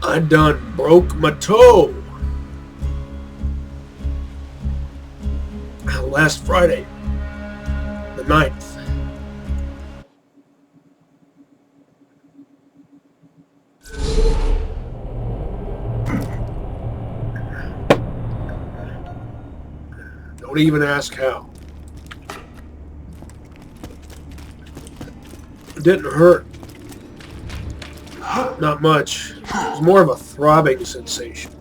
I done broke my toe. Last Friday, the 9th. Don't even ask how. It didn't hurt. Not much. It was more of a throbbing sensation.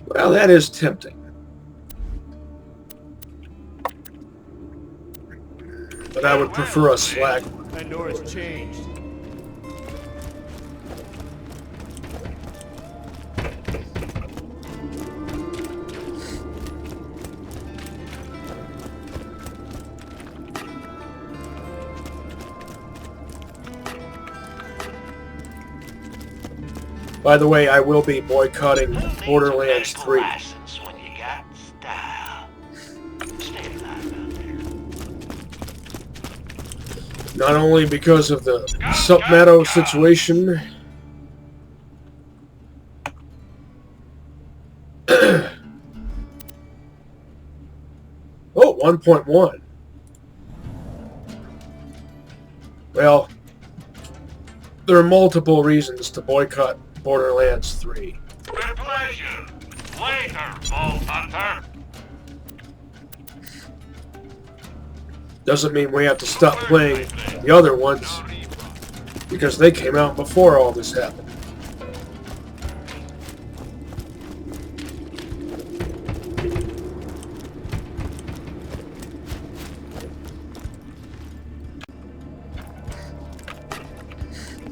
Well, that is tempting. But I would prefer a slack one. That door has changed. By the way, I will be boycotting Borderlands 3. Not only because of the Submeadow situation, oh, 1.1. Well, there are multiple reasons to boycott Borderlands 3. With pleasure. Later, Vault Hunter. Doesn't mean we have to stop playing the other ones, because they came out before all this happened.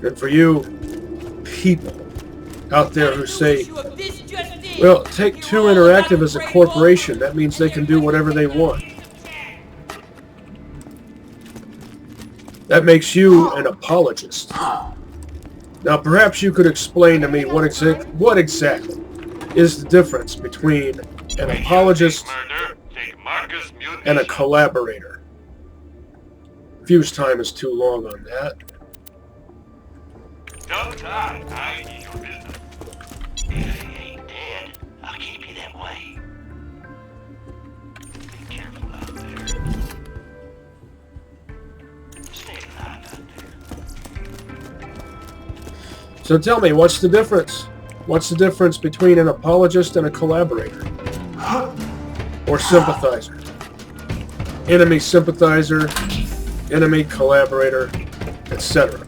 And for you people out there who say, well, Take-Two Interactive is a corporation, that means they can do whatever they want. That makes you an apologist. Now, perhaps you could explain to me what exactly is the difference between an apologist and a collaborator. Fuse time is too long on that. Don't die. I need your business. If he ain't dead, I'll keep you that way. Be careful out there. Stay alive out there. So tell me, what's the difference? What's the difference between an apologist and a collaborator? Or sympathizer? Enemy sympathizer, enemy collaborator, etc.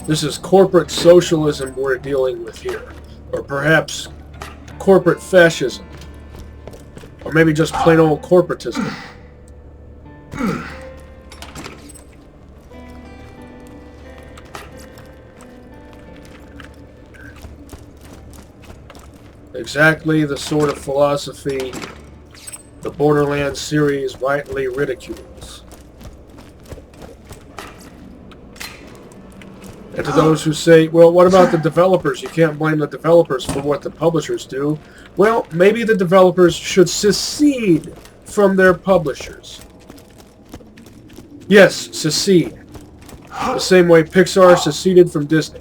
This is corporate socialism we're dealing with here. Or perhaps corporate fascism. Or maybe just plain old corporatism. Exactly the sort of philosophy the Borderlands series rightly ridicules. And to those who say, well, what about the developers? You can't blame the developers for what the publishers do. Well, maybe the developers should secede from their publishers. Yes, secede. The same way Pixar seceded from Disney.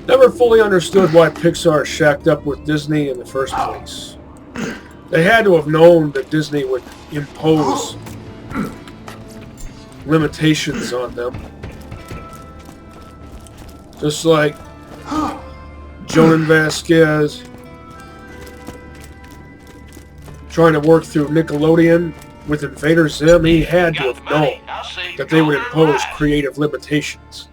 Never fully understood why Pixar shacked up with Disney in the first place. They had to have known that Disney would impose limitations on them. Just like Jonan Vasquez trying to work through Nickelodeon with Invader Zim, he had to have known that they would impose creative limitations.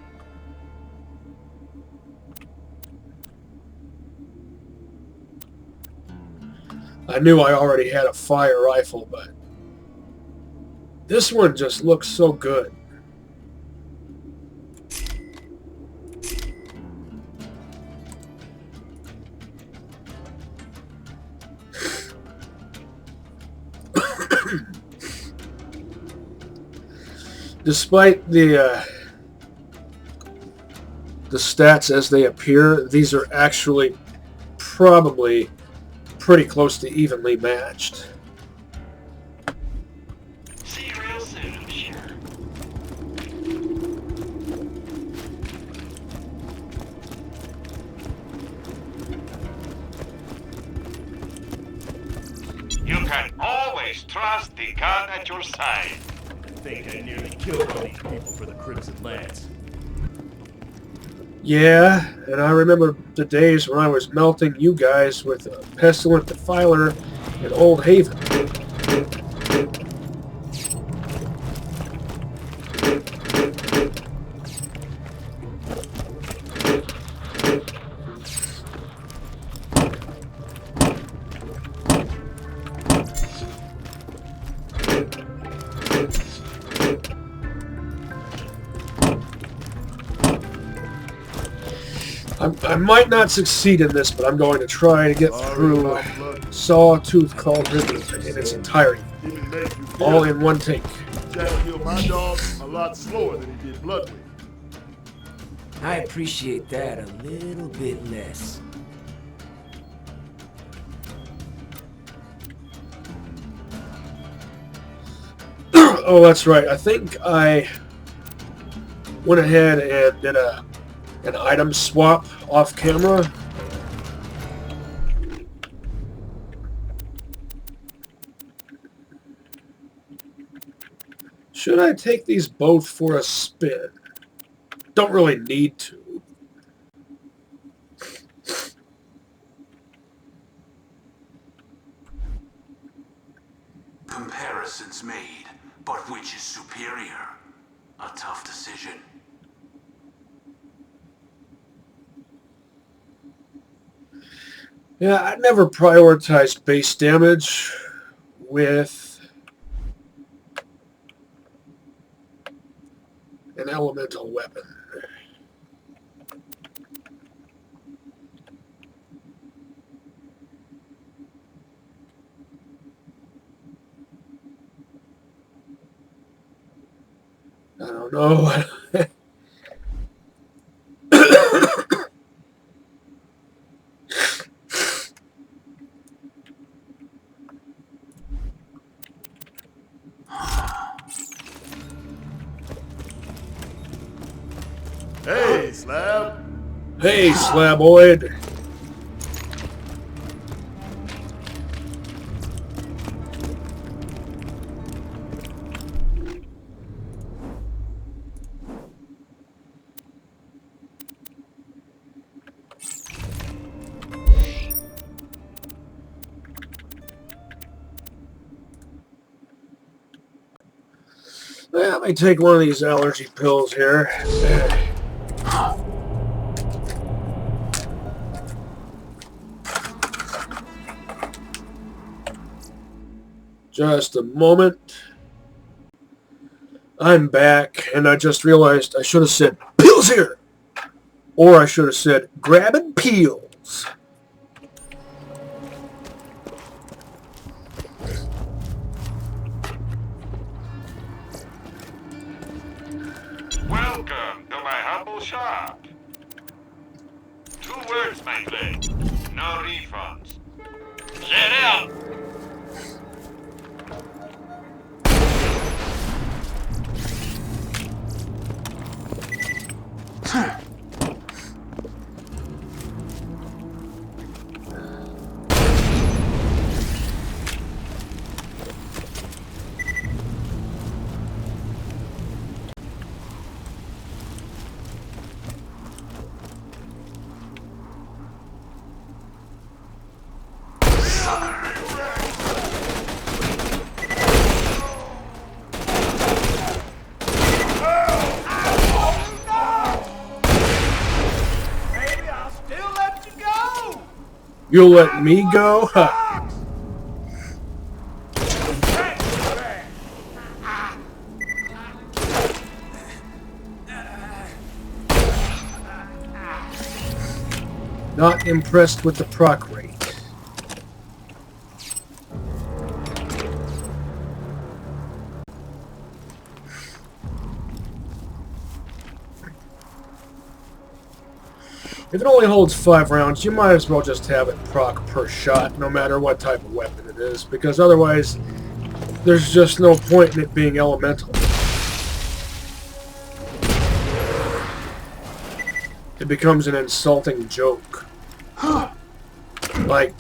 I knew I already had a fire rifle, but this one just looks so good. Despite the stats as they appear, these are actually probably pretty close to evenly matched. See you real soon, I'm sure. You can always trust the gun at your side. I think I nearly killed all these people for the Crimson Lance. Yeah, and I remember the days when I was melting you guys with a pestilent defiler in Old Haven. I might not succeed in this, but I'm going to try to get through Sawtooth Cauldron in its entirety, all in one take. Jack killed my dog a lot slower than he did Bloodwick. I appreciate that a little bit less. Oh, that's right. I think I went ahead and did an item swap off camera. Should I take these both for a spin? Don't really need to. Comparisons made, but which is superior? A tough decision. Yeah, I never prioritized base damage with an elemental weapon. I don't know. Hey, Slab. Hey, Slaboid. Well, let me take one of these allergy pills here. Just a moment. I'm back, and I just realized I should have said pills here, or I should have said grabbing peels. Welcome to my humble shop. 2 words, my friend. No refunds. Zer0. You'll let me go? Ha! Not impressed with the proc rate. If it only holds 5 rounds, you might as well just have it proc per shot, no matter what type of weapon it is, because otherwise, there's just no point in it being elemental. It becomes an insulting joke. Like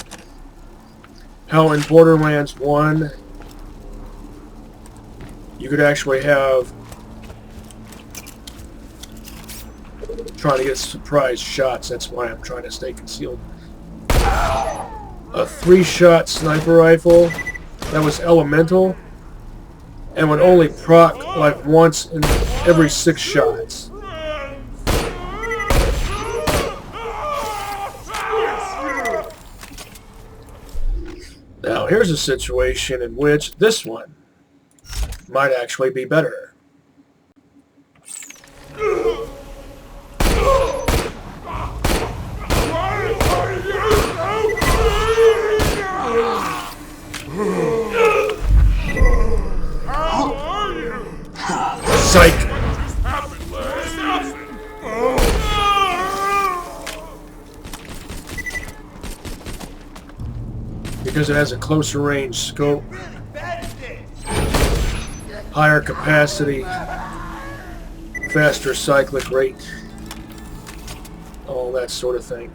how in Borderlands 1, you could actually have trying to get surprise shots. That's why I'm trying to stay concealed. A 3-shot sniper rifle that was elemental and would only proc like once in every 6 shots. Now here's a situation in which this one might actually be better. Psych! Because it has a closer range scope, higher capacity, faster cyclic rate, all that sort of thing.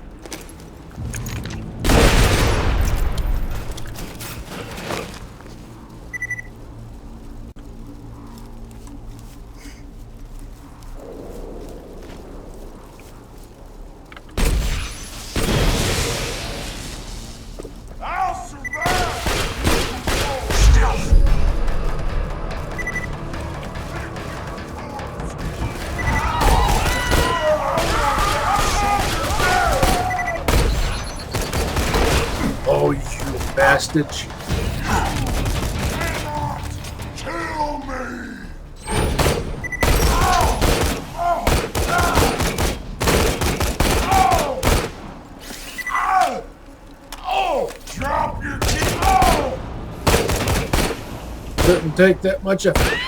Oh, you bastard. Kill me! Oh! Drop your key! Oh! Couldn't take that much effort.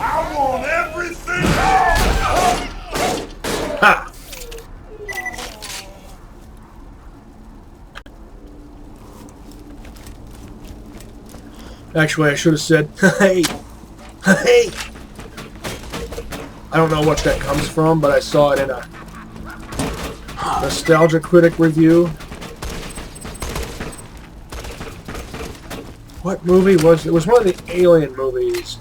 I want everything! Ha! Actually, I should have said, hey! Hey! I don't know what that comes from, but I saw it in a Nostalgia Critic review. What movie was it? It was one of the Alien movies.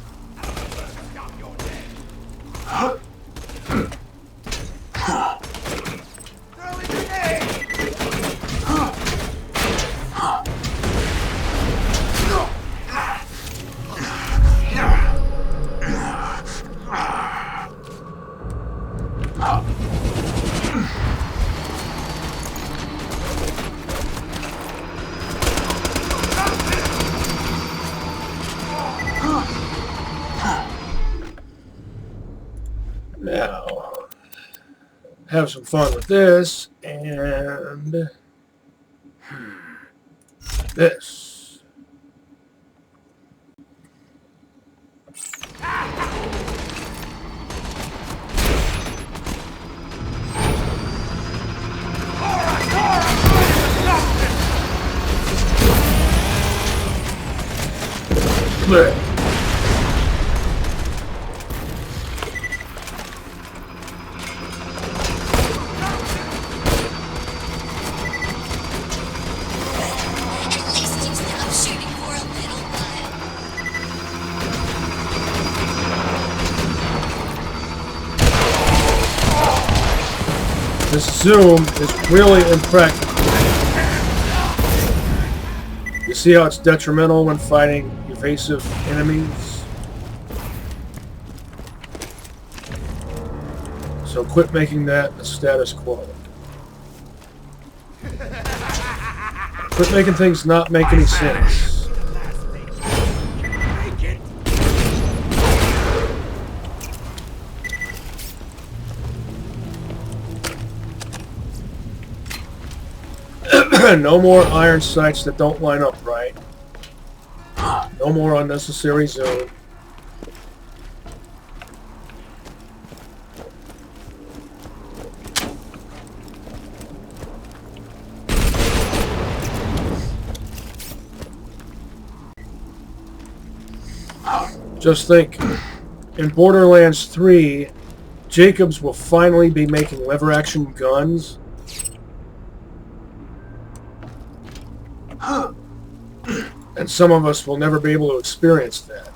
Now, have some fun with this, and this. Click. This zoom is really impractical. You see how it's detrimental when fighting evasive enemies? So quit making that the status quo. Quit making things not make any sense. No more iron sights that don't line up right. No more unnecessary zoom. Just think, in Borderlands 3, Jacobs will finally be making lever-action guns. And some of us will never be able to experience that.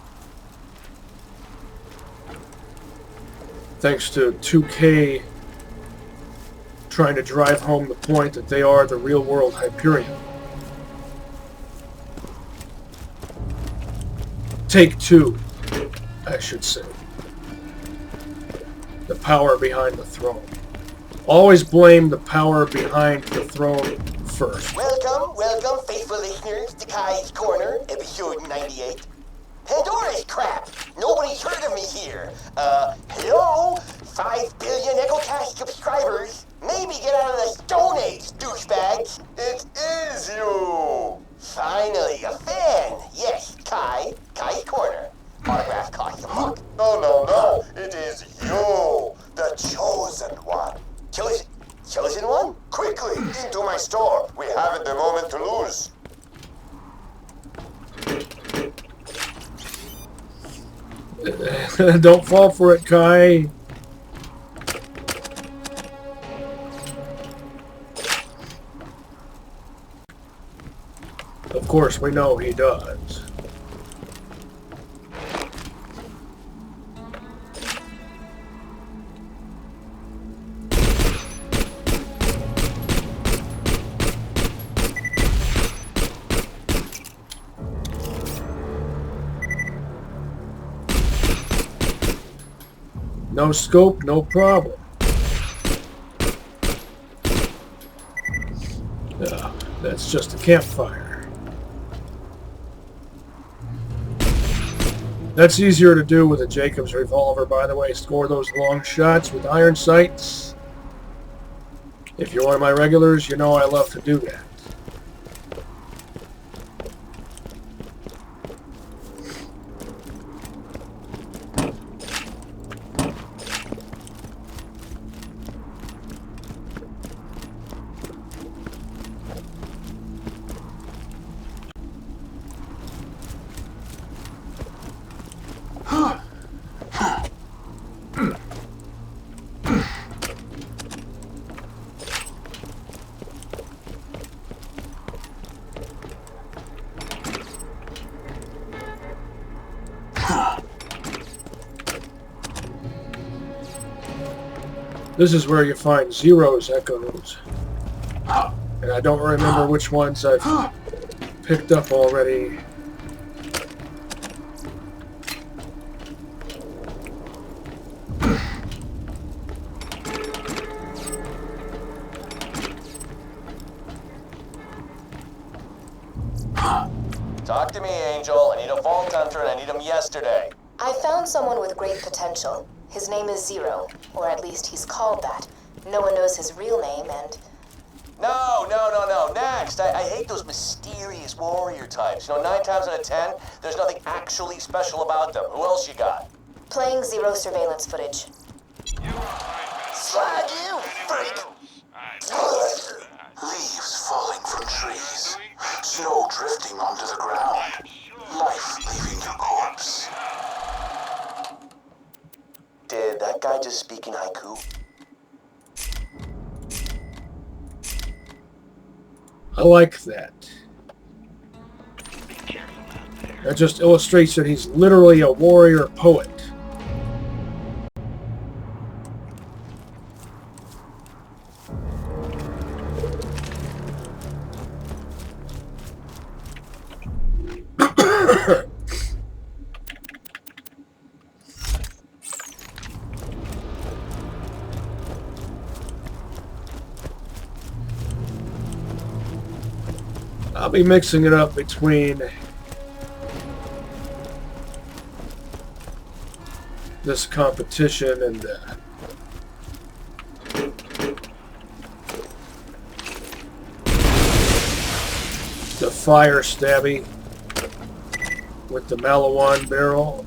Thanks to 2K trying to drive home the point that they are the real-world Hyperion. Take Two, I should say. The power behind the throne. Always blame the power behind the throne first. Welcome, faithful listeners to Kai's Corner, episode 98. Pandora's crap! Nobody's heard of me here. Hello? 5 billion EchoCast subscribers? Maybe get out of the Stone Age, douchebags! It is you! Finally, a fan! Yes, Kai's Corner. Autograph costs a buck. No, it is you! The chosen one. Chosen one? Quickly, into my store. We haven't a moment to lose. Don't fall for it, Kai. Of course, we know he does. No scope, no problem. That's just a campfire. That's easier to do with a Jacobs revolver, by the way. Score those long shots with iron sights. If you're one of my regulars, you know I love to do that. This is where you find Zer0's echoes. And I don't remember which ones I've picked up already. Talk to me, Angel. I need a vault hunter and I need him yesterday. I found someone with great potential. His name is Zer0, or at least he's called that. No one knows his real name, and... No. Next. I hate those mysterious warrior types. 9 times out of 10, there's nothing actually special about them. Who else you got? Playing Zer0 surveillance footage. Slag you, freak! Leaves falling from trees. Snow drifting onto the ground. Life leaving your corpse. Did that guy just speak in haiku? I like that. That just illustrates that he's literally a warrior poet. I'll be mixing it up between this competition and the fire stabby with the Malawan barrel.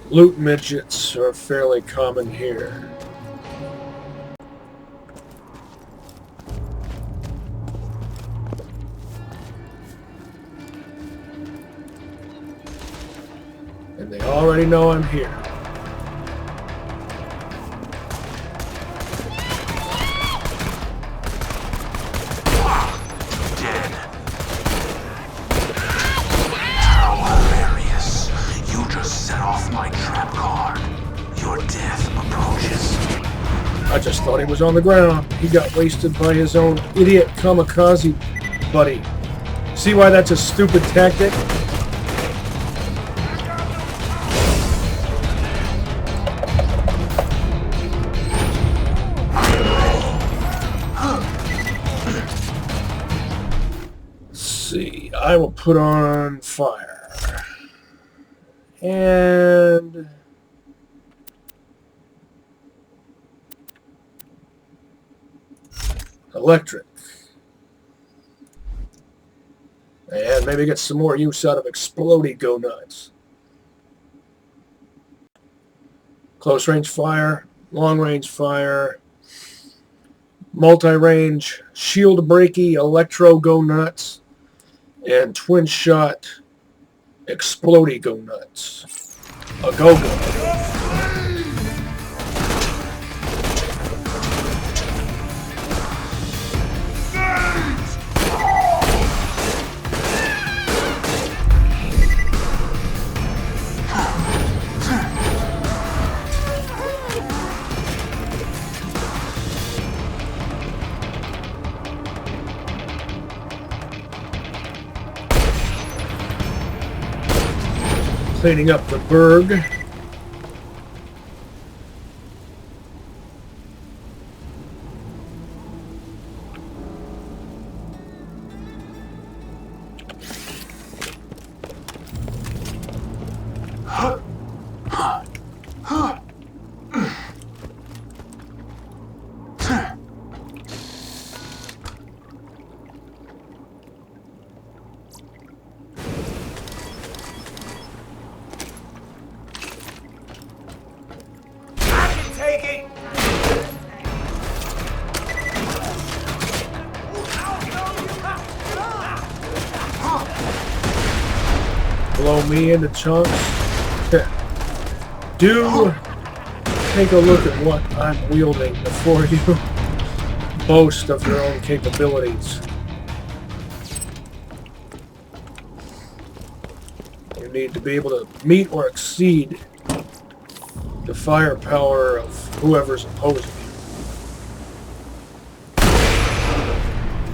Loot midgets are fairly common here. And they already know I'm here. I just thought he was on the ground. He got wasted by his own idiot kamikaze buddy. See why that's a stupid tactic? Let's see. I will put on fire. And electric. And maybe get some more use out of explodey go nuts. Close range fire, long range fire, multi-range shield breaky electro go nuts, and twin shot explodey go nuts. A go-go. Cleaning up the berg. Blow me into chunks. Do take a look at what I'm wielding before you boast of your own capabilities. You need to be able to meet or exceed the firepower of whoever's opposing you.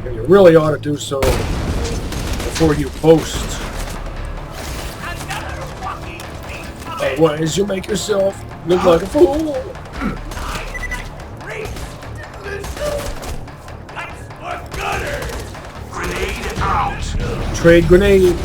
And you really ought to do so before you boast. Otherwise, you'll make yourself look like a fool. Grenade out. Trade grenade.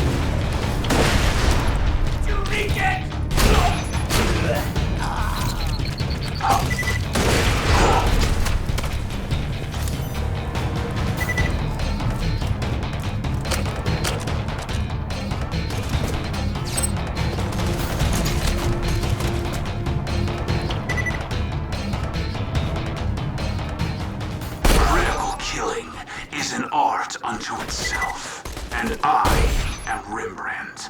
Unto itself, and I am Rembrandt.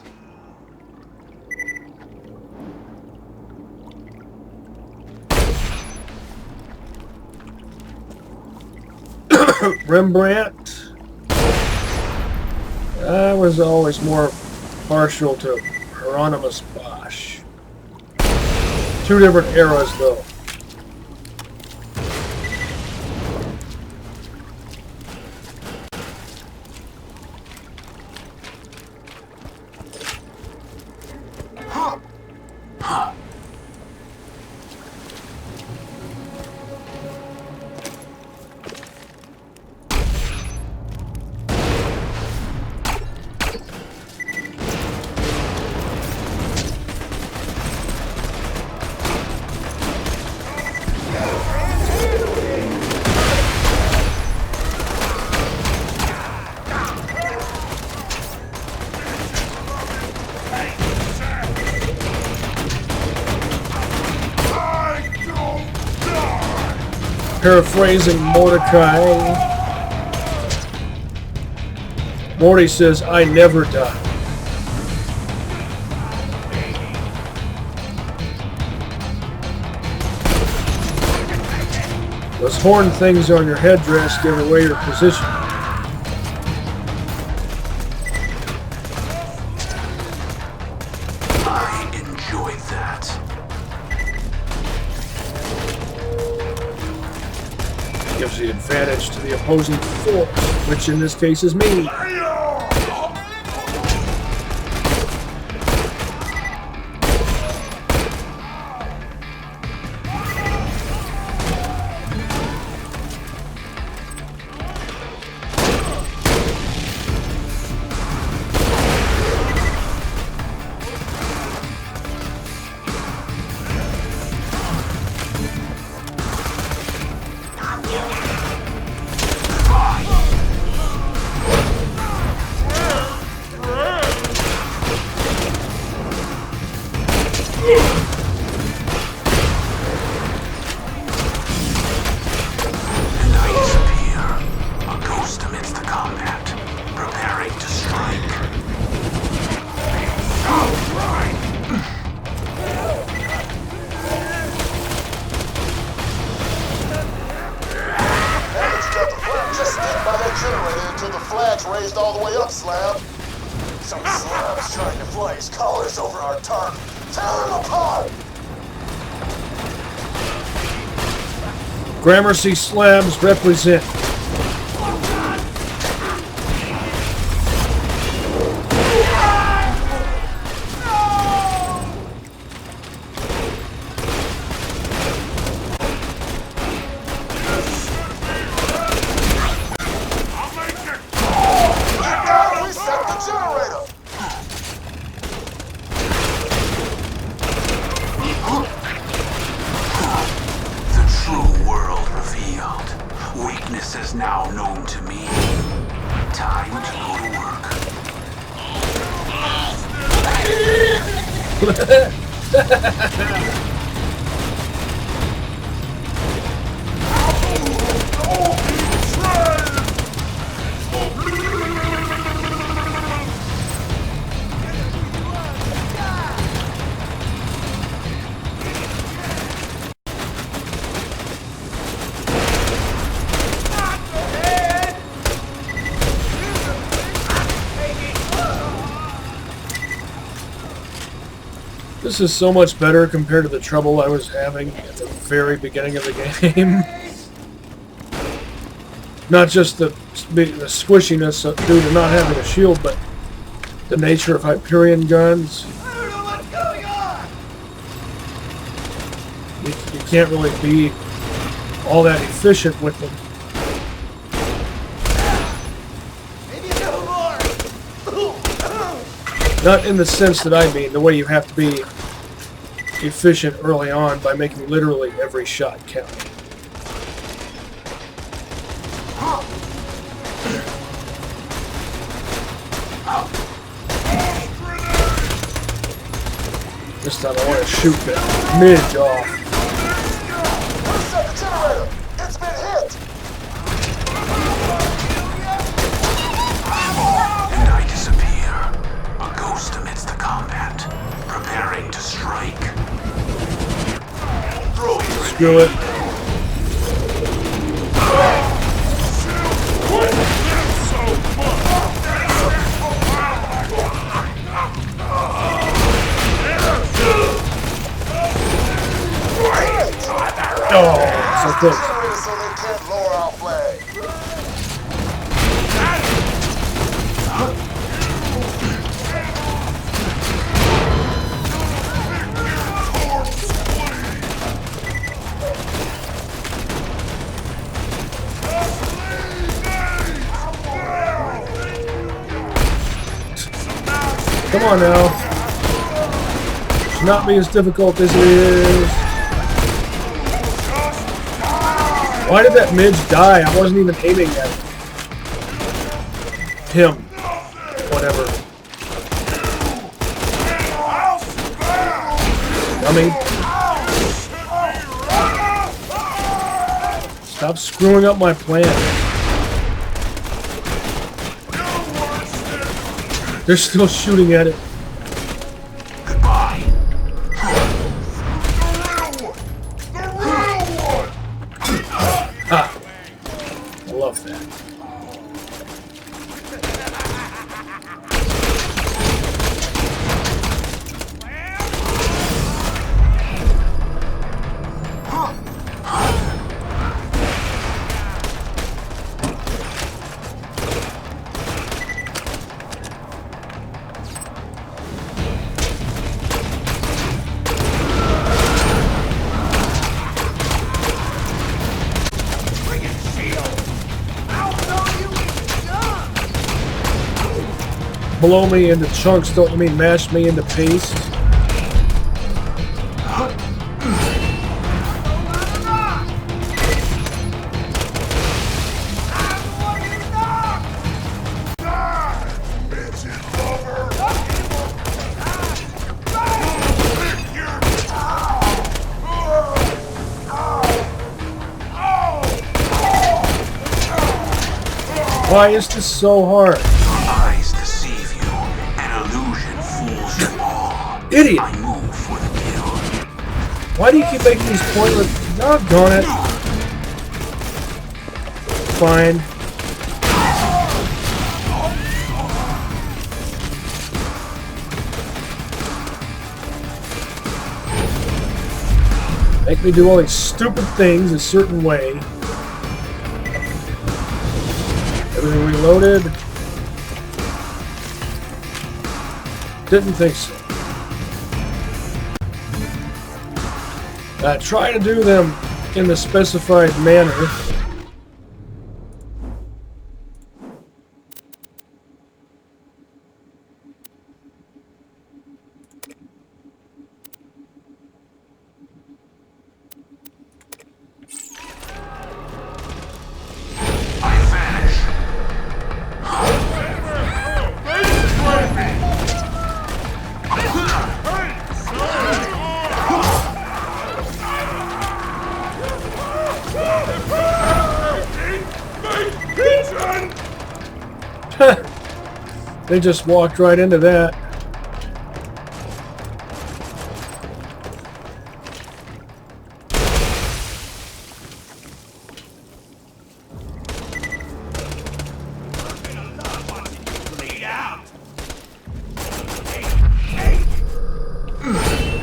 Rembrandt. I was always more partial to Hieronymus Bosch. Two different eras, though. Paraphrasing Mordecai, Morty says, I never die. Those horn things on your headdress give away your position. I enjoyed that. Gives the advantage to the opposing force, which in this case is me. Raised all the way up, Slab. Some slab's trying to fly his collars over our tarp. Tear him apart! Gramercy slabs represent. Now known to me. Time to go to work. This is so much better compared to the trouble I was having at the very beginning of the game. Not just the squishiness due to not having a shield, but the nature of Hyperion guns. I don't know what's going on! You can't really be all that efficient with them. Maybe a little more! Not in the sense that I mean, the way you have to be efficient early on by making literally every shot count. This time I want to shoot the midge off. Reset the generator! It's been hit! And I disappear. A ghost amidst the combat, preparing to strike. Screw it. I think. So they can't lower our flag. Come on now. Should not be as difficult as it is. Why did that midge die? I wasn't even aiming at him. Whatever. Dummy. Stop screwing up my plan. They're still shooting at it. Goodbye. Ha! I love that. Blow me into chunks, don't you mean mash me into paste? Why is this so hard? Idiot! I move for the kill. Why do you keep making these pointless? Doggone it! Fine. Make me do all these stupid things a certain way. Everything reloaded. Didn't think so. Try to do them in the specified manner. They just walked right into that.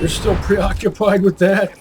You're still preoccupied with that?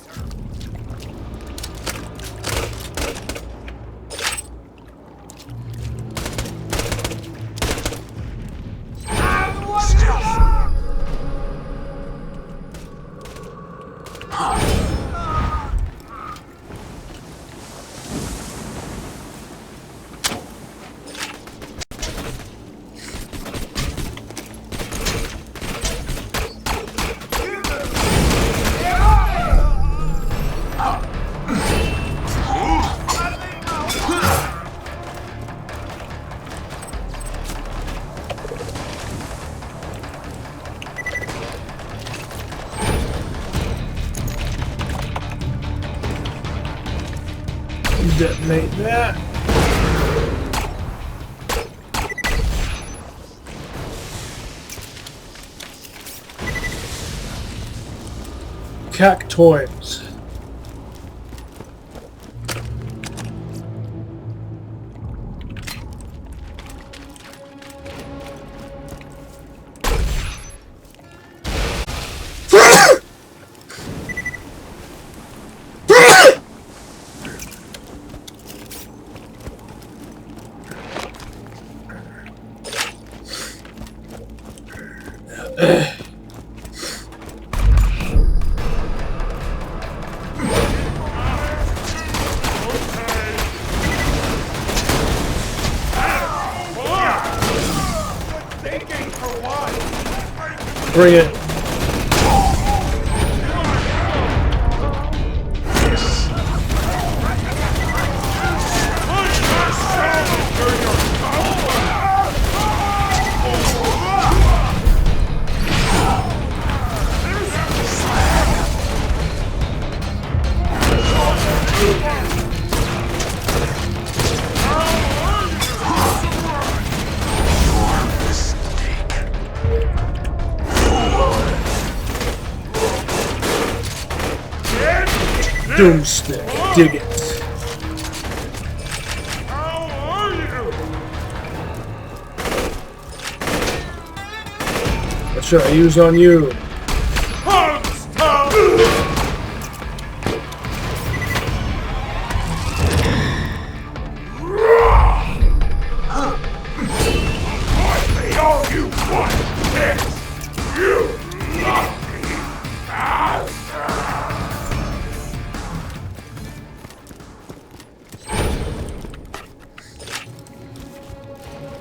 Detonate that. Cactoids. Bring it. Doomstick, dig it. What should I use on you?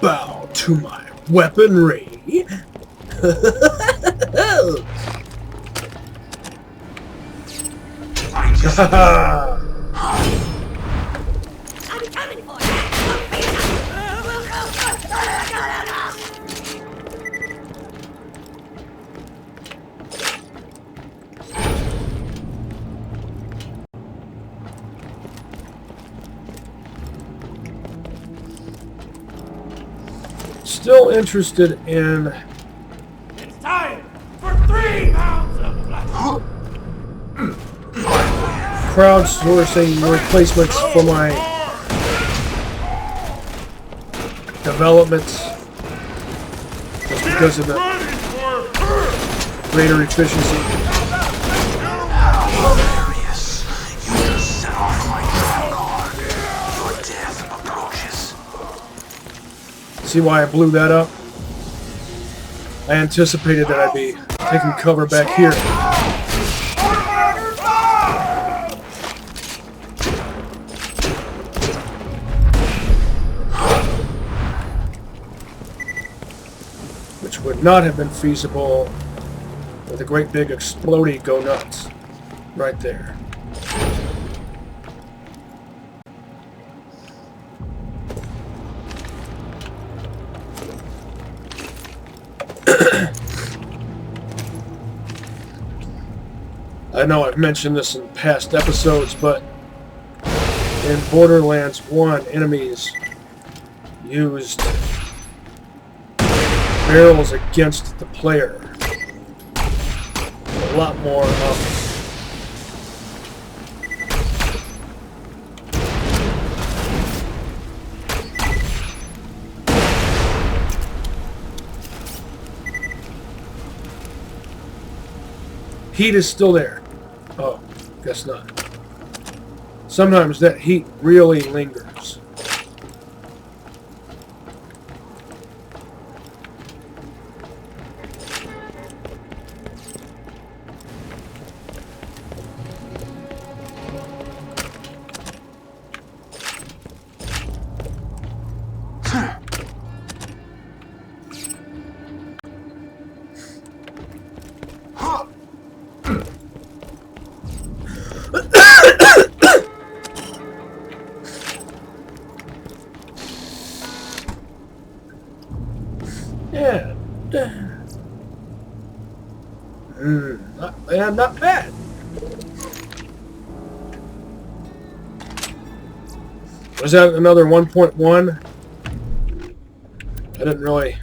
Bow to my weaponry. I'm coming for you. Still interested in It's time for 3 pounds of flesh. crowdsourcing replacements for my developments just because of the greater efficiency. Hilarious. You just set off my trap card. Your death approaches. See why I blew that up? I anticipated that I'd be taking cover back here. Which would not have been feasible with a great big explodey go nuts right there. I know I've mentioned this in past episodes, but in Borderlands 1, enemies used barrels against the player. A lot more often. Heat is still there. Oh, guess not. Sometimes that heat really lingers. Yeah. Not bad. Was that another 1.1? I didn't really...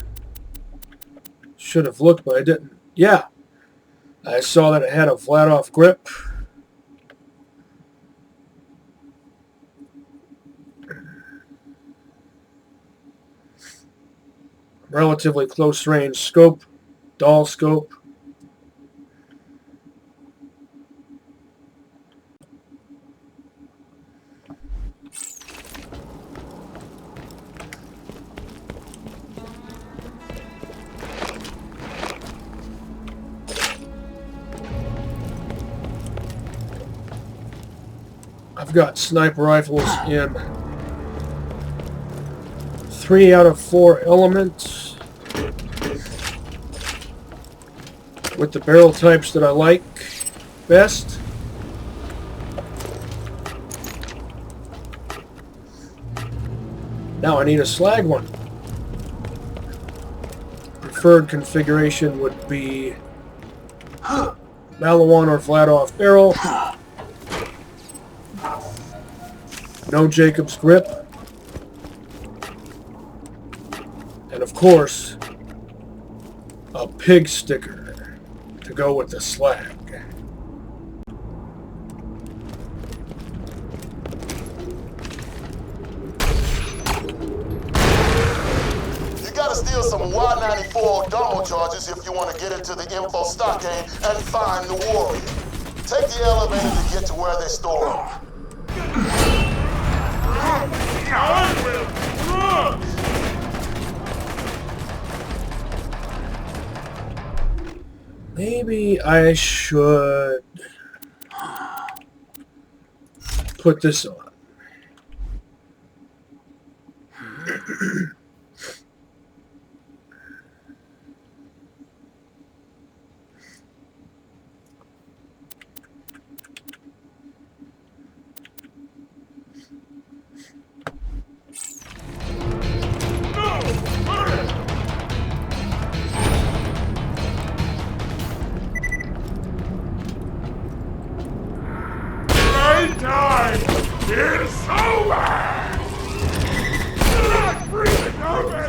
Should have looked, but I didn't. Yeah. I saw that it had a flat-off grip. Relatively close-range scope. Dual scope. I've got sniper rifles in 3 out of 4 elements. with the barrel types that I like best. Now I need a slag one. Preferred configuration would be Malawan or flat off barrel. No Jacob's grip. And of course, a pig sticker to go with the slag. You gotta steal some Y-94 domo charges if you want to get into the info stockade and find the warrior. Take the elevator to get to where they store them. I will run! Maybe I should put this on. Time is over! Not breathing over!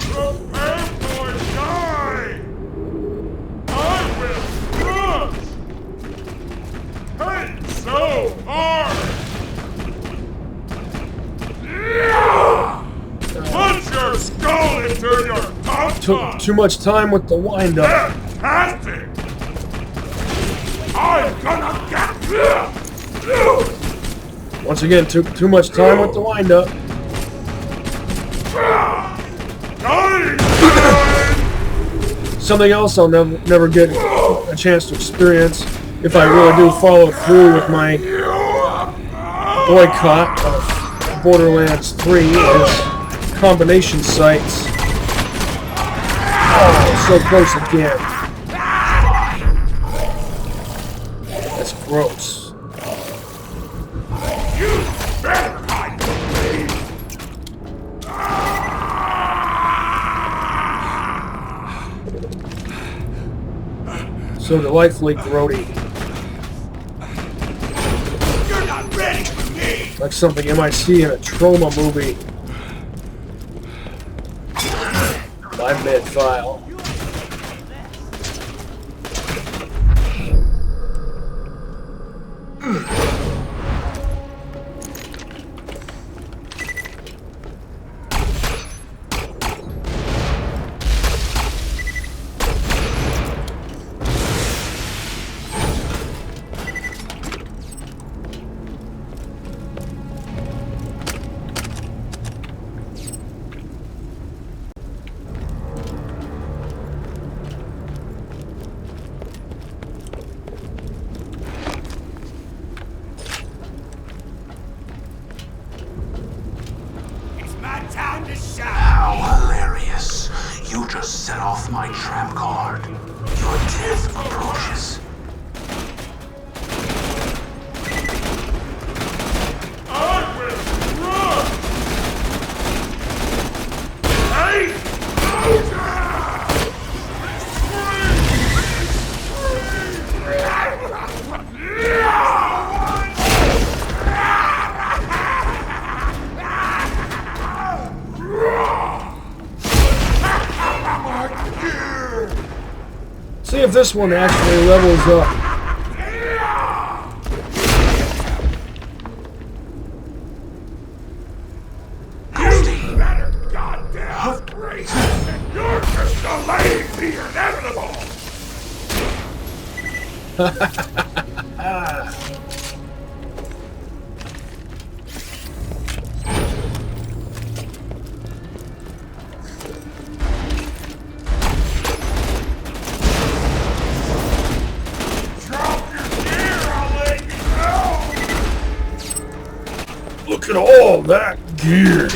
Prepare for die! I will crush! Hate so hard! Punch your skull into your Took too much time with the wind-up. Fantastic! I'm gonna get you! Once again, took too much time with the wind-up. Something else I'll never get a chance to experience if I really do follow through with my boycott of Borderlands 3 is combination sites. Oh, so close again. That's gross. You better hide from me! So delightfully grody. You're not ready for me! Like something you might see in a trauma movie. My mid-file. How hilarious. You just set off my trap card. Your death approaches. I will run! Hey! See if this one actually levels up. You better goddamn break! You're just delaying the inevitable! Look at all that gear.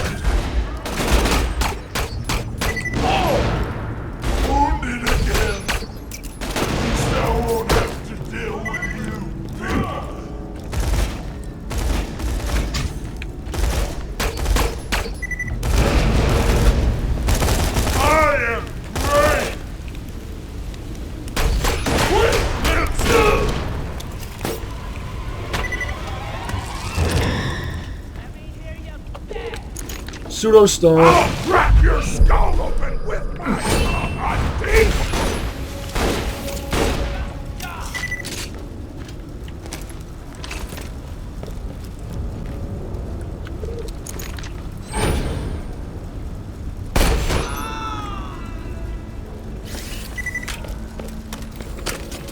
Pseudo stone. I'll crack your skull open with my teeth!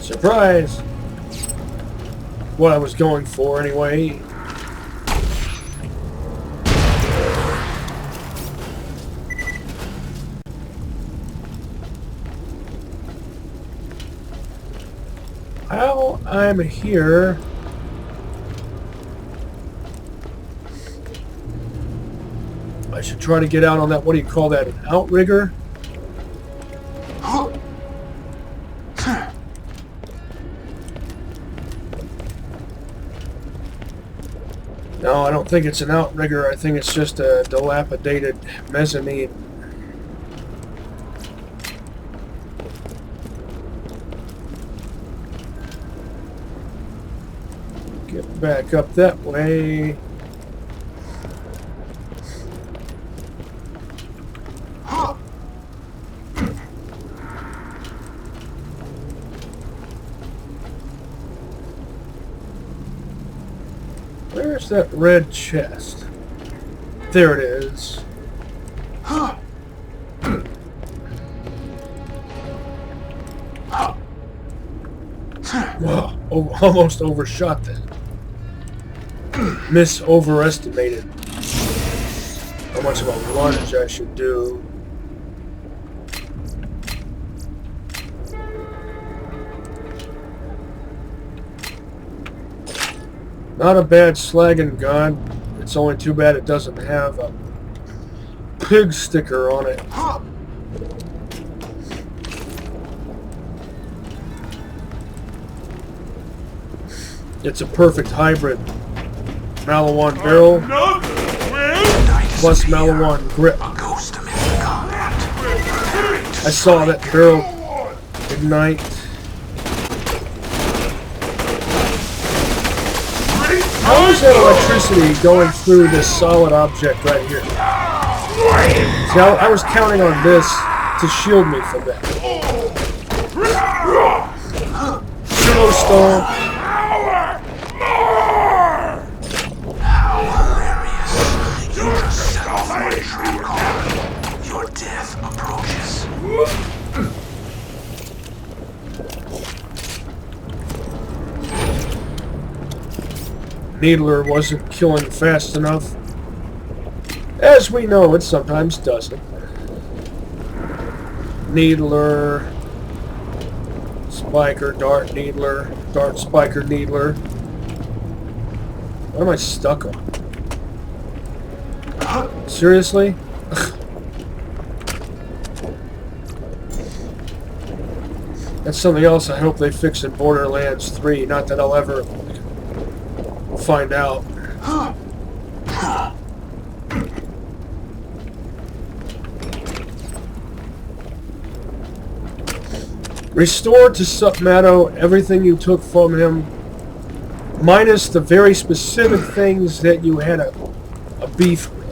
Surprise! What I was going for, anyway. While I'm here, I should try to get out on that. What do you call that? An outrigger? No, I don't think it's an outrigger. I think it's just a dilapidated mezzanine. Get back up that way. Where's that red chest? There it is. Whoa, almost overshot that. Overestimated how much of a lunge I should do. Not a bad slagging gun. It's only too bad it doesn't have a pig sticker on it. It's a perfect hybrid. Malawan barrel plus Malawan grip. I saw that barrel ignite. How is that electricity going through this solid object right here? See, I was counting on this to shield me from that. Pseudo stone. Your death approaches. Needler wasn't killing fast enough. As we know, it sometimes doesn't. Needler, Spiker, Dart Needler, Dart Spiker Needler. What am I stuck on? Seriously? That's something else I hope they fix in Borderlands 3. Not that I'll ever find out. Restore to Submato everything you took from him, minus the very specific things that you had a beef with.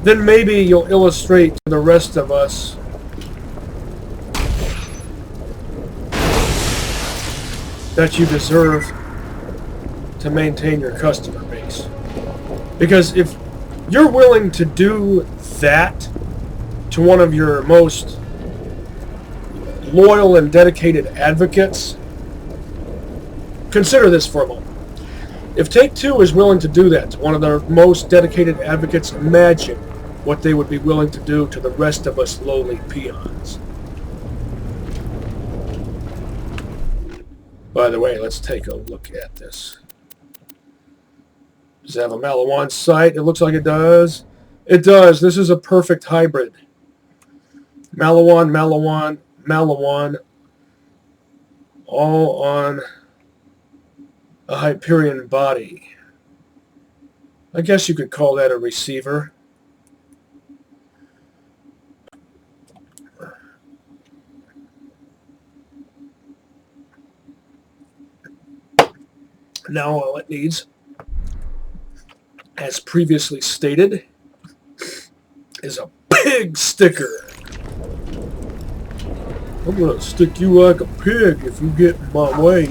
Then maybe you'll illustrate to the rest of us that you deserve to maintain your customer base. Because if you're willing to do that to one of your most loyal and dedicated advocates, consider this for a moment. If Take-Two is willing to do that to one of their most dedicated advocates, imagine what they would be willing to do to the rest of us lowly peons. By the way, let's take a look at this. Does it have a Malawan sight? It looks like it does. It does. This is a perfect hybrid. Malawan, Malawan, Malawan, all on a Hyperion body. I guess you could call that a receiver. Now all it needs as previously stated, is a pig sticker. I'm gonna stick you like a pig if you get in my way.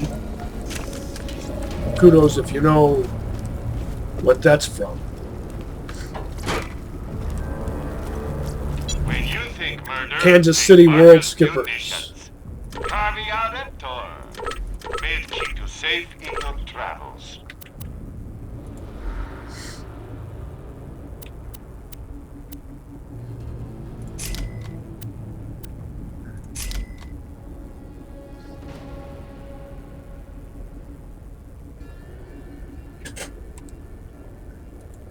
Kudos if you know what that's from. When you think murder, Kansas City World Skippers. Mail key to safe Eton travels.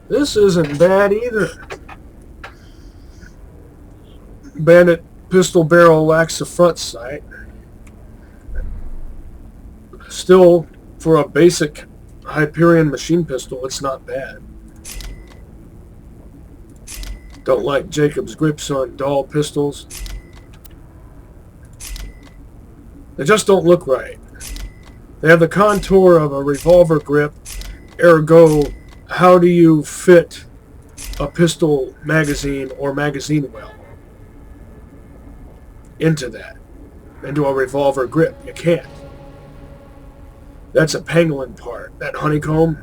This isn't bad either. Bandit pistol barrel lacks the front sight. Still, for a basic Hyperion machine pistol, it's not bad. Don't like Jacob's grips on doll pistols. They just don't look right. They have the contour of a revolver grip, ergo, how do you fit a pistol magazine or magazine well into that? Into a revolver grip? You can't. That's a pangolin part. That honeycomb.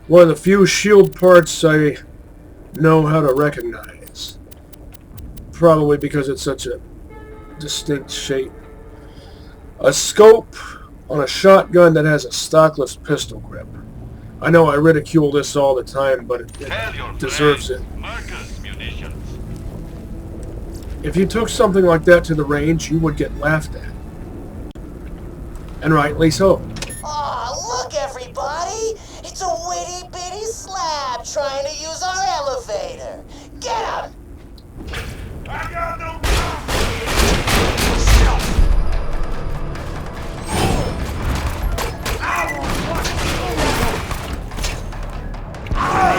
One of the few shield parts I know how to recognize. Probably because it's such a distinct shape. A scope on a shotgun that has a stockless pistol grip. I know I ridicule this all the time, but it deserves it. If you took something like that to the range, you would get laughed at. And rightly so. Aw, look everybody! It's a witty bitty slab trying to use our elevator. Get him! I got no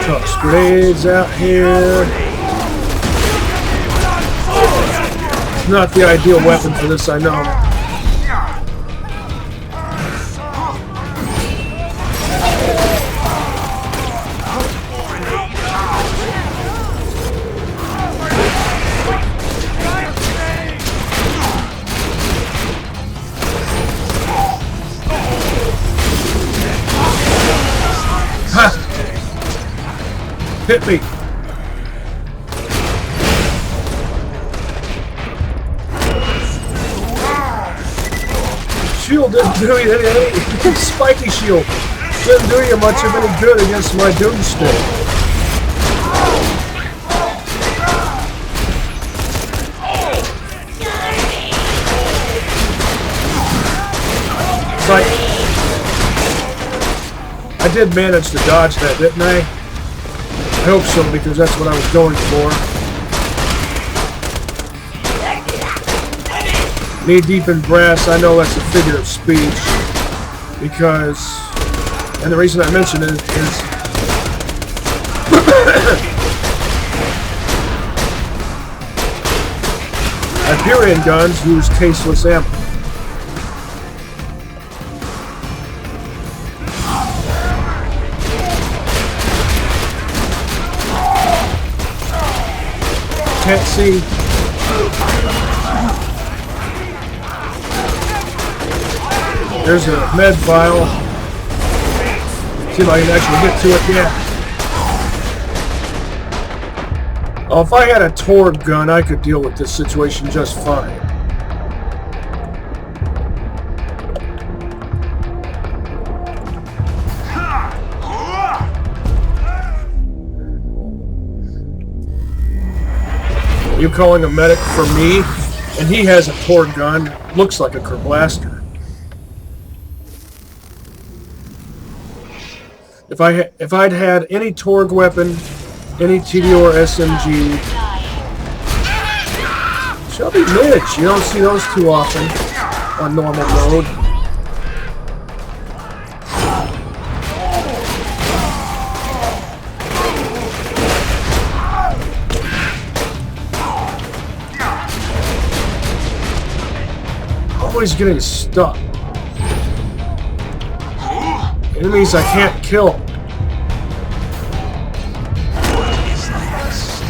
Toss grenades out here. Not the ideal weapon for this, I know. Ha! Hit me! Shield didn't do you any spiky shield didn't do you much of any good against my doomstick. It's like I did manage to dodge that, didn't I? I hope so, because that's what I was going for. Knee deep in brass, I know that's a figure of speech, because, and the reason I mention it is, Hyperion guns use tasteless ammo. Can't see. There's a med vial. See if I can actually get to it yet. Oh, if I had a Torg gun, I could deal with this situation just fine. You calling a medic for me? And he has a Torg gun. Looks like a Kerblaster. If I'd had any Torg weapon, any TD or SMG, Shelby Midge, you don't see those too often on normal mode. Always getting stuck. Enemies I can't kill. What is next?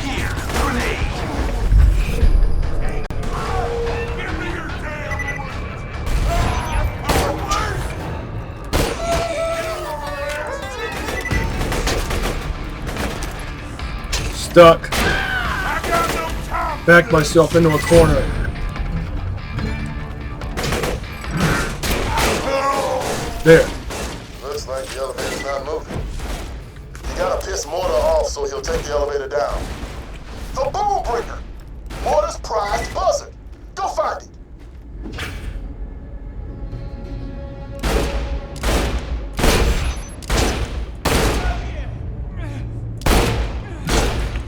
Here, grenade. Stuck. Backed myself into a corner. There. Looks like the elevator's not moving. You gotta piss Mortar off so he'll take the elevator down. The Boom Breaker! Mortar's prized buzzard. Go find it.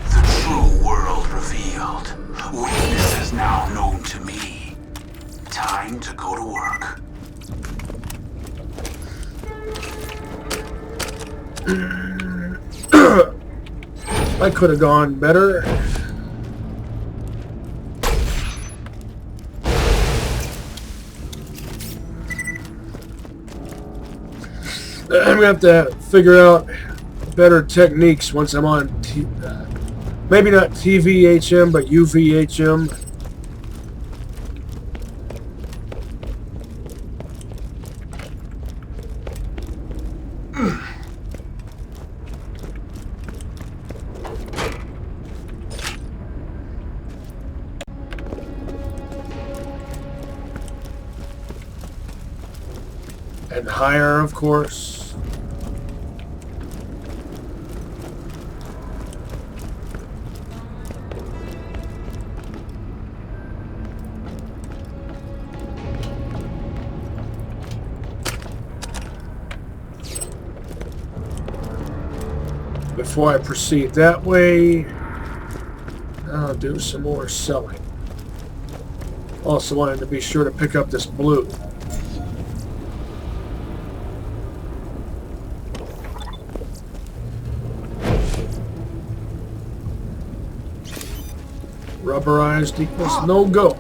The true world revealed. Weakness is now known to me. Time to go to work. I could have gone better. I'm gonna have to figure out better techniques once I'm on maybe not TVHM, but UVHM. And higher, of course. Before I proceed that way, I'll do some more selling. Also wanted to be sure to pick up this blue. Rubberized equals no go.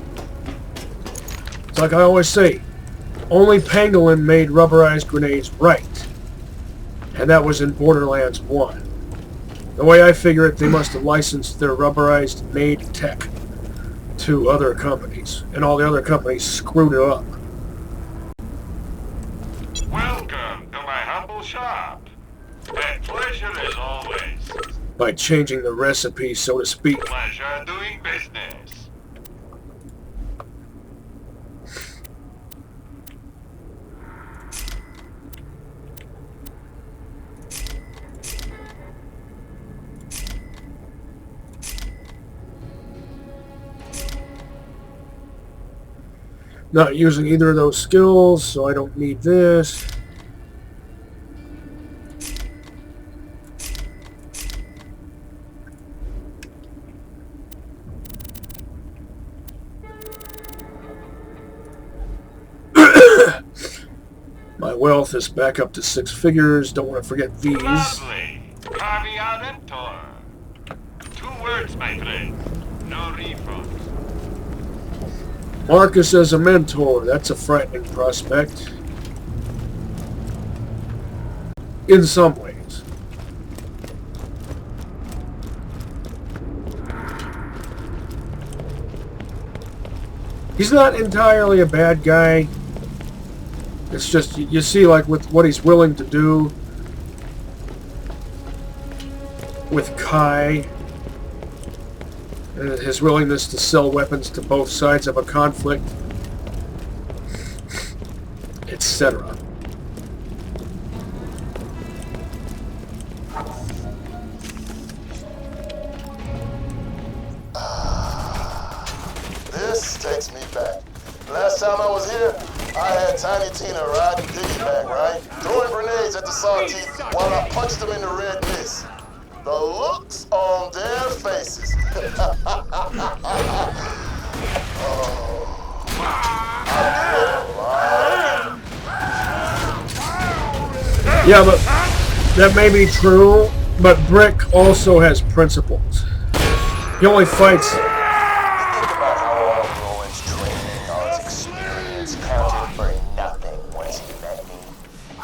It's like I always say, only Pangolin made rubberized grenades right. And that was in Borderlands 1. The way I figure it, they must have licensed their rubberized made tech to other companies. And all the other companies screwed it up. Welcome to my humble shop. A pleasure as always. By changing the recipe, so to speak. Pleasure doing business. Not using either of those skills, so I don't need this. My wealth is back up to 6 figures. Don't want to forget these. Lovely. Caviar mentor. 2 words, my friend. No refunds. Marcus as a mentor. That's a frightening prospect. In some ways. He's not entirely a bad guy. It's just, you see, like, with what he's willing to do with Kai, and his willingness to sell weapons to both sides of a conflict, etc. This takes me back. Last time I was here, I had Tiny Tina riding piggyback, right? Throwing grenades at the Sawtooth while I punched them in the red mist. The looks on their faces. Oh. I did. Yeah, but that may be true, but Brick also has principles. He only fights... Think about how all Rowan's training, all his experience counted for nothing once he met me.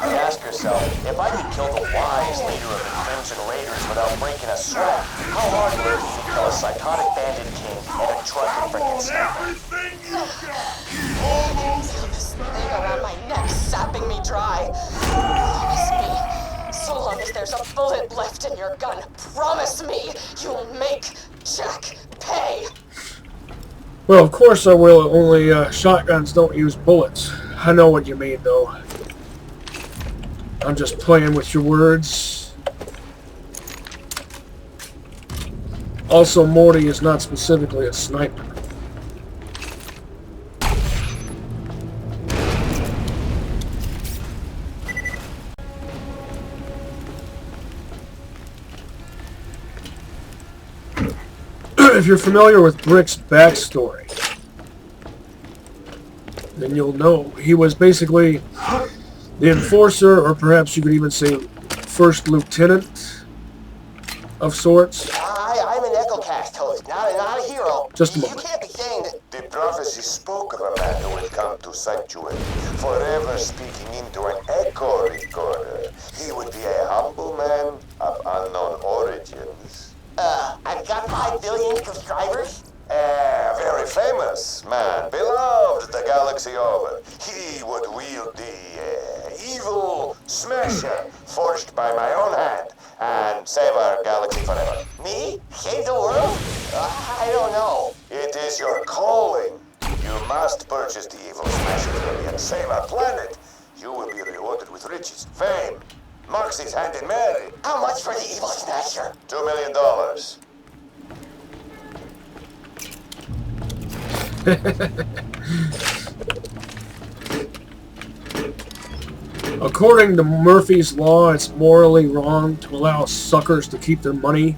And ask yourself, if I could kill the wise leader of the Crimson Raiders without breaking a sweat, how hard will it be to kill a psychotic bandit king and a drunken freaking sniper? Feel this thing around my neck sapping me dry. Promise me, so long as there's a bullet left in your gun, promise me you'll make Jack pay. Well, of course I will, only shotguns don't use bullets. I know what you mean, though. I'm just playing with your words. Also, Morty is not specifically a sniper. If you're familiar with Brick's backstory, then you'll know he was basically the enforcer, or perhaps you could even say first lieutenant of sorts. I'm an EchoCast host, not a hero. Just a moment. You can't be saying that. The prophecy spoke of a man who would come to Sanctuary, forever speaking into an echo recorder. He would be a humble man of unknown origins. I've got 5 billion subscribers. Very famous man, beloved the galaxy over. He would wield the evil smasher forged by my own hand and save our galaxy forever. Me? Save the world? I don't know. It is your calling. You must purchase the evil smasher for me and save our planet. You will be rewarded with riches, fame, Moxie's hand in marriage. How much for the evil smasher? $2 million. According to Murphy's Law, it's morally wrong to allow suckers to keep their money.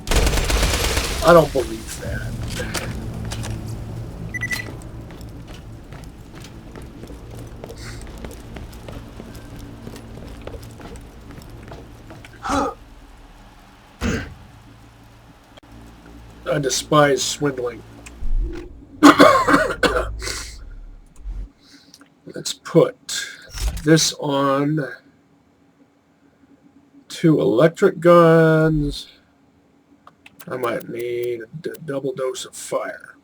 I don't believe that. I despise swindling. Let's put this on 2 electric guns. I might need a double dose of fire.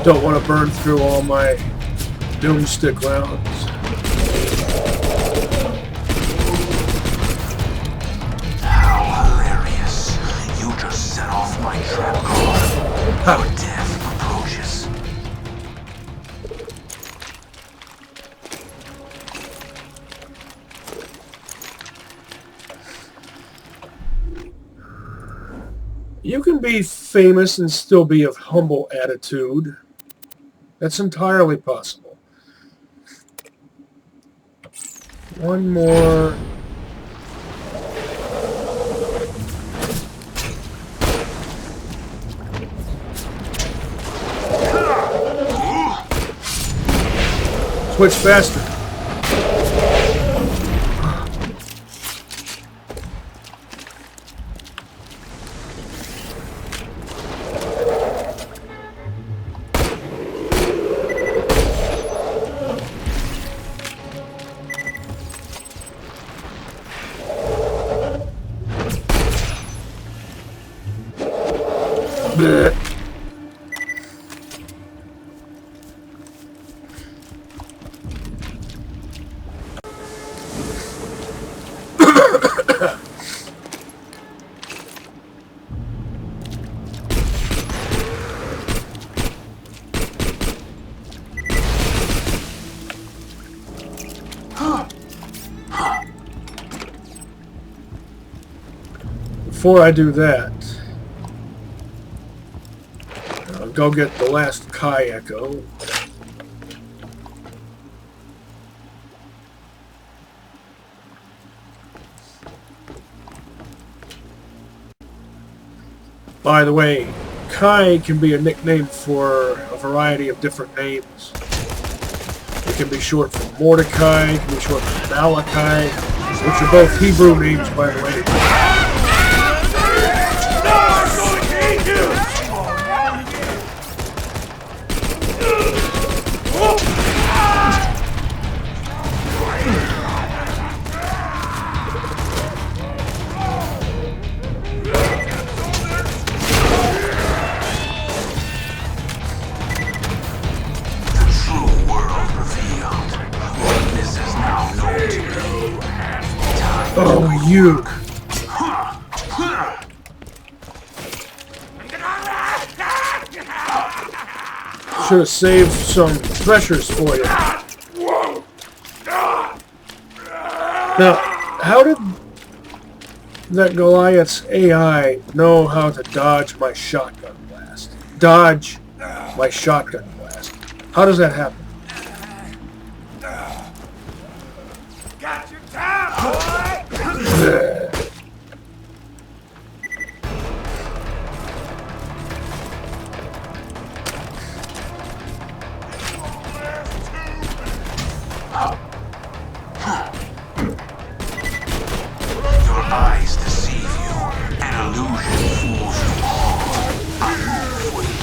Don't want to burn through all my doomstick rounds. How hilarious. You just set off my trap card. Your death approaches. You can be famous and still be of humble attitude. That's entirely possible. One more. Switch faster. before I do that, I'll go get the last Kai Echo. By the way, Kai can be a nickname for a variety of different names. It can be short for Mordecai, it can be short for Malachi, which are both Hebrew names, by the way. Oh, you! Should have saved some pressures for you. Now, how did that Goliath's AI know how to dodge my shotgun blast? Dodge my shotgun blast. How does that happen? Got your time, boy! Your eyes deceive you, an illusion fools you all. I move for you.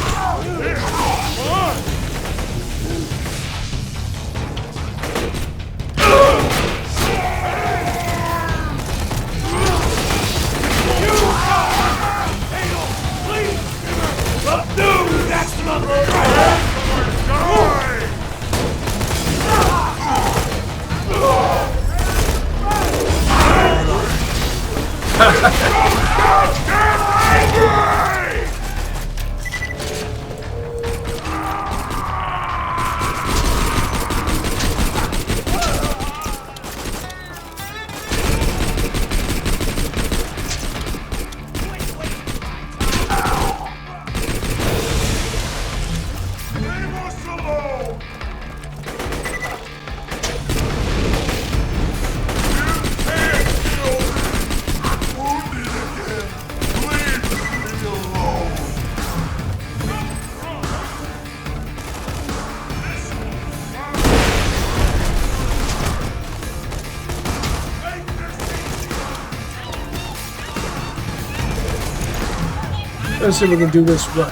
Let's see if we can do this right.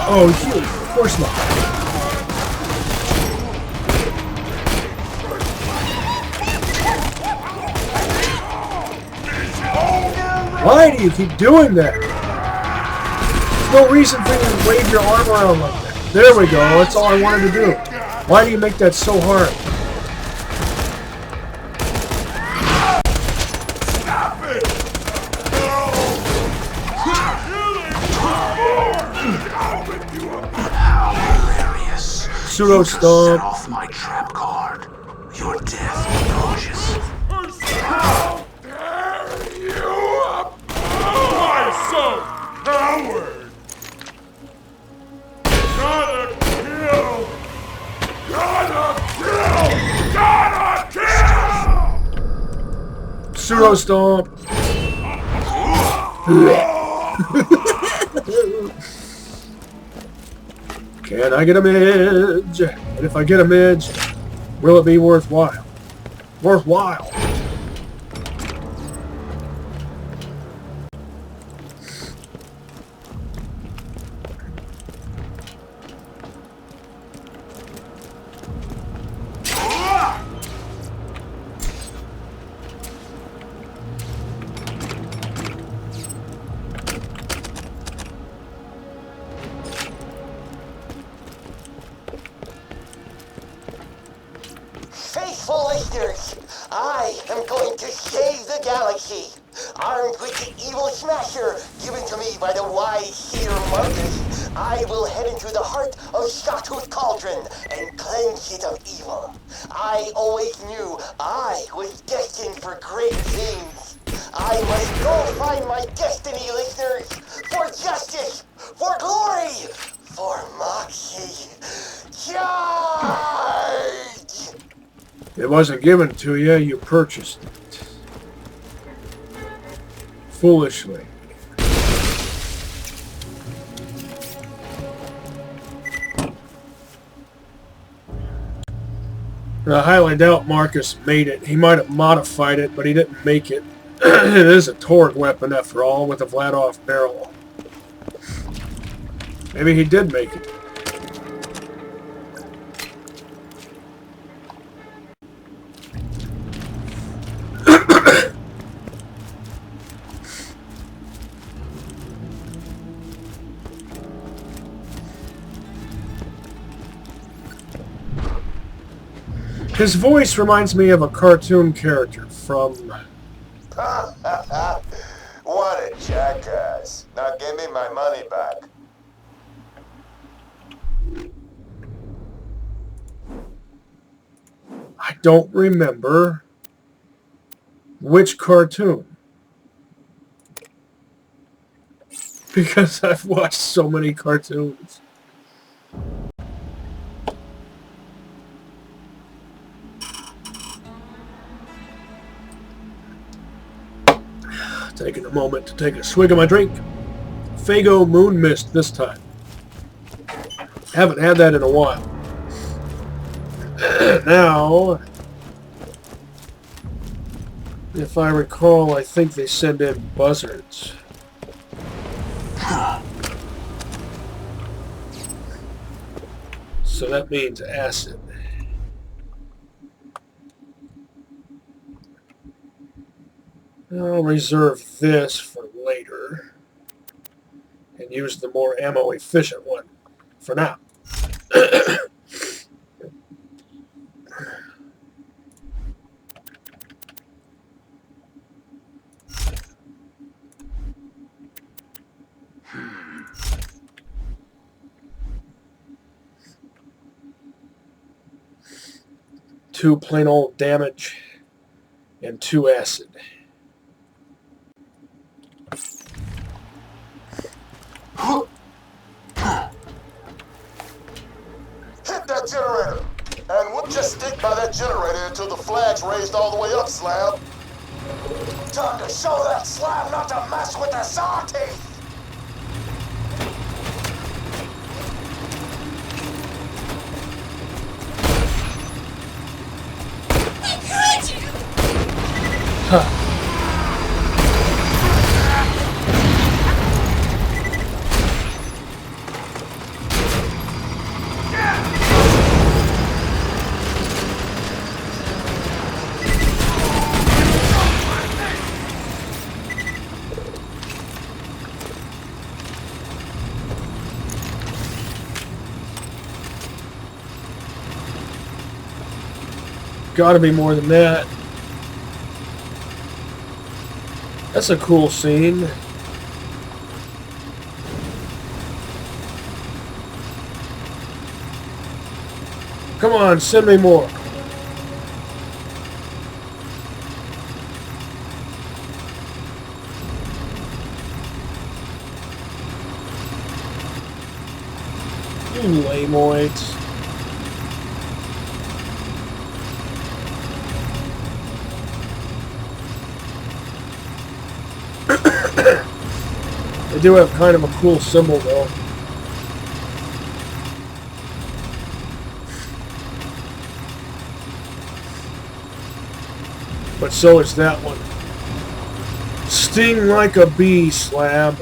Oh, you, of course not. Why do you keep doing that? There's no reason for you to wave your arm around like that. There we go, that's all I wanted to do. Why do you make that so hard? Pseudo stomp. Set off my trap card. Your death approaches. How dare you! Why so coward? Gotta kill! Gotta kill! Pseudo stomp. Can I get a midge? And if I get a midge, will it be worthwhile? Worthwhile. Faithful listeners, I am going to save the galaxy. Armed with the evil smasher given to me by the wise seer Marcus, I will head into the heart of Sawtooth Cauldron and cleanse it of evil. I always knew I was destined for great things. I must go find my destiny, listeners! For justice! For glory! For Moxie! Charge! It wasn't given to you, you purchased it. Foolishly. I highly doubt Marcus made it. He might have modified it, but he didn't make it. It is a Torg weapon after all, with a Vladoff barrel. Maybe he did make it. His voice reminds me of a cartoon character from... What a jackass. Now give me my money back. I don't remember which cartoon. Because I've watched so many cartoons. Taking a moment to take a swig of my drink. Fago Moon Mist this time. Haven't had that in a while. Now, if I recall, I think they send in buzzards. So that means acid. I'll reserve this for later and use the more ammo efficient one for now. Two plain old damage and 2 acid. Hit that generator! And we'll just stick by that generator until the flag's raised all the way up, Slab. Time to show that Slab not to mess with the Sawtooth! Huh. Gotta be more than that. That's a cool scene. Come on, send me more. You lamoids. They do have kind of a cool symbol, though. But so is that one. Sting like a bee, Slab.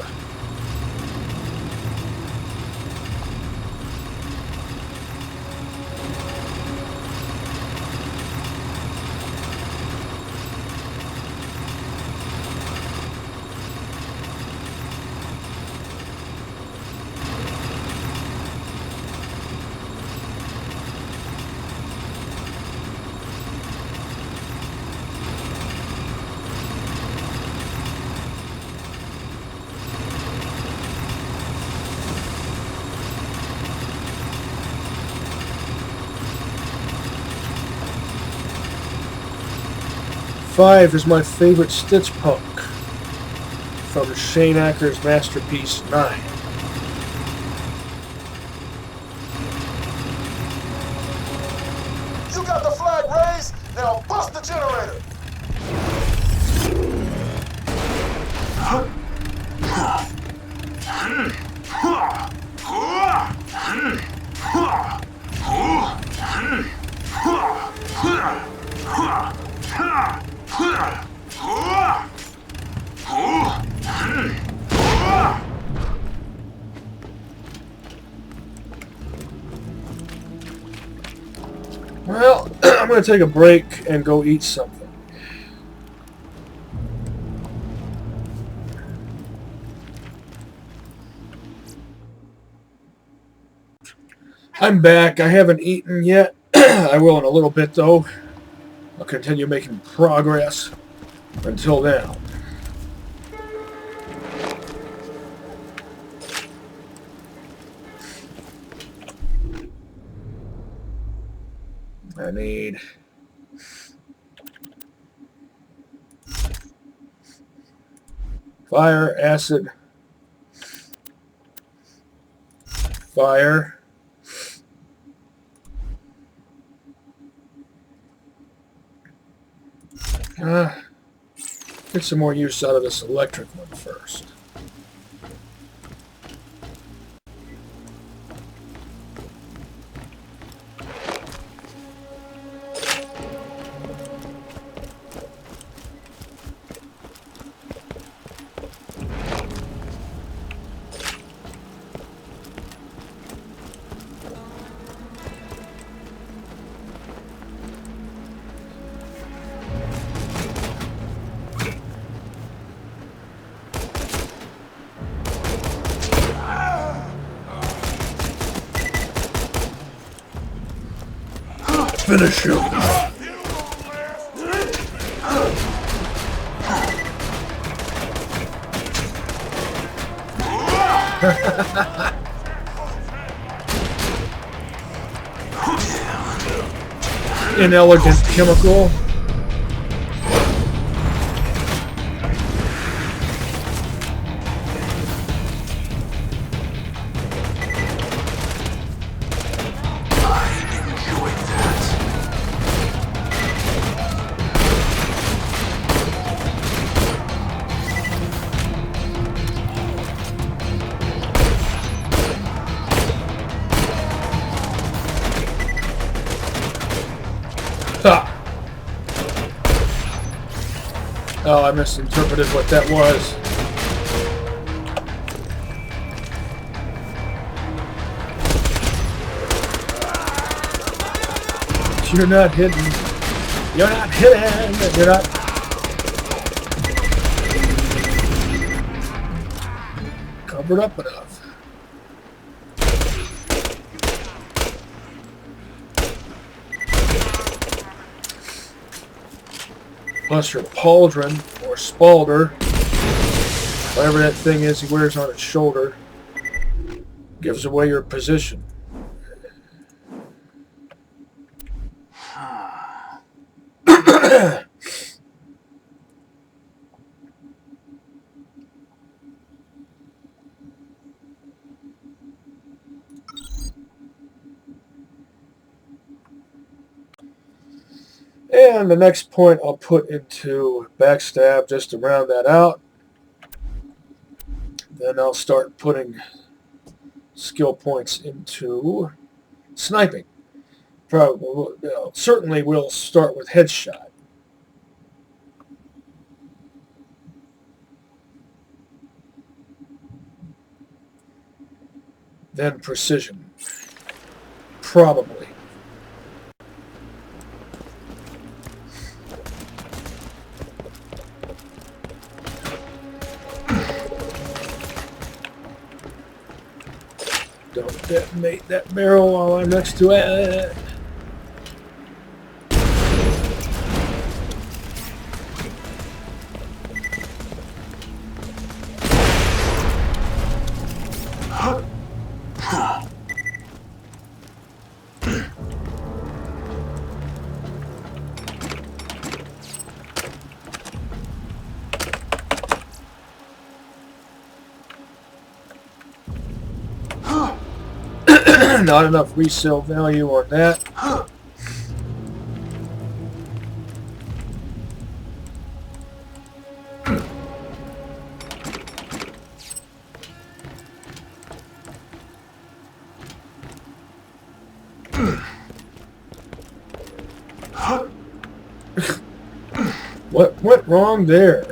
Five is my favorite Stitch Punk. from Shane Acker's masterpiece 9. You got the flag raised? Now bust the generator! Well, I'm going to take a break and go eat something. I'm back. I haven't eaten yet. I will in a little bit, though. I'll continue making progress. Until now. I need fire, acid, fire, get some more use out of this electric one first. Finish him. Inelegant chemical. Oh, I misinterpreted what that was. You're not hidden. You're not hidden. You're not. Covered up enough. Plus your pauldron, or spalder, whatever that thing is he wears on his shoulder, gives away your position. And the next point I'll put into backstab just to round that out. Then I'll start putting skill points into sniping. Probably, certainly we'll start with headshot. Then precision. Probably. Don't detonate that barrel while I'm next to it. Not enough resale value on that. What went wrong there?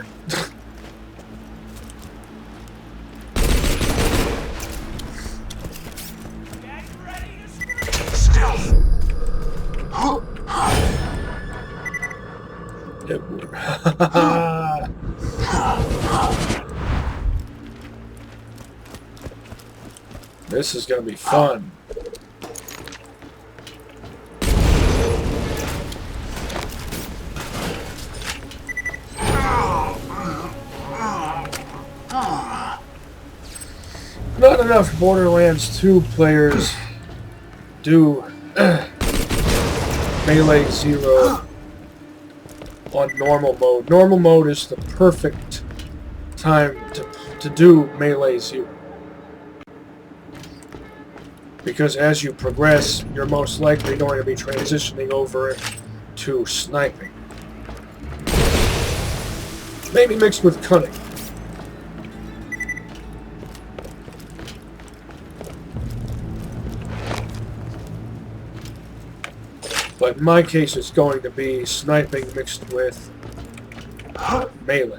This is gonna be fun. Not enough Borderlands 2 players do Melee 0 on normal mode. Normal mode is the perfect time to do Melee 0. Because as you progress, you're most likely going to be transitioning over to sniping. Maybe mixed with cunning. But in my case, it's going to be sniping mixed with melee.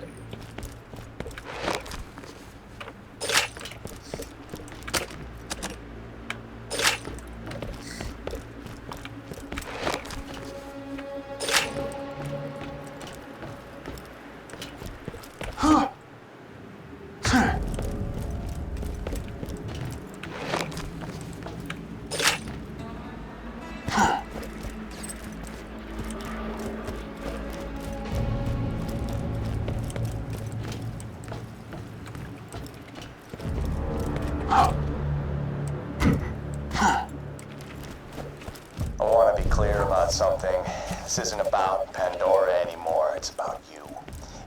Something. This isn't about Pandora anymore. It's about you.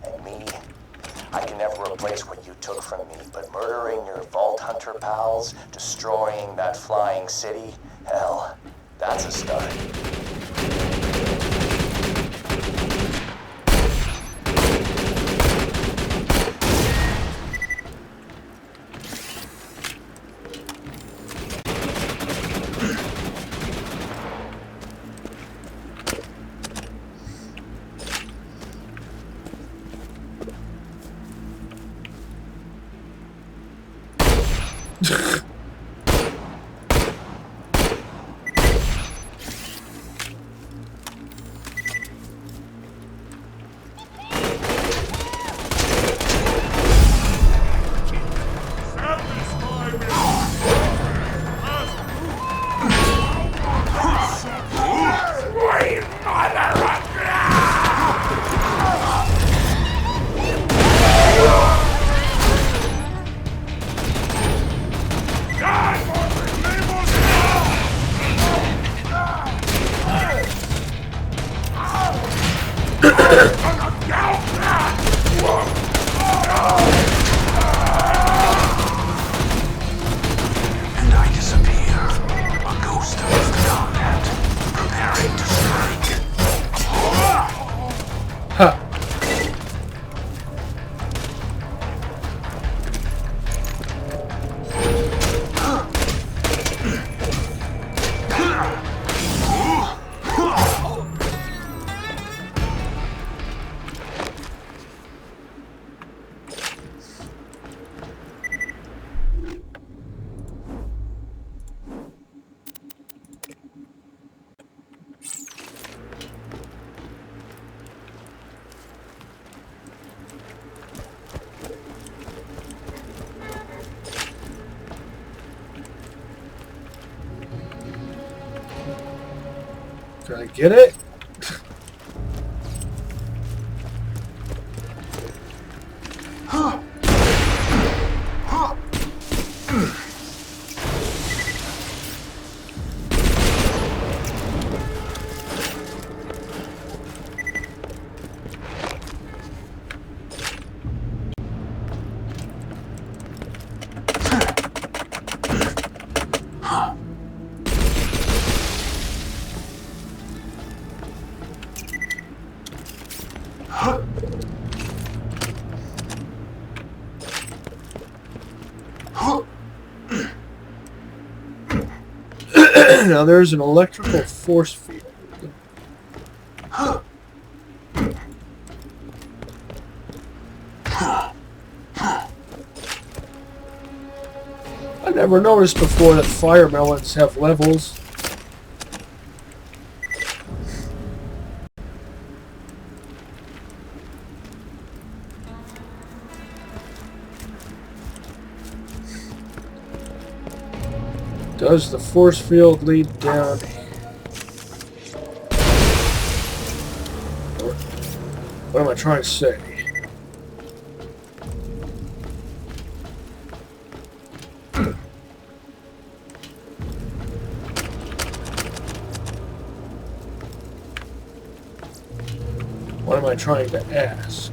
And me, I can never replace what you took from me, but murdering your Vault Hunter pals, destroying that flying city, hell, that's a start. And I disappear, a ghost of his combat, preparing to strike. Ha! Did I get it? Now there's an electrical force field. I never noticed before that fire melons have levels. Does the force field lead down? What am I trying to say? What am I trying to ask?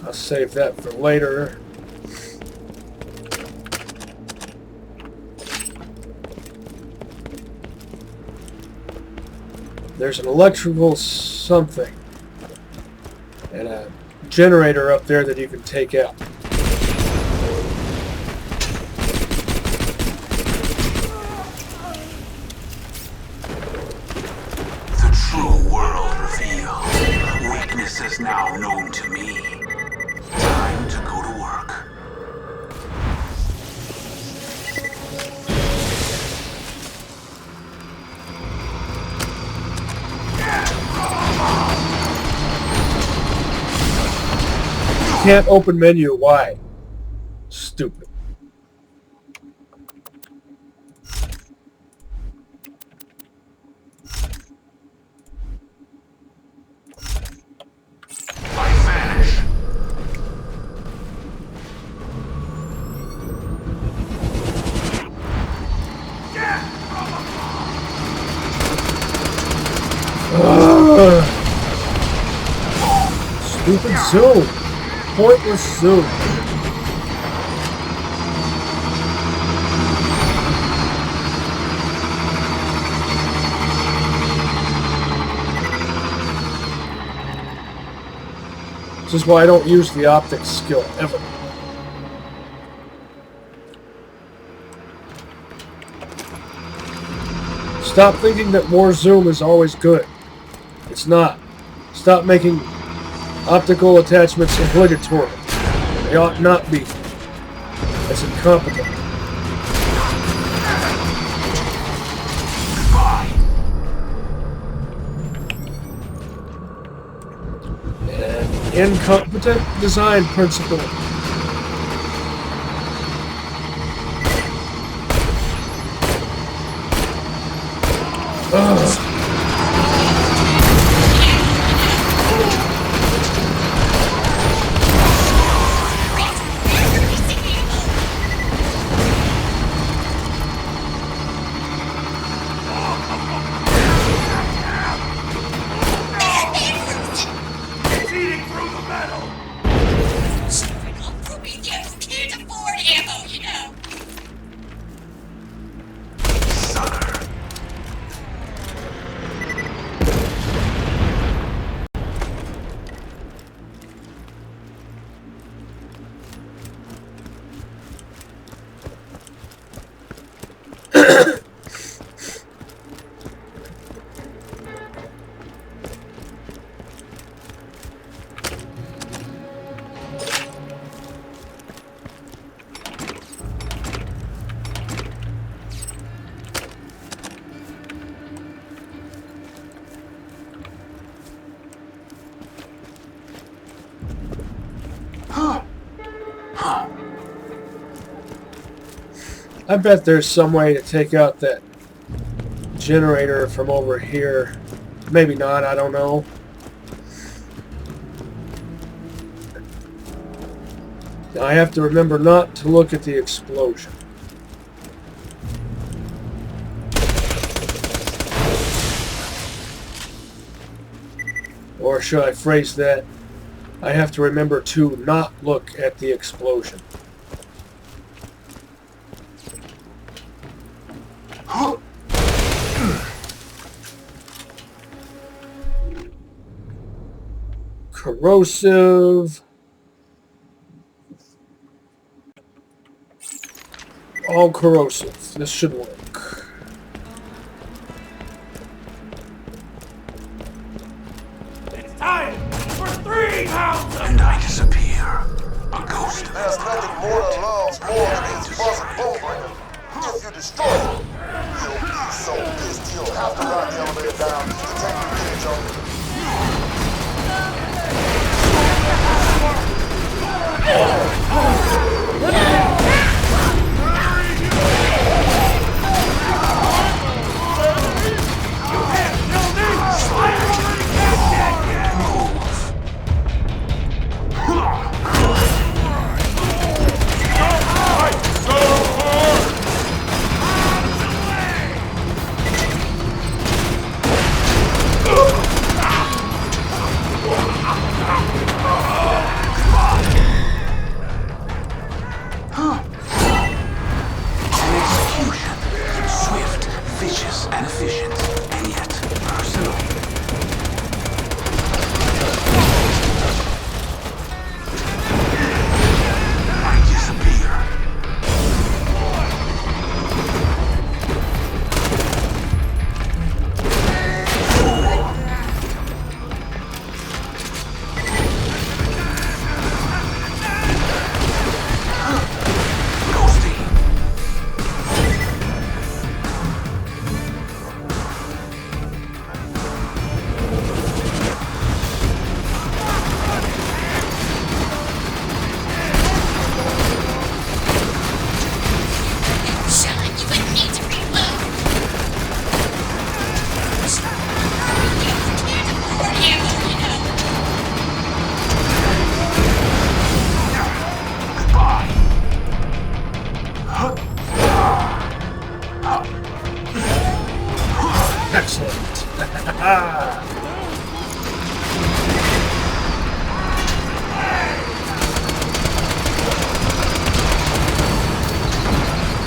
I'll save that for later. There's an electrical something and a generator up there that you can take out. The true world revealed. Weakness is now known to me. Time to go to work. Can't open menu. Why? Stupid. I vanish. Stupid zoom. Pointless zoom. This is why I don't use the optics skill ever. Stop thinking that more zoom is always good. It's not. Stop making optical attachments obligatory. They ought not be. That's incompetent. Goodbye. An incompetent design principle. Ugh. I bet there's some way to take out that generator from over here. Maybe not, I don't know. I have to remember not to look at the explosion. Or should I phrase that? I have to remember to not look at the explosion. corrosive. All corrosive. This should work. It's time for 3 pounds of... And I disappear. A ghost. There's nothing mortal loves more than his buzzing boombringer. If you destroy him, he'll be so pissed he'll have to ride the elevator down to take revenge on you.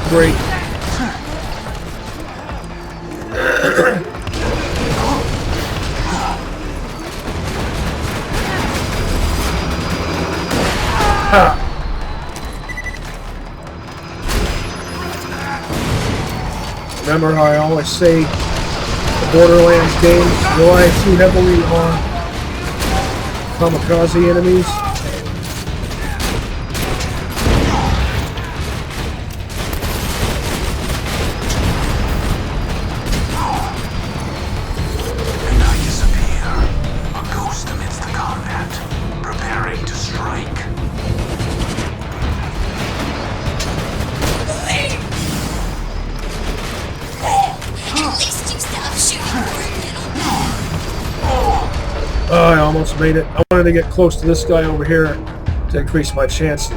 Great. Remember how I always say the Borderlands games rely too heavily on kamikaze enemies? Oh, I almost made it. I wanted to get close to this guy over here to increase my chances.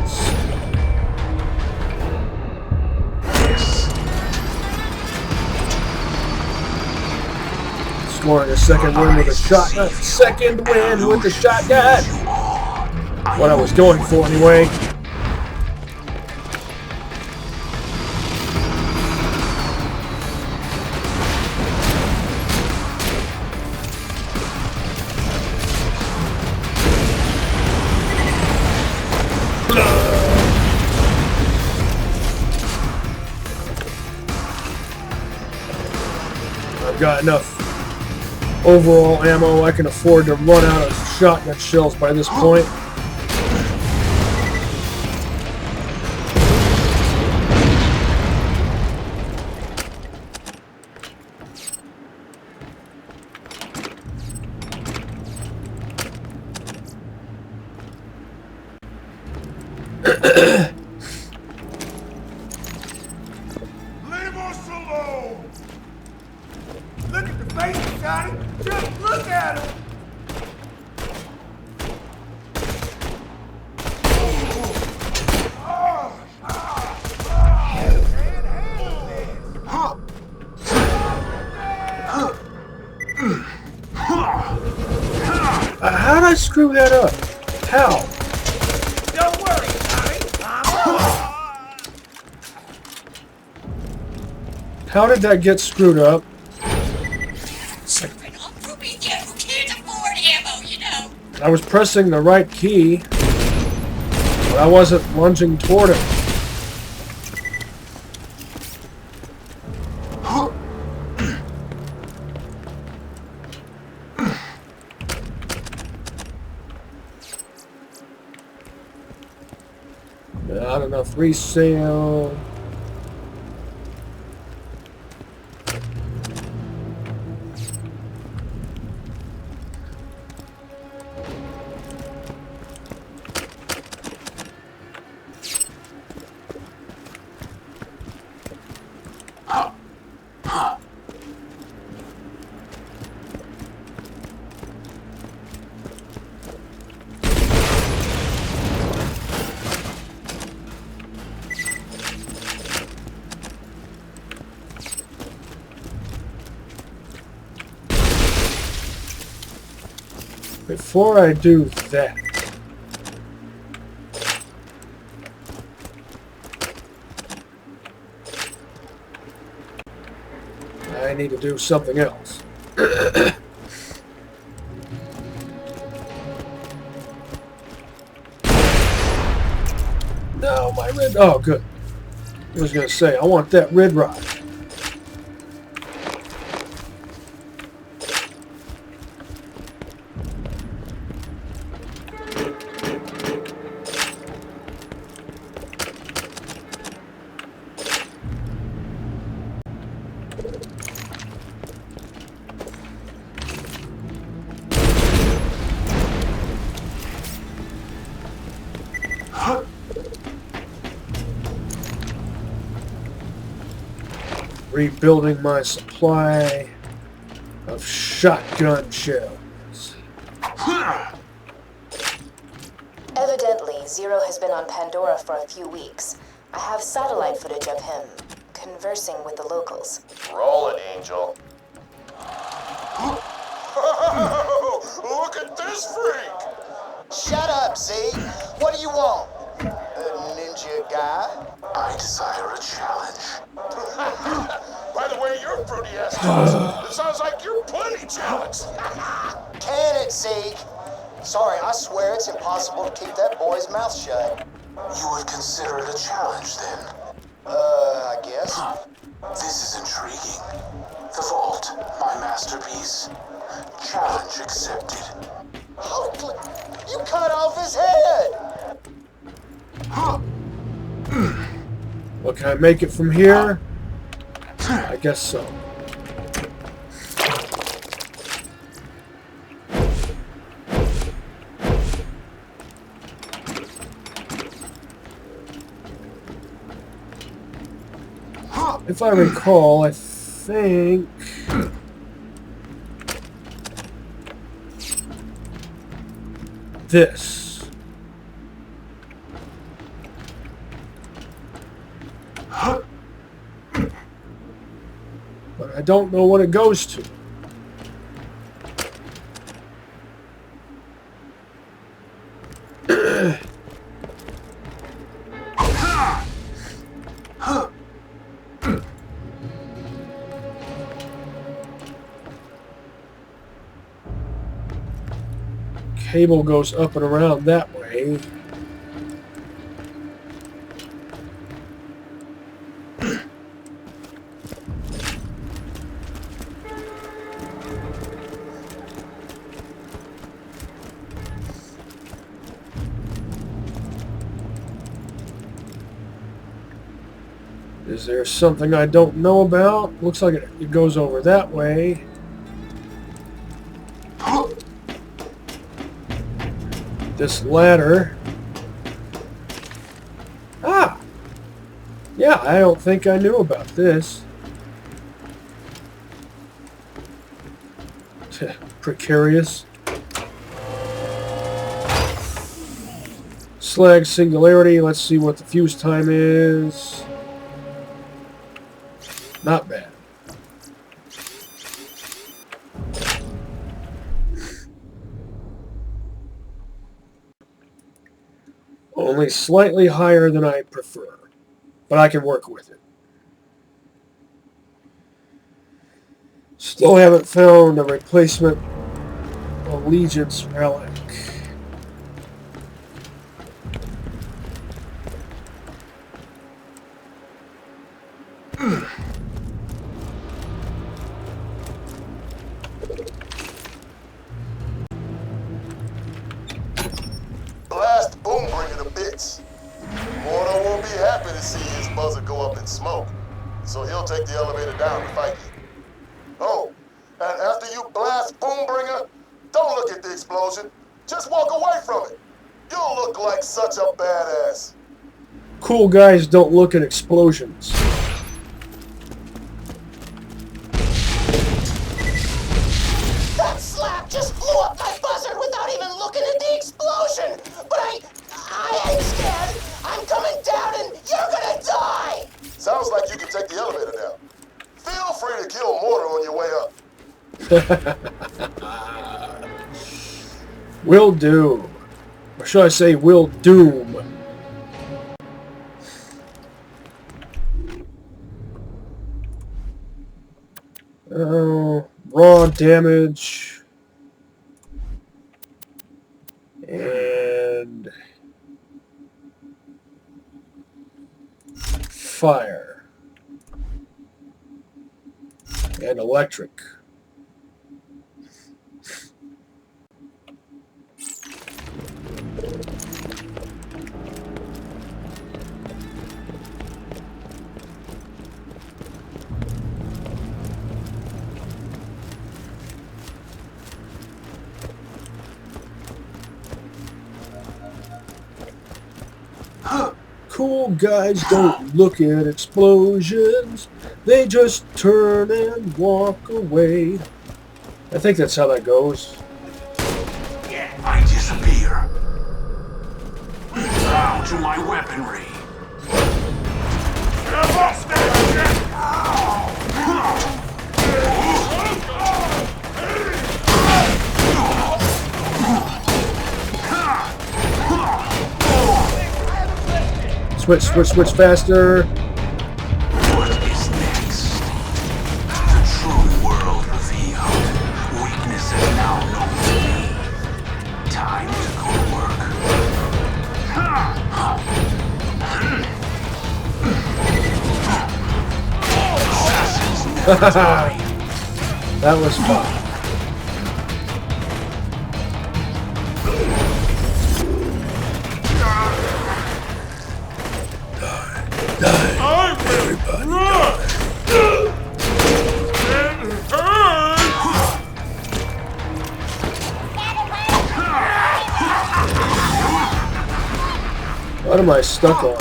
Scoring a second win with a shotgun. Second win with the shotgun! What I was going for anyway. I've got enough overall ammo. I can afford to run out of shotgun shells by this point. Leave us alone! Look at the face, Johnny! Just look at him! How'd I screw that up? How? Don't worry, Johnny! How did that get screwed up? Children of Ruby can't afford ammo, you know. I was pressing the right key, but I wasn't lunging toward it. Not enough resale. Before I do that, I need to do something else. No, my red... Oh, good. I was going to say, I want that red rod. Rebuilding my supply of shotgun shells. Evidently, Zer0 has been on Pandora for a few weeks. I have satellite footage of him conversing with the locals. Roll it, Angel. Look at this freak! Shut up, Z. What do you want? Ninja guy? I desire a challenge. By the way, you're fruity ass Judson. It sounds like you're plenty jealous. Can it, Zeke? Sorry, I swear it's impossible to keep that boy's mouth shut. You would consider it a challenge, then? I guess. This is intriguing. The vault, my masterpiece. Challenge accepted. Holy, you cut off his head! Well, can I make it from here? I guess so. If I recall, I think... this. But I don't know what it goes to. Cable goes up and around that way. Is there something I don't know about? Looks like it goes over that way. This ladder. Ah! Yeah, I don't think I knew about this. Precarious. Slag singularity. Let's see what the fuse time is. Not bad. Only slightly higher than I prefer, but I can work with it. Still haven't found a replacement Allegiance relic. bitch. Mordo won't be happy to see his buzzer go up in smoke, so he'll take the elevator down to fight you. Oh, and after you blast Boombringer, don't look at the explosion. Just walk away from it. You'll look like such a badass. Cool guys don't look at explosions. That slap just blew up my buzzer without even looking at the explosion! But I ain't scared! I'm coming down and you're gonna die! Sounds like you can take the elevator down. Feel free to kill Mortar on your way up. Will do. Or should I say, will doom. Raw damage. And fire. And electric. Cool guys don't look at explosions. They just turn and walk away. I think that's how that goes. I disappear. Bow to my weaponry. Switch faster. What is next? The true world revealed. Weakness is now known to me. Time to go to work. Assassins never die. That was fun. What am I stuck on?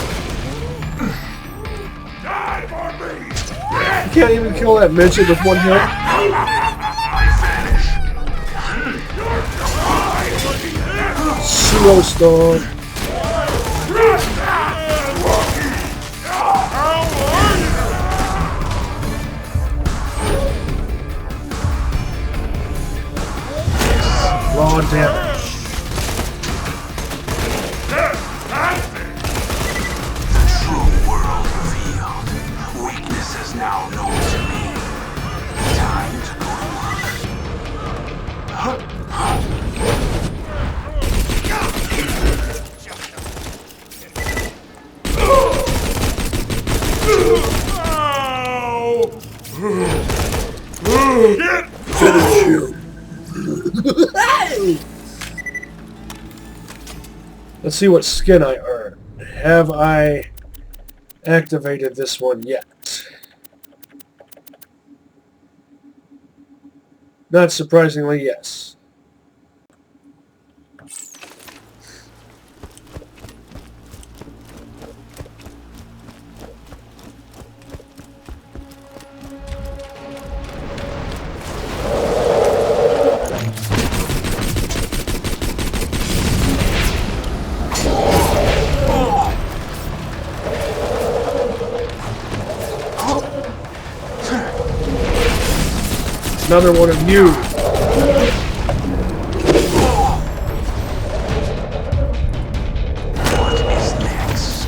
You can't even kill that midget with one hit. Slow stone. Raw damage. Now known to me. Time to go to work. Finish you. Let's see what skin I earn. Have I activated this one yet? Not surprisingly, yes. Another one of you. What is next?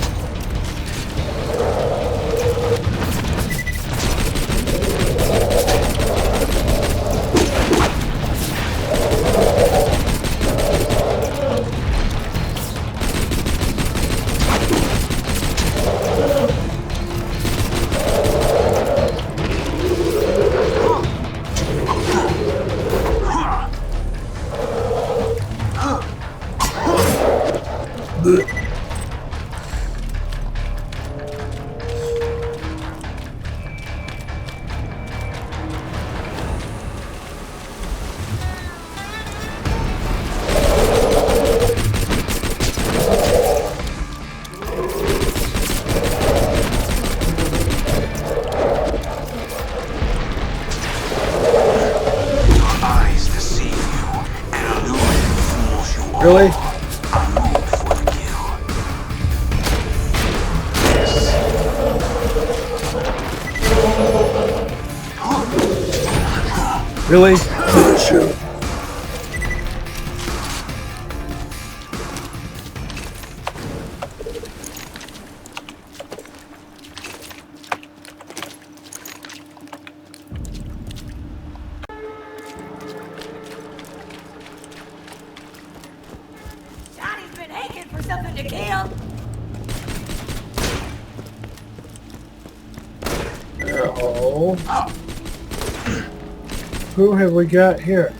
Really? I'm made for the kill. Really? Shoot. Johnny's been aching for something to kill. Oh. Who have we got here?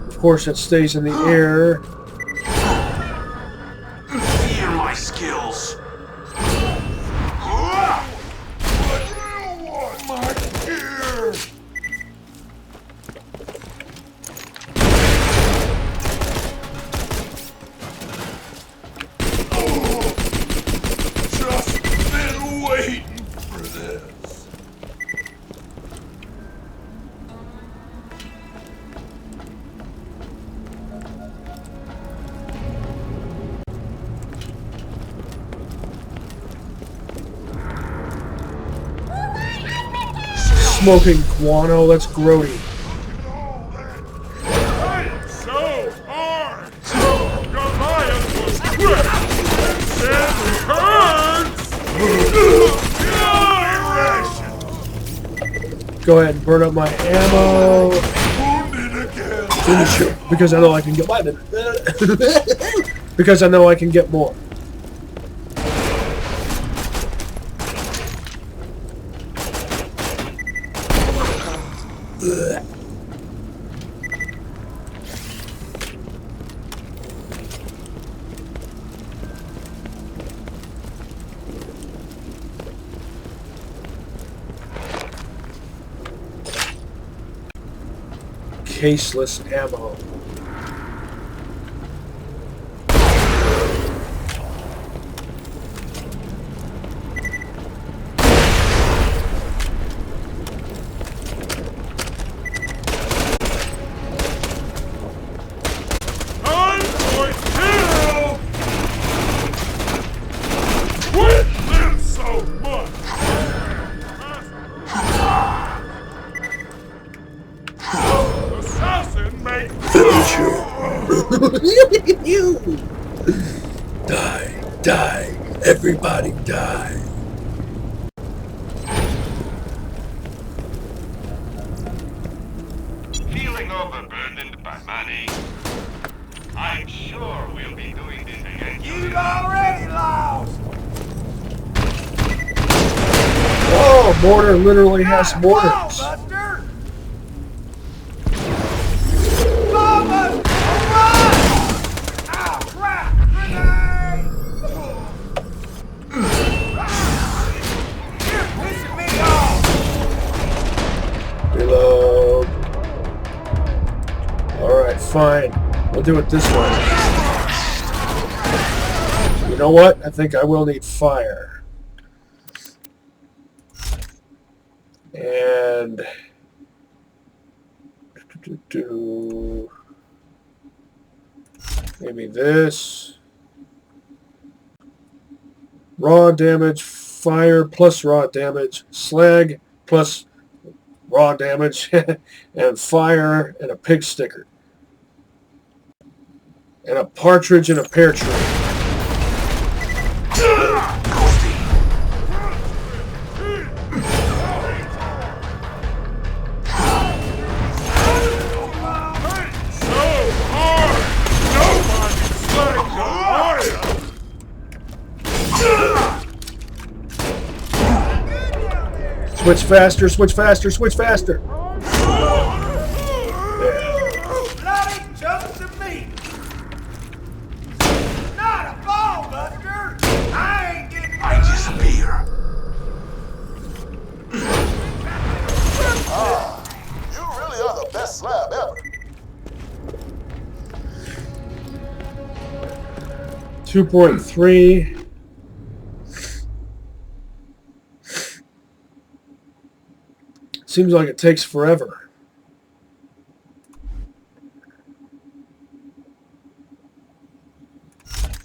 Of course, it stays in the air. Fear my skills. My gear! Just been waiting for this. Smoking guano, that's grody. So hard! Goliath was quick! Then hurts! Go ahead and burn up my ammo. Wounded again! Finish it, because I know I can get because I know I can get more. Caseless ammo. Time for kill! Quit them so much! Assassin make Finish you. Die, die, everybody die. Feeling overburdened by money? I'm sure we'll be doing this again. You already lost! Oh, mortar literally has mortars. Buster! Mama! Run! Ah, crap! Grenade! You're pissing me off! Reload. Alright, fine. We'll do it this way. You know what? I think I will need fire. And maybe this. Raw damage, fire plus raw damage, slag plus raw damage, and fire, and a pig sticker. And a partridge and a pear tree. Switch faster, switch faster, switch faster. Bloody Judson me! Not a ball buster! I ain't getting I disappear. You really are the best slab ever. 2.3. Seems like it takes forever.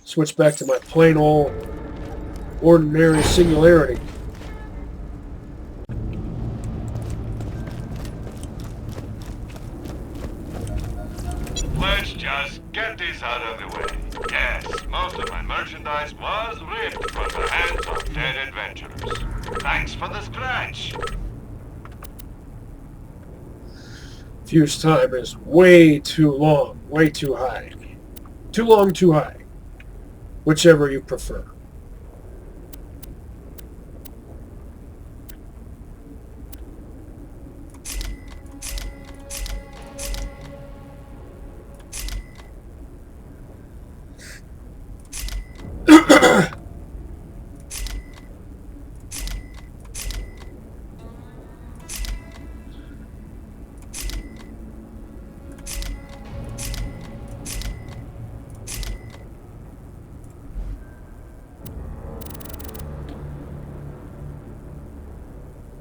Switch back to my plain old ordinary singularity. Let's just get this out of the way. Yes, most of my merchandise was ripped from the hands of dead adventurers. Thanks for the scratch. Fuse time is way too long, way too high. Too long, too high. Whichever you prefer.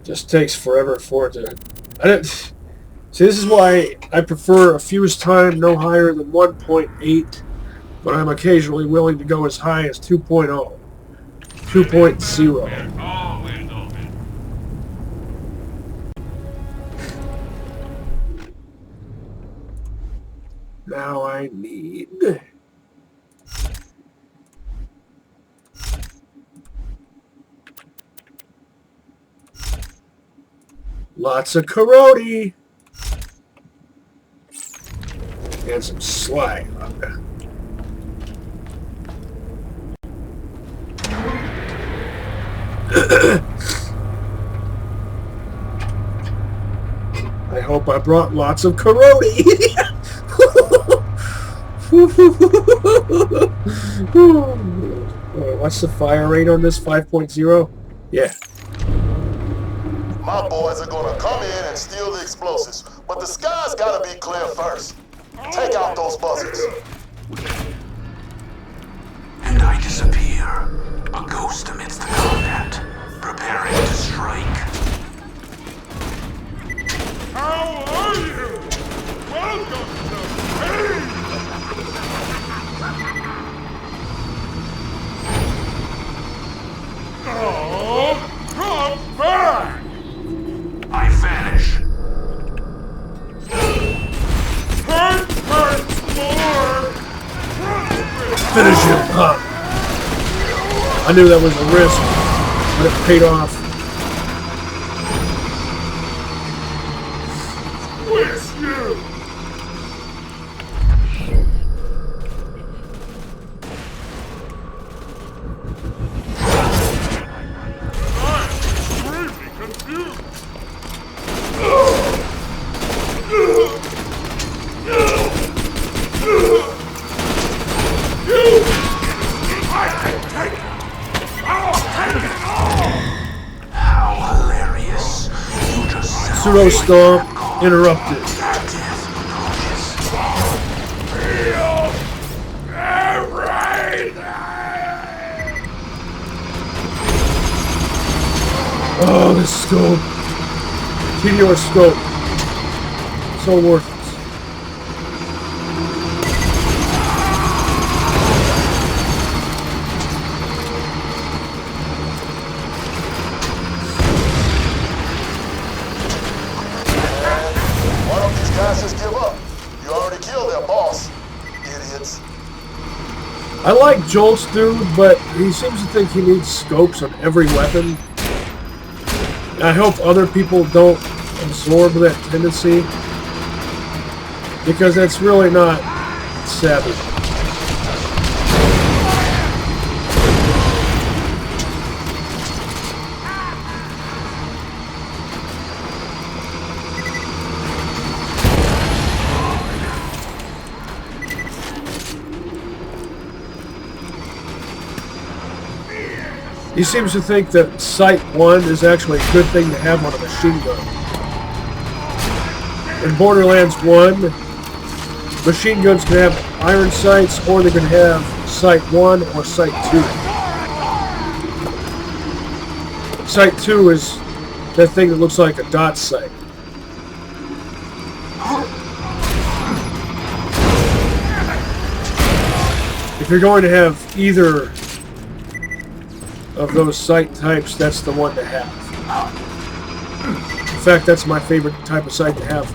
Just takes forever for it to... See, this is why I prefer a fuse time no higher than 1.8, but I'm occasionally willing to go as high as 2.0. 2.0. Now I need... lots of karate and some slag. I hope I brought lots of karate. What's the fire rate on this? 5.0? Yeah. My boys are gonna come in and steal the explosives, but the sky's gotta be clear first. Take out those buzzards. And I disappear, a ghost amidst the combat, preparing to strike. How are you? Welcome to me! Oh, come back! I vanish. Hurt more! Finish him, huh? I knew that was a risk, but it paid off. Wish you! I'm extremely confused. How hilarious. You just Pseudo stomp interrupted. Oh, this scope. TDR scope. So worthless. Why don't these guys just give up? You already killed their boss. Idiots. I like Joel's dude, but he seems to think he needs scopes on every weapon. I hope other people don't absorb that tendency, because that's really not savvy. He seems to think that Sight 1 is actually a good thing to have on a machine gun. In Borderlands 1, machine guns can have iron sights, or they can have Sight 1 or Sight 2. Sight 2 is That thing that looks like a dot sight. If you're going to have either of those sight types, that's the one to have. In fact, that's my favorite type of sight to have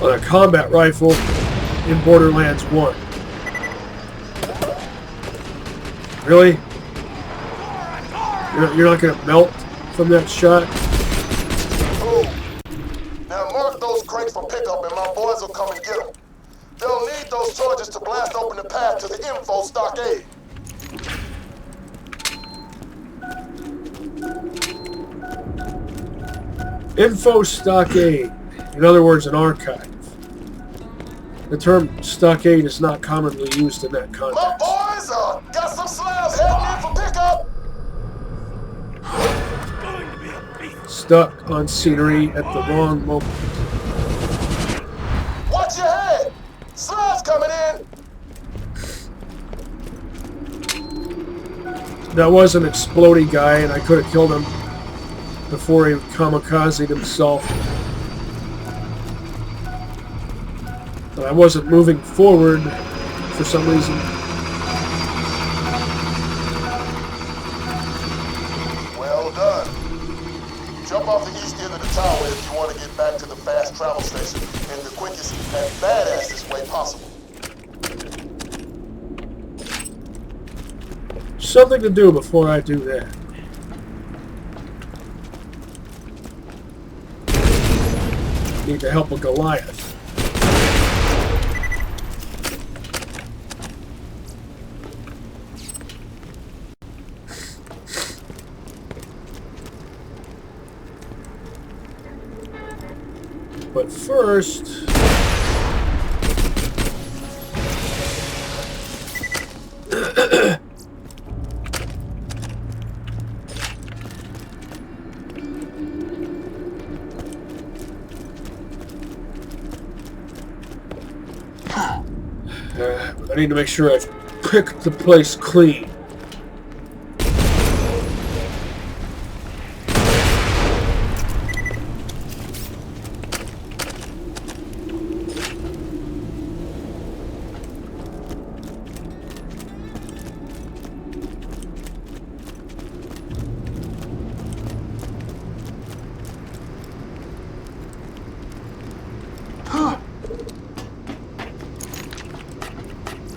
on a combat rifle in Borderlands 1. Really? You're not going to melt from that shot? Cool. Now mark those crates for pickup and my boys will come and get them. They'll need those charges to blast open the path to the info stockade. Info stockade. In other words, an archive. The term stockade is not commonly used in that context. My boys got some slabs heading in for pickup. Stuck on scenery at the wrong moment. Watch your head. Slabs coming in. That was an exploding guy, and I could have killed him before he kamikazed himself. But I wasn't moving forward for some reason. Well done. Jump off the east end of the tower if you want to get back to the fast travel station in the quickest and badassest way possible. Something to do before I do that. Need to help a Goliath. But first... I need to make sure I've picked the place clean.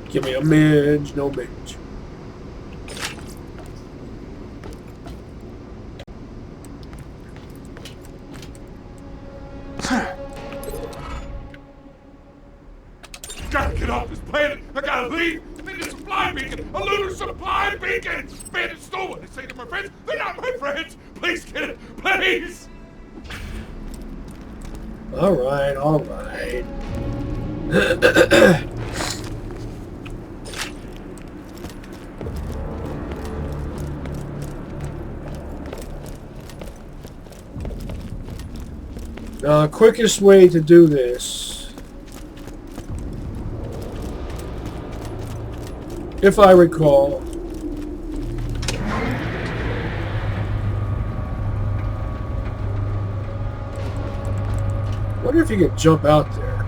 Give me a midge, no midge. Gotta get off this planet. I gotta leave. They need a supply beacon. A lunar supply beacon. Bandit stole one. They say they're my friends. They're not my friends. Please get it. Please. All right, all right. Quickest way to do this, if I recall, wonder if you can jump out there.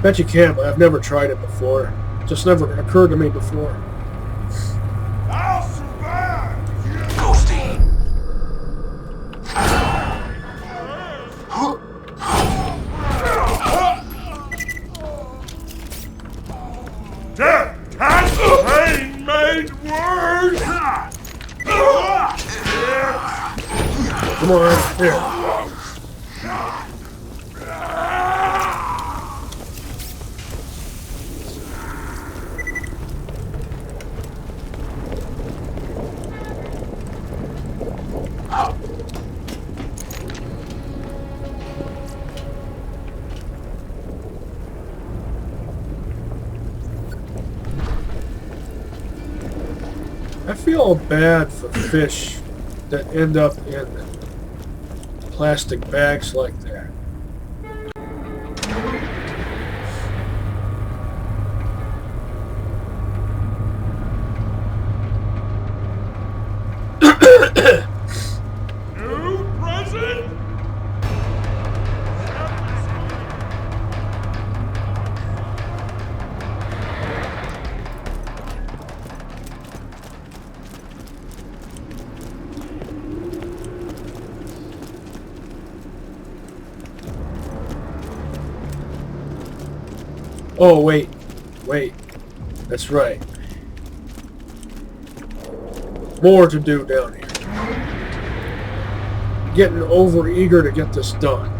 Bet you can, but I've never tried it before. Just never occurred to me before. I'll survive. Ghosty. Death has pain made worse. Come on, here. I feel bad for fish that end up in plastic bags like that. New present? Oh, wait. Wait. That's right. More to do down here. Getting over eager to get this done.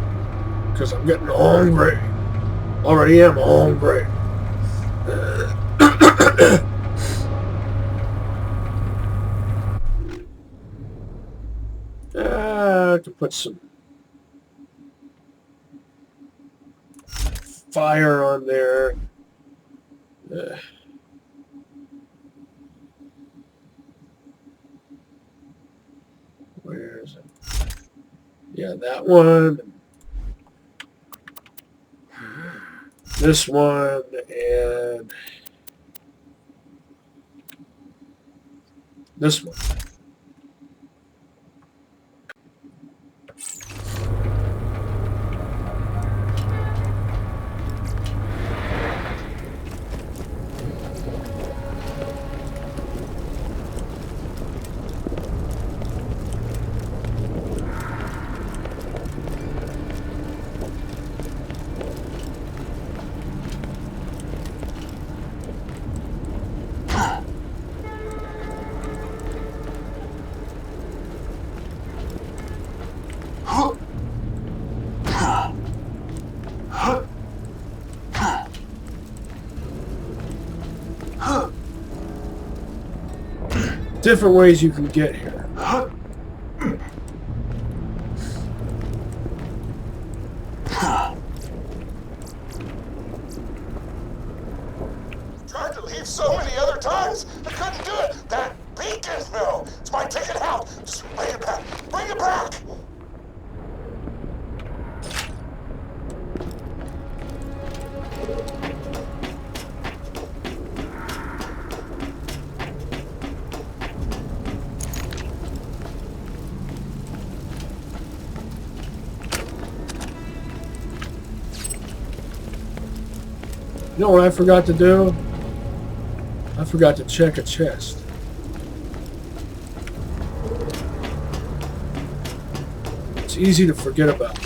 Because I'm getting hungry. Already am hungry. I can put some fire on there. Where is it? Yeah, that one. This one and this one. Different ways you can get here. Tried to leave so many other times, I couldn't do it. That beacon, no. It's my ticket out. Just bring it back. Bring it back. You know what I forgot to do? I forgot to check a chest. It's easy to forget about.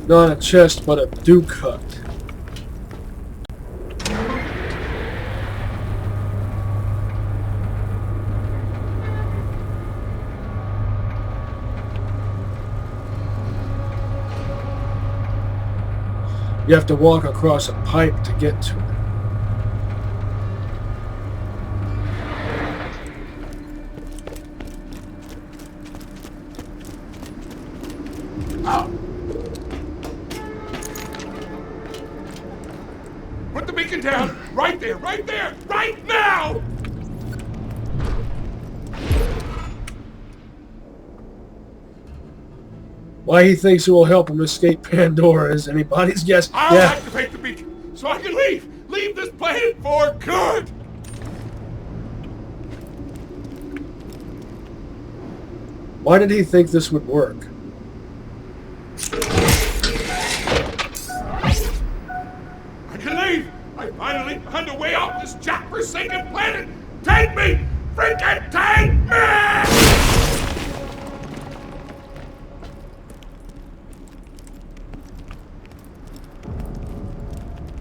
Not a chest, but a Duke hut. You have to walk across a pipe to get to it. Put the beacon down! Right there! Right there! Right now! Why he thinks it will help him escape Pandora is anybody's guess. I'll Yeah. activate the beacon so I can leave! Leave this planet for good! Why did he think this would work? I can leave! I finally found a way off this jack-forsaken planet! Take me! Freaking take me!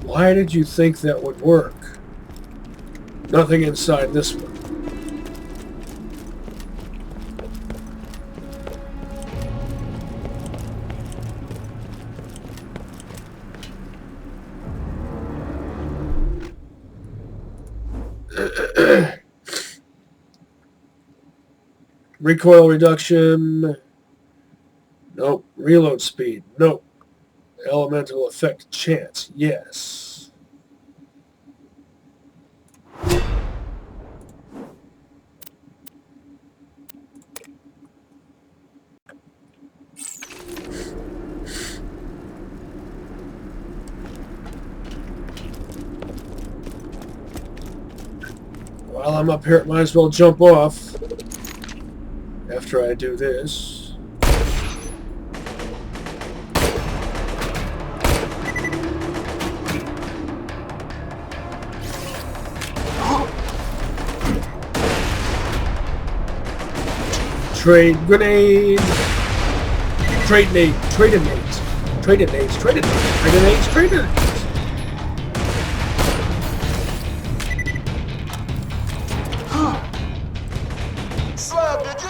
Why did you think that would work? Nothing inside this one. Recoil reduction. Nope. Reload speed. Nope. Elemental effect chance. Yes. While I'm up here, I might as well jump off after I do this. Trade grenade. Trade nades. Trade nades. Trade nades. Trade nades. Trade nades. Trade nades. Slab, did you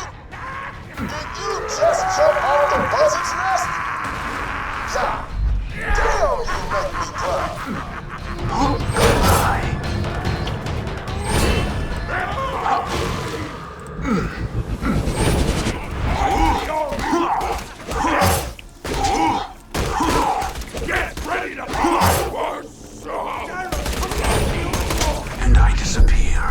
just jump off the buzzard's nest? Yeah. Damn, you make me proud. Get ready to fight! And I disappear,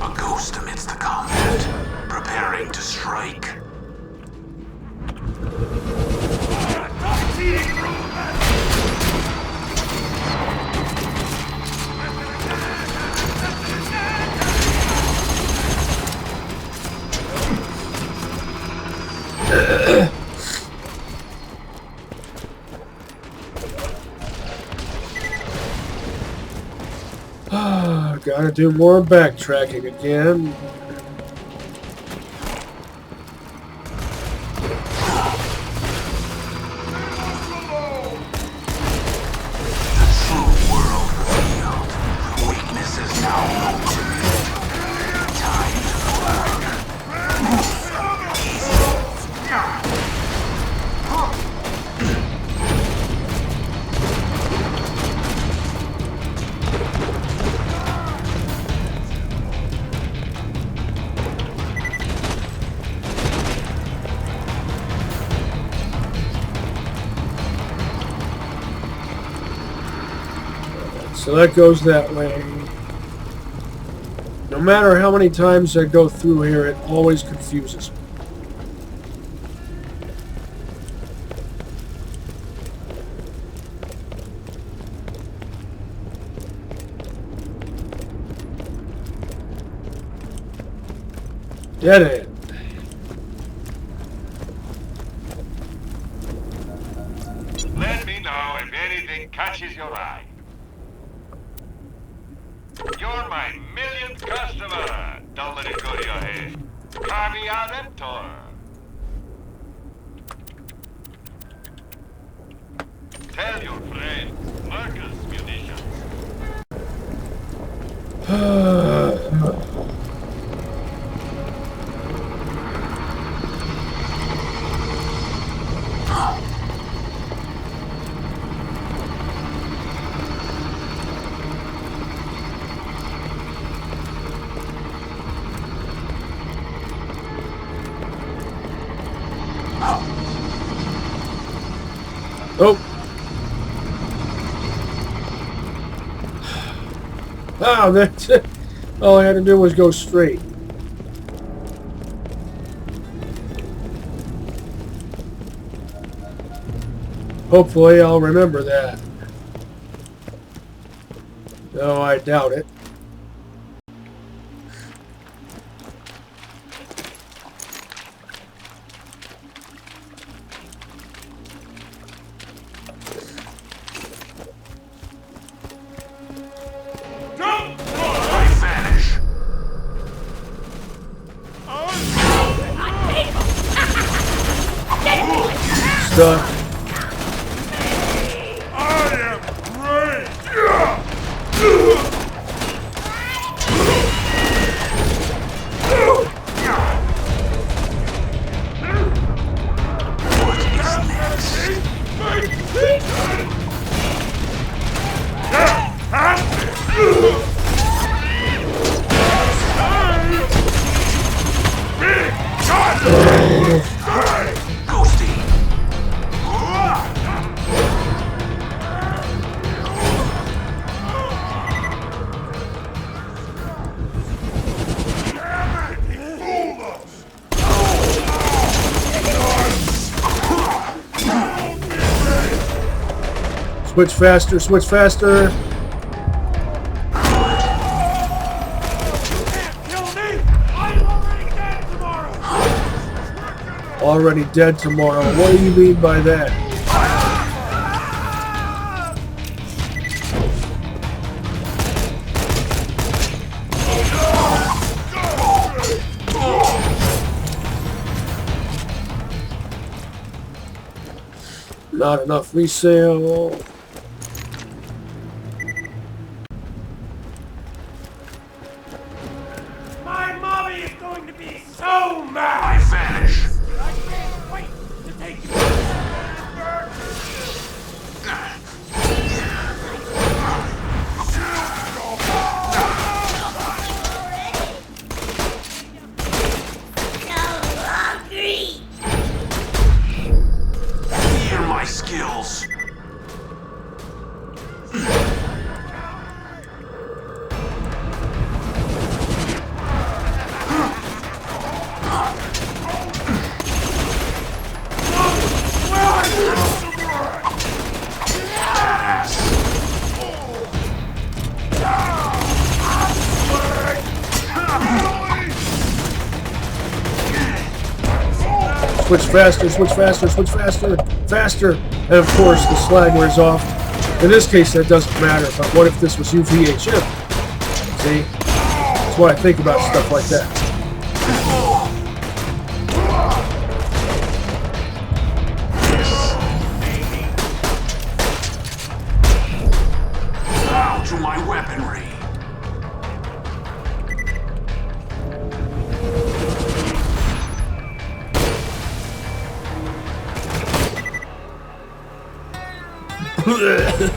a ghost amidst the combat, preparing to strike. Gotta do more backtracking again. The true world revealed. Weakness is now no limit. Time to learn. So that goes that way. No matter how many times I go through here, it always confuses me. Dead end. Let me know if anything catches your eye. You're my millionth customer. Don't let it go to your head. Caviar Mentor. Tell your friends, Marcus Munitions. Oh. Wow, that's it. All I had to do was go straight. Hopefully I'll remember that. Though I doubt it. Stuck. Switch faster, switch faster. Already dead tomorrow. What do you mean by that? Not enough resale. My mommy is going to be so mad! I vanish. I can't wait to take you Hear my skills. Switch faster, switch faster, switch faster, faster. And of course the slag wears off. In this case that doesn't matter, but what if this was UVHM? See? That's why I think about stuff like that. Bow to my weaponry. Leave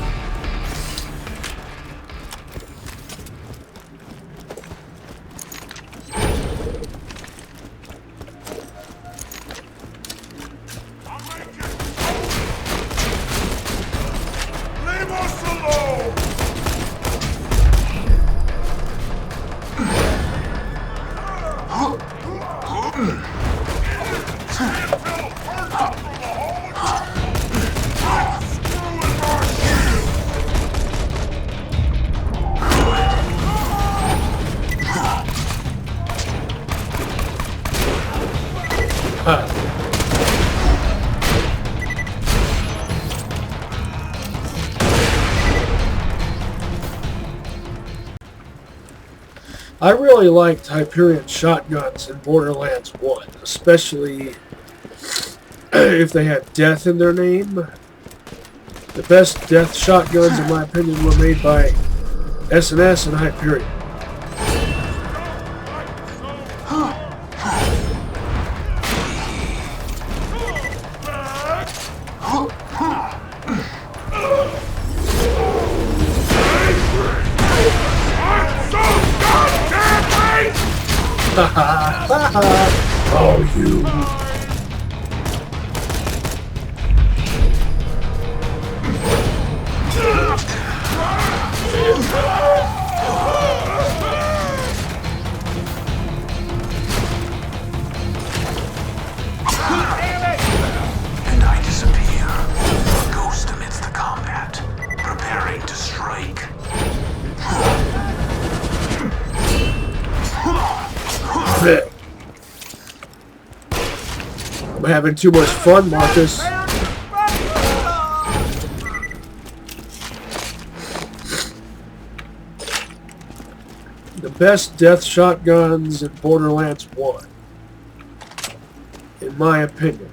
us alone! I really liked Hyperion shotguns in Borderlands 1, especially if they had death in their name. The best death shotguns, in my opinion, were made by S&S and Hyperion. Oh, you. And I disappear, a ghost amidst the combat, preparing to strike. I'm having too much fun, Marcus. The best death shotguns in Borderlands 1, in my opinion,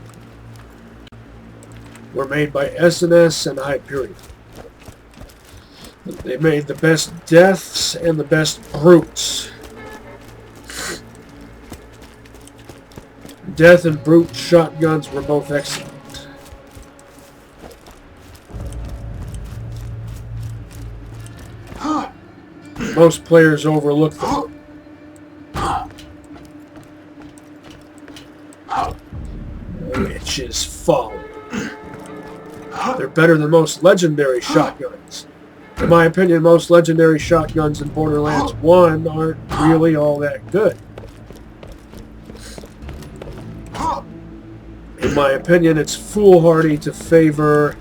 were made by S&S and Hyperion. They made the best deaths and the best brutes. Death and brute shotguns were both excellent. Most players overlook them. Which is folly. They're better than most legendary shotguns. In my opinion, most legendary shotguns in Borderlands 1 aren't really all that good. In my opinion, it's foolhardy to favor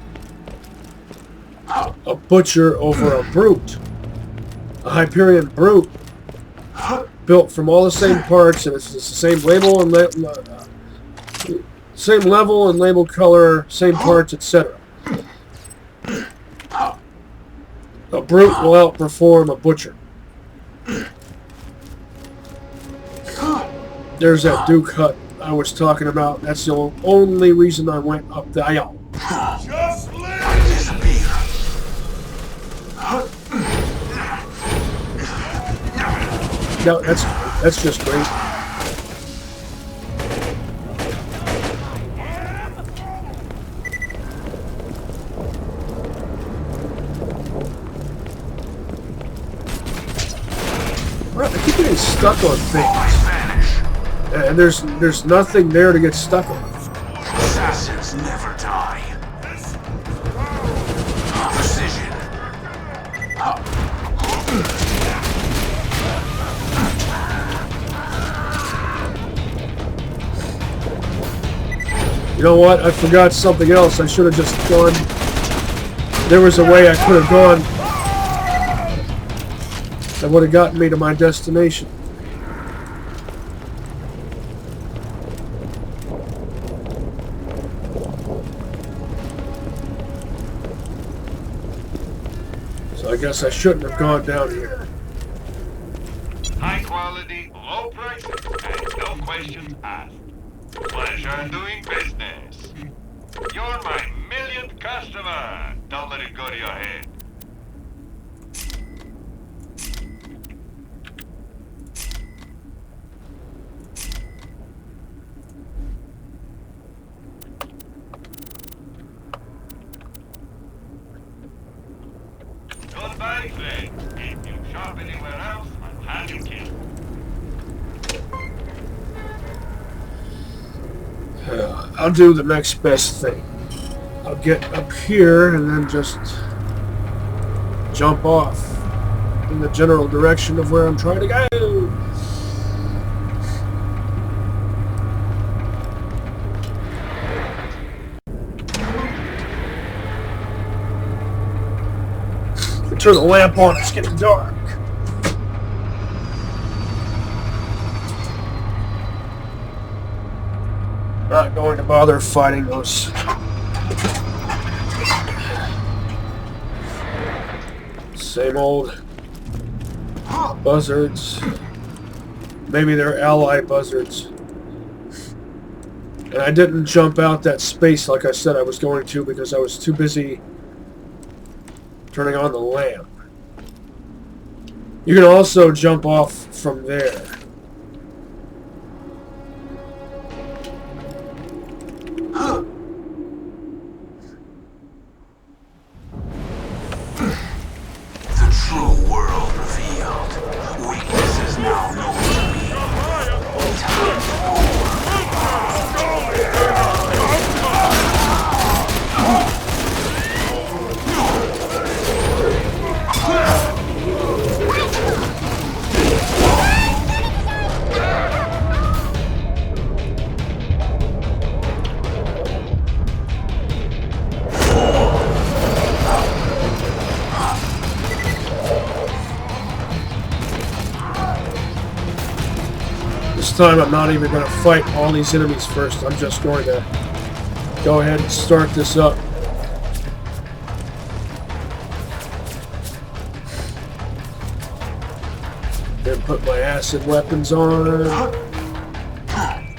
a butcher over a brute. A Hyperion brute built from all the same parts, and it's the same label and same level and label color, same parts, etc. A brute will outperform a butcher. There's that Duke hut I was talking about. That's the only reason I went up the aisle. Just leave! No, that's just great. I keep getting stuck on things. And there's nothing there to get stuck on. Assassins never die. Precision. You know what? I forgot something else. I should have just gone. There was a way I could have gone that would have gotten me to my destination. So I guess I shouldn't have gone down here. High quality, low prices, and no questions asked. Pleasure doing business. You're my millionth customer. Don't let it go to your head. Goodbye, friend. If you shop anywhere else, I'll have you killed. I'll do the next best thing. I'll get up here and then just jump off in the general direction of where I'm trying to go. Turn the lamp on, it's getting dark. Not going to bother fighting those same old buzzards. Maybe they're ally buzzards. And I didn't jump out that space like I said I was going to because I was too busy turning on the lamp. You can also jump off from there. The true world revealed. Weakness is now known to me. Time to This time I'm not even going to fight all these enemies first. I'm just going to go ahead and start this up. Then put my acid weapons on.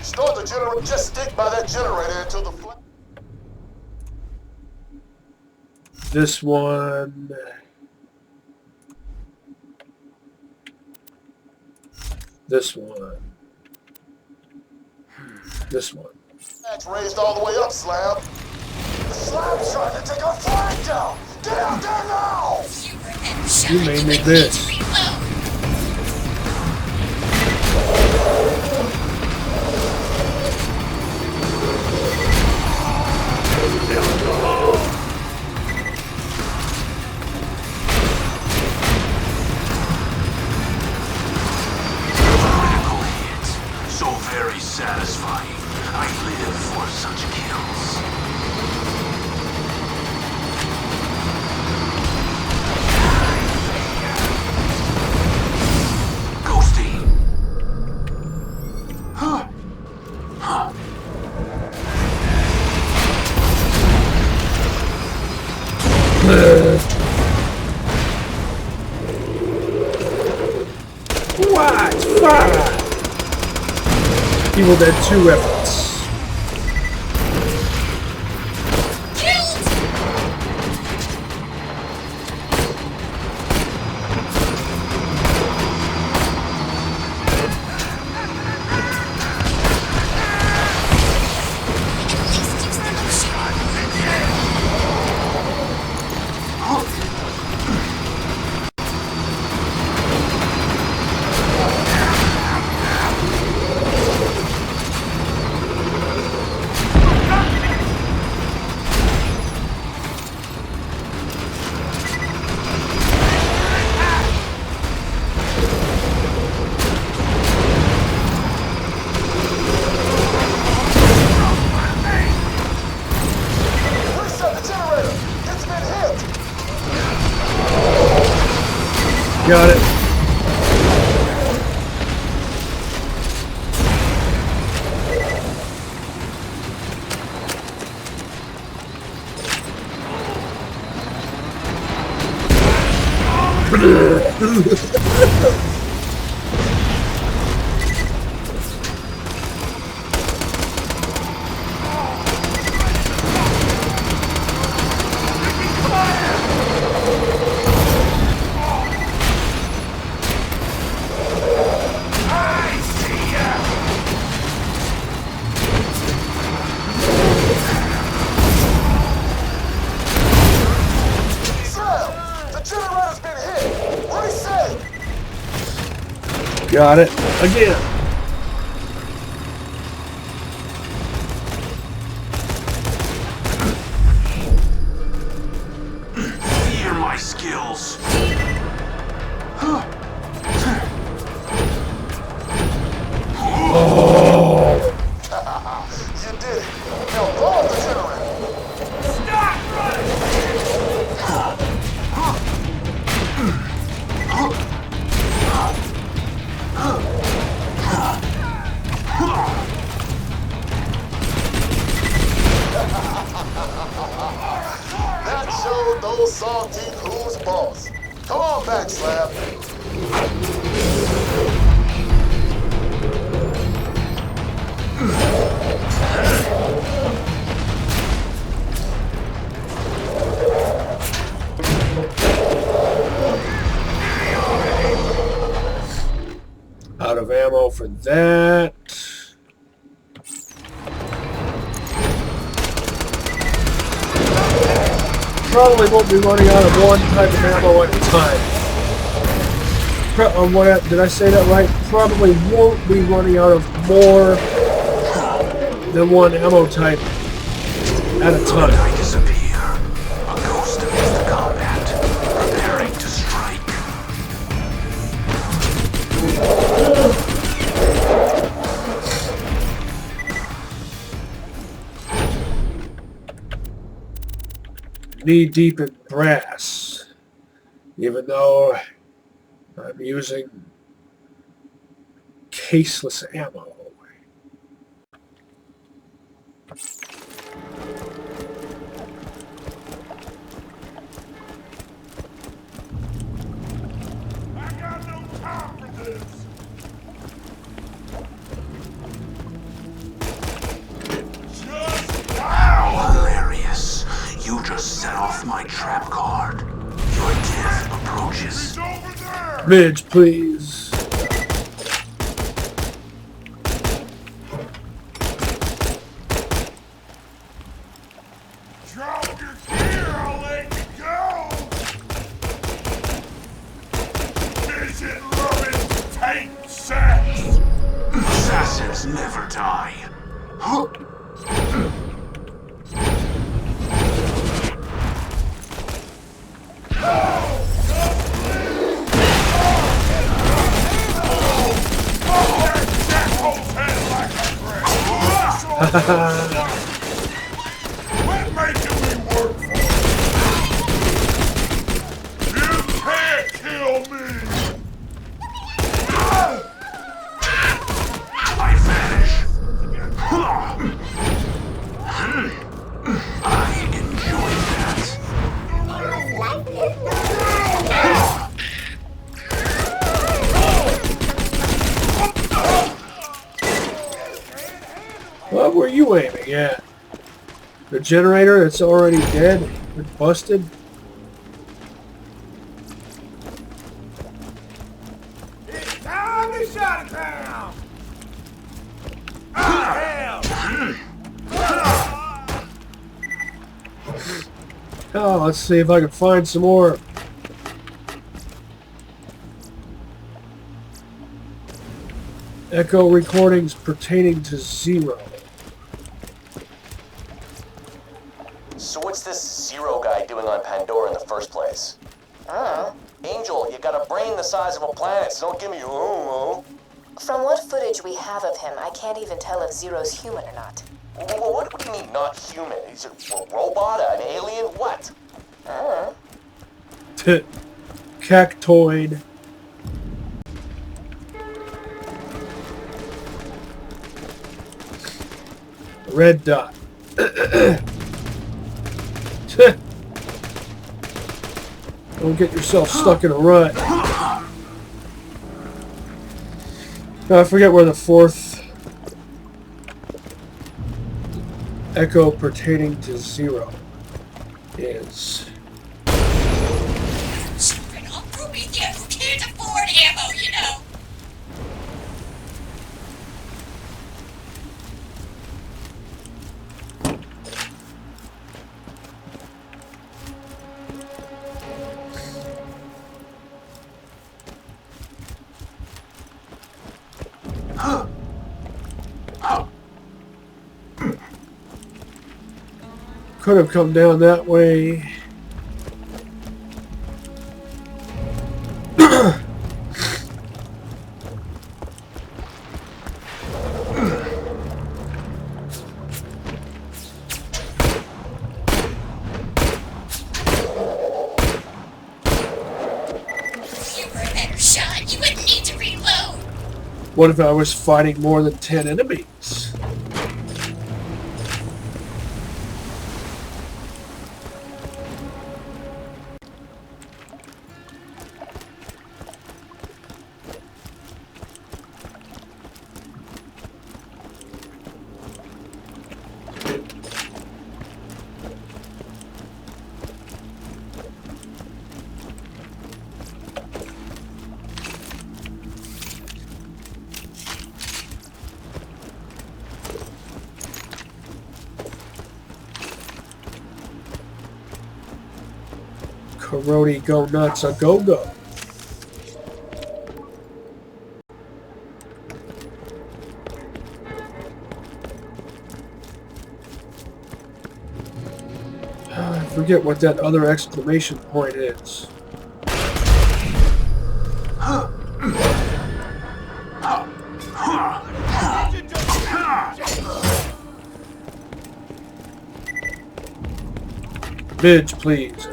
Start the generator. Just stick by that generator until the flame. This one. This one. This one. That's raised all the way up, Slab. The Slab's trying to take our flag down. Get out there now! You made me this. critical hit. So very satisfying. I live for such kills. What? Fire! Evil Dead 2 reference. Got it. Got it. Again. Fear my skills. Oh. You did it. Now blow up the generator. Stop running! That showed those Sawtooth who's boss. Come on back, Slab. Out of ammo for that. Probably won't be running out of one type of ammo at a time. Did I say that right? Probably won't be running out of more than one ammo type at a time. I disappear. A ghost amidst the combat, preparing to strike. Knee deep in brass, even though I'm using caseless ammo. I got no time for this! Just wow! Hilarious. You just set off my trap card. Your death approaches. He's over there! Midge, please. Drop your gear, I'll let you go! Vision-loving tank sacks! Assassins never die. Huh? Quit making me work for you! You can't kill me! I vanish. I enjoy that. The real What were you aiming at? The generator that's already dead and busted? It's time to shut it down! Ah, hell! Oh, let's see if I can find some more. Echo recordings pertaining to Zer0. So what's this Zer0 guy doing on Pandora in the first place? Angel, you got a brain the size of a planet, so don't give me From what footage we have of him, I can't even tell if Zero's human or not. Well, what do you mean, not human? He's a robot, an alien, what? Cactoid. Red dot. Don't get yourself stuck in a rut. No, I forget where the fourth echo pertaining to Zer0 is. Stupid old groupie kid who can't afford ammo, you know. Could have come down that way. What if I was fighting more than 10 enemies? Karoti go nuts a go-go. I forget what that other exclamation point is. Midge, please.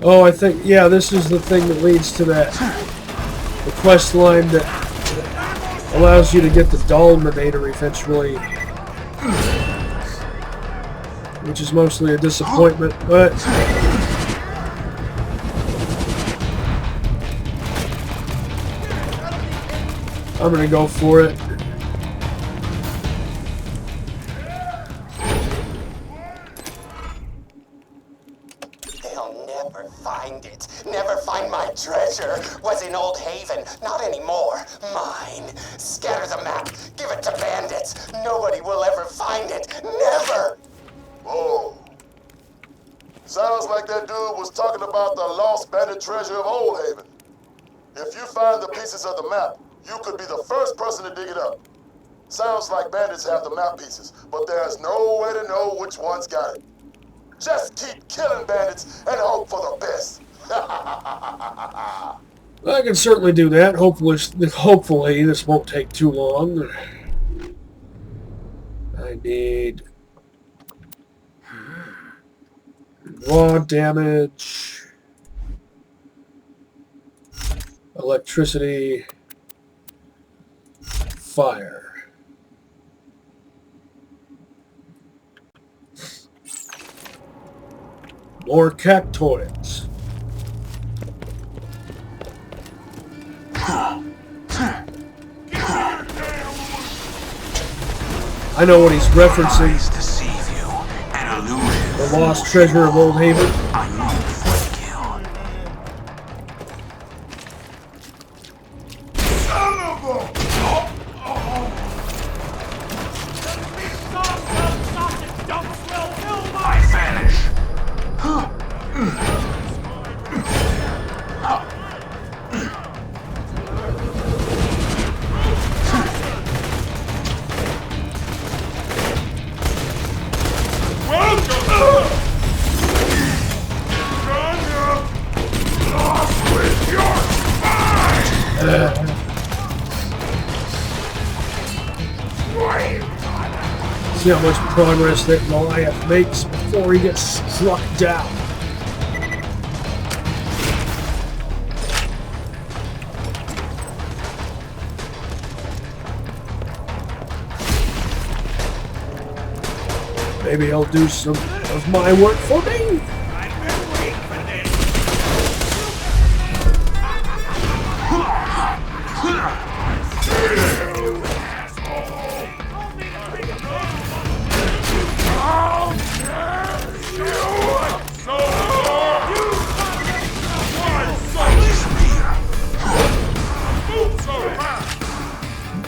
Oh, I think, yeah, this is the thing that leads to that. The quest line that allows you to get the Dolminator eventually. Which is mostly a disappointment, but... I'm gonna go for it. They'll never find it. Never find my treasure. Was in Old Haven. Not anymore. Mine. Scatter the map. Give it to bandits. Nobody will ever find it. Never! Whoa. Sounds like that dude was talking about the lost bandit treasure of Old Haven. If you find the pieces of the map, you could be the first person to dig it up. Sounds like bandits have the map pieces, but there's no way to know which one's got it. Just keep killing bandits and hope for the best. I can certainly do that. Hopefully this won't take too long. I need raw damage, electricity, fire. More cactoids. I know what he's referencing. Deceive you and elude The lost treasure of Old Haven. I'm known for the kill. Son of a... I vanish. See how much progress that Goliath makes before he gets struck down. Maybe he'll do some of my work for me.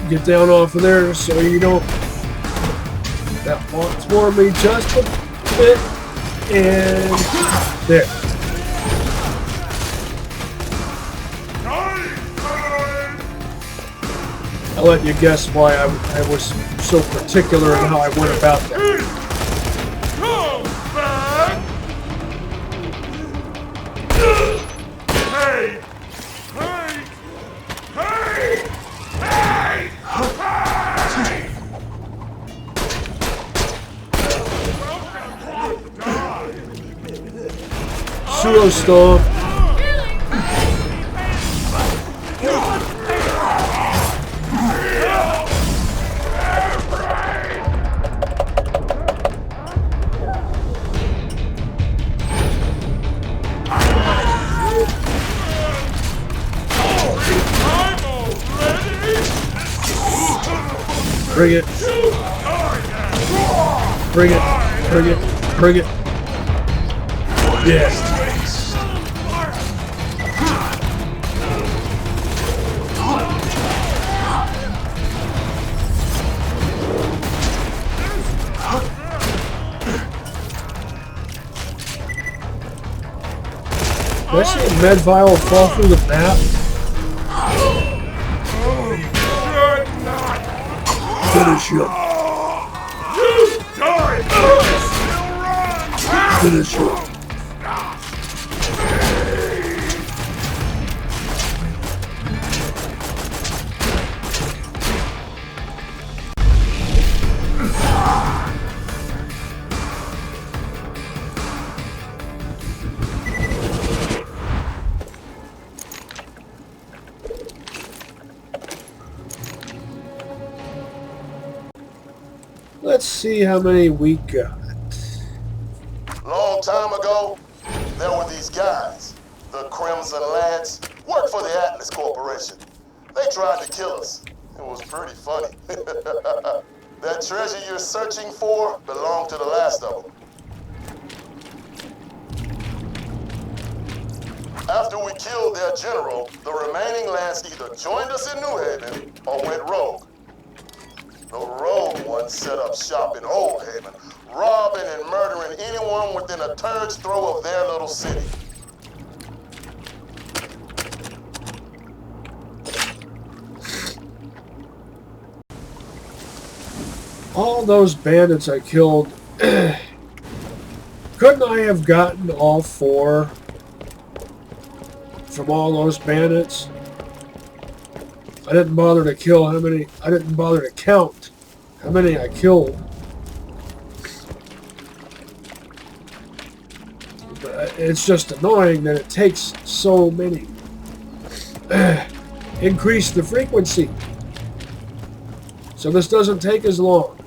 Get down off of there so you don't. That wants for me just a bit. And there. I'll let you guess why I was so particular in how I went about that. Come back! Hey! Hey! Hey! Hey! Hey! Pseudo Stomp. Bring it. Bring it. Bring it. Bring it. Yes. Did I see a med vial fall through the map? Finish him. Finish him. Let's see how many we got. Long time ago, there were these guys, the Crimson Lads, worked for the Atlas Corporation. They tried to kill us. It was pretty funny. That treasure you're searching for belonged to the last of them. After we killed their general, the remaining Lads either joined us in New Haven or went rogue. The rogue ones set up shop in Old Haven, robbing and murdering anyone within a turd's throw of their little city. All those bandits I killed, couldn't I have gotten all 4 from all those bandits? I didn't bother to kill how many, I didn't bother to count how many I killed. But it's just annoying that it takes so many. Increase the frequency so this doesn't take as long.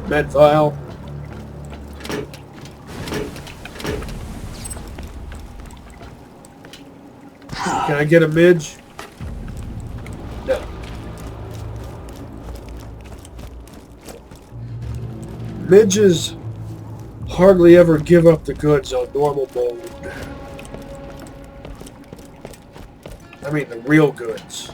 Med vial. Can I get a midge? No. Midges hardly ever give up the goods on normal mode. I mean the real goods.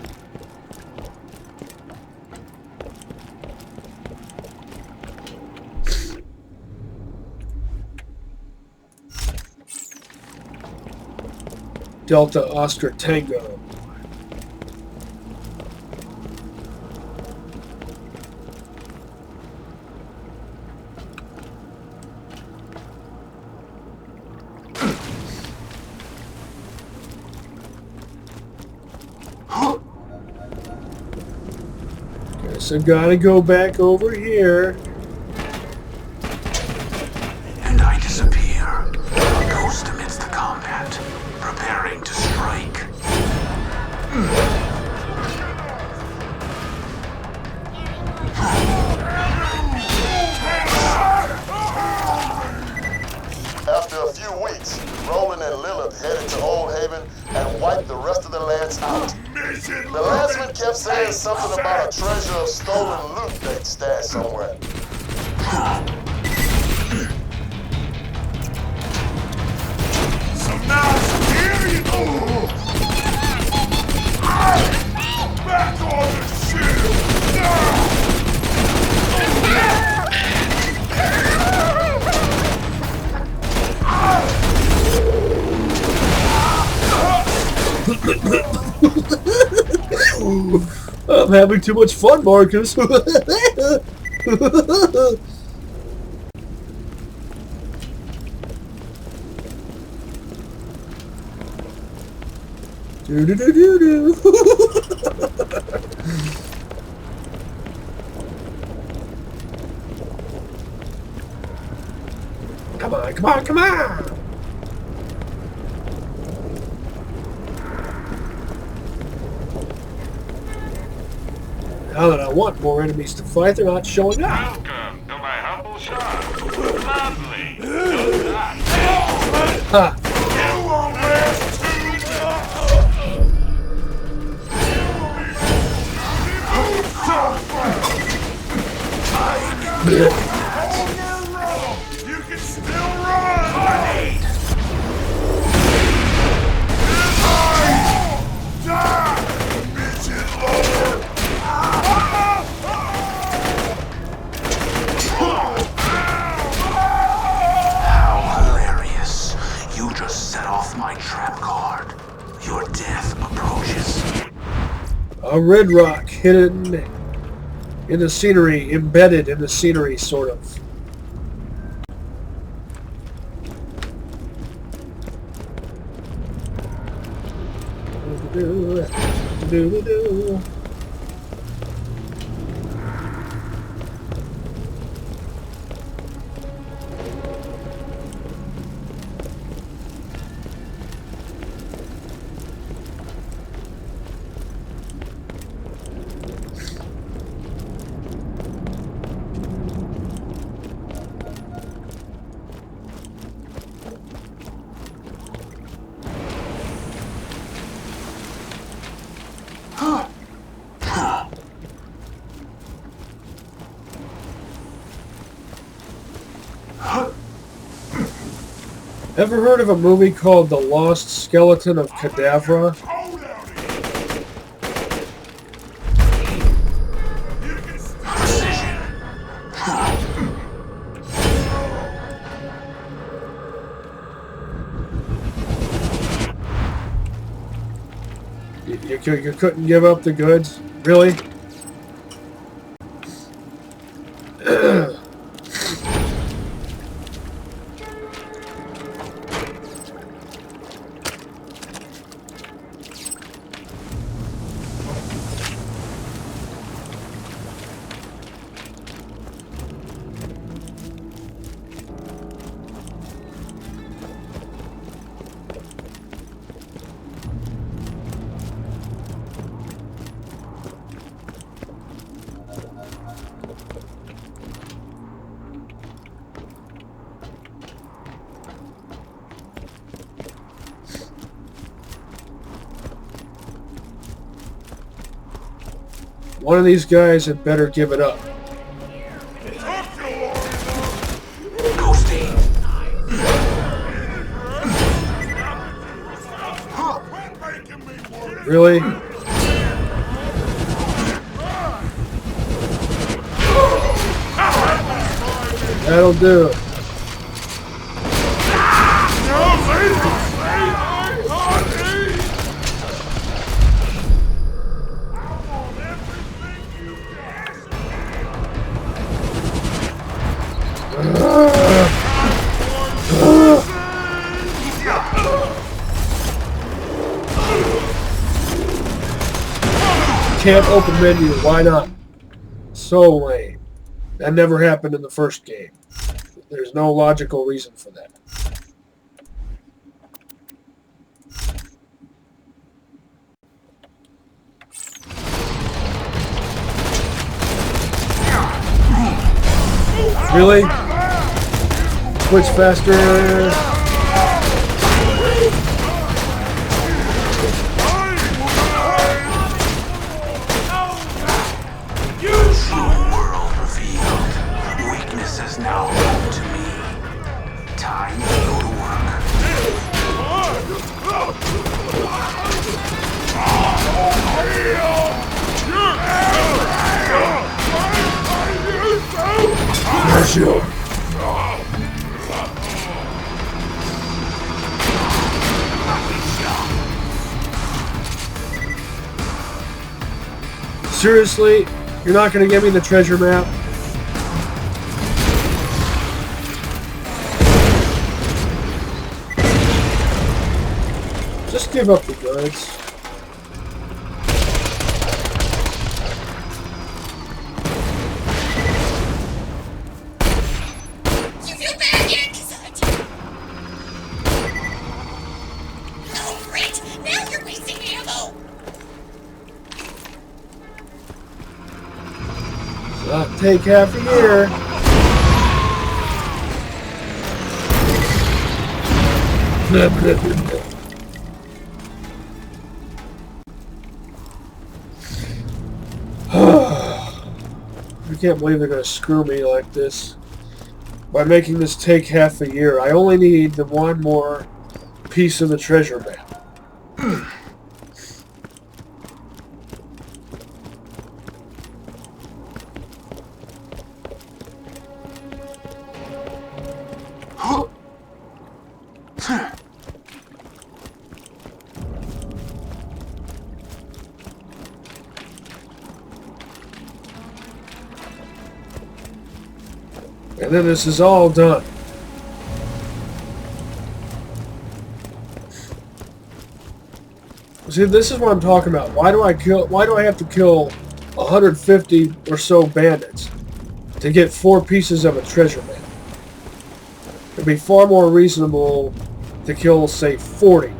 Delta Oscar Tango. Guess I gotta go back over here. And I disappear. A ghost amidst the combat, preparing to strike. After a few weeks, Roland and Lilith headed to Old Haven and wiped the rest of the Lance out. The Lanceman kept saying something about a treasure of stolen loot they'd stashed somewhere. So now here you go! Back on the shield! I'm having too much fun, Marcus. Do do do do do. Come on, come on, come on! Now that I want more enemies to fight, they're not showing up. Welcome to my humble shop. Lovely. Just that. Ha! You won't last too long! You can still run! Die, midget lord! How hilarious. You just set off my trap card. Your death approaches. A red rock hidden in the scenery, embedded in the scenery, sort of. Do-do-do. Ever heard of a movie called The Lost Skeleton of Cadavra? You couldn't give up the goods? Really? One of these guys had better give it up. Ghosty. Really? That'll do it. Can't open menu, why not? So lame. That never happened in the first game. There's no logical reason for that. Really? Switch faster. Is now home to me. Time to go to work. Seriously? You're not going to give me the treasure map? Just give up the goods. You feel bad yet? 'Cause I do. Oh, great! Now you're wasting ammo! Take half a year. I can't believe they're going to screw me like this by making this take half a year. I only need the one more piece of the treasure map. And then this is all done. See, this is what I'm talking about. Why do I have to kill 150 or so bandits to get 4 pieces of a treasure map? It'd be far more reasonable to kill, say, 40.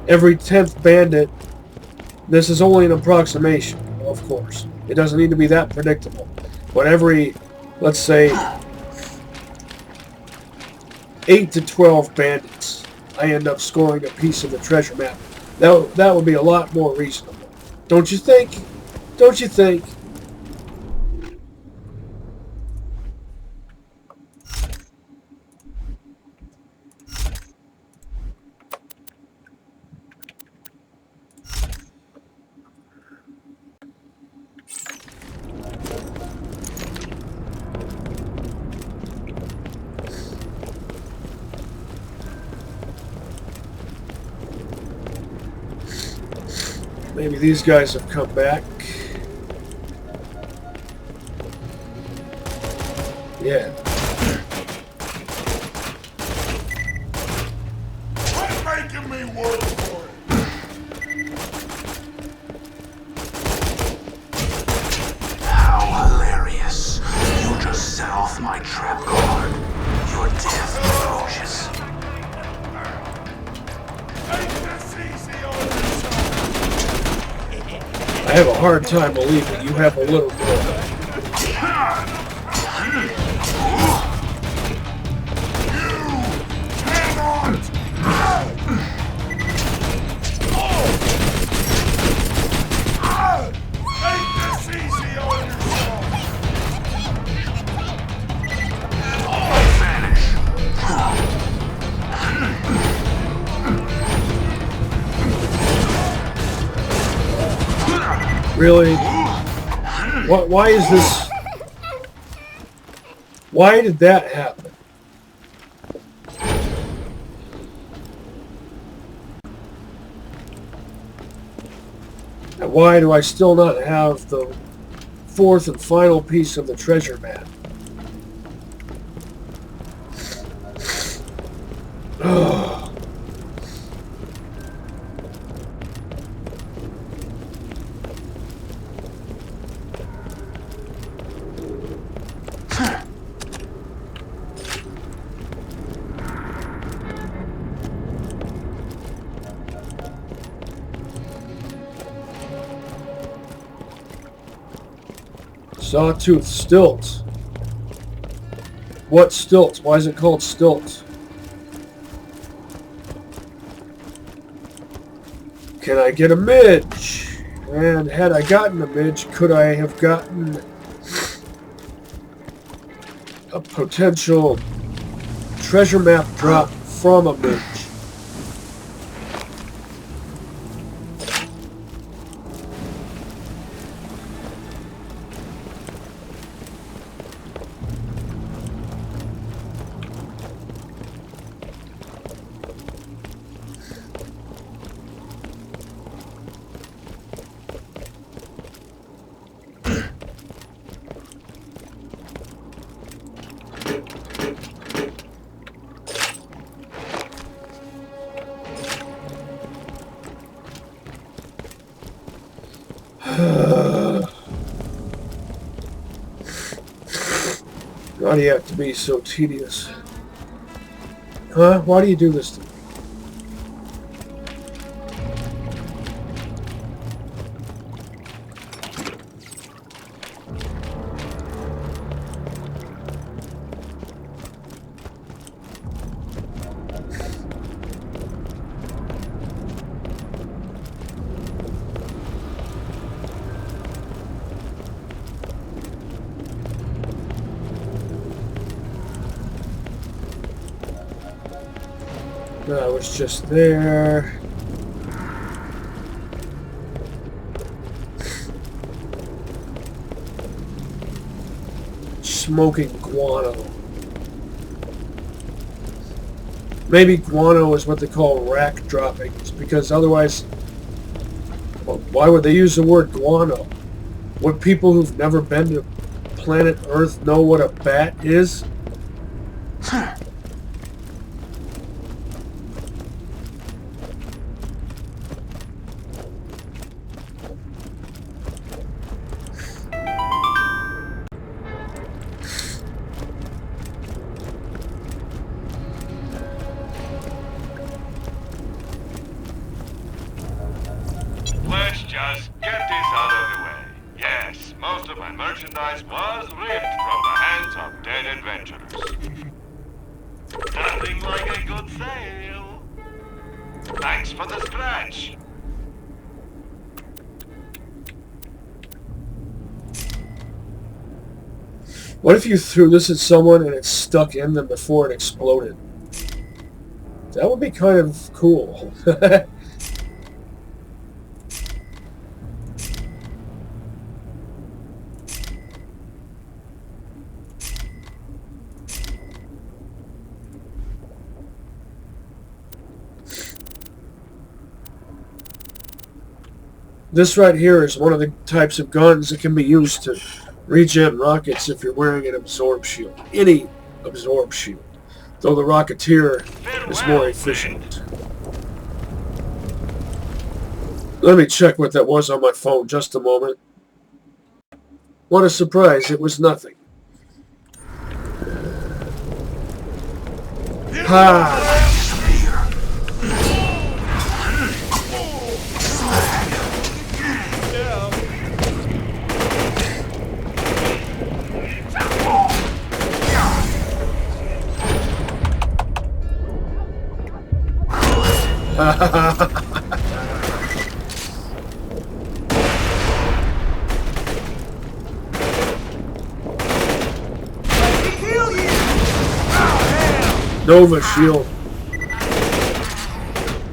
Every 10th bandit. This is only an approximation, of course. It doesn't need to be that predictable. But every, let's say, 8 to 12 bandits, I end up scoring a piece of the treasure map. That would be a lot more reasonable. Don't you think? Don't you think? Maybe these guys have come back. Yeah. Quit making me work for it. How hilarious. You just set off my trap card. Your death approaches. Ain't this easy on yourself? I have a hard time believing you have a little girl. Ain't this easy Really? Why is this? Why did that happen? And why do I still not have the fourth and final piece of the treasure map? Sawtooth stilts. What stilts? Why is it called stilts? Can I get a midge? And had I gotten a midge, could I have gotten a potential treasure map drop from a midge? Why do you have to be so tedious? Huh? Why do you do this to me? I was just there. Smoking guano. Maybe guano is what they call rack droppings, because otherwise, well, why would they use the word guano? Would people who've never been to planet Earth know what a bat is? Let's just get this out of the way. Yes, most of my merchandise was ripped from the hands of dead adventurers. Nothing like a good sale. Thanks for the scratch. What if you threw this at someone and it stuck in them before it exploded? That would be kind of cool. This right here is one of the types of guns that can be used to regen rockets if you're wearing an absorb shield. Any absorb shield. Though the Rocketeer is more efficient. Let me check what that was on my phone just a moment. What a surprise, it was nothing. Ha! Nova shield.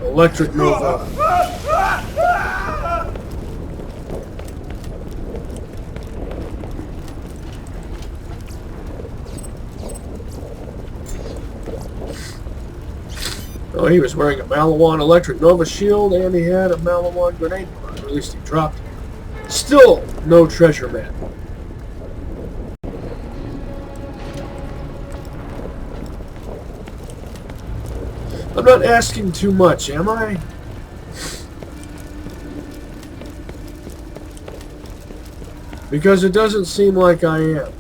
Electric Nova. Oh, he was wearing a Malawan Electric Nova shield, and he had a Malawan grenade pod. Or at least he dropped it. Still no treasure map. I'm not asking too much, am I? Because it doesn't seem like I am.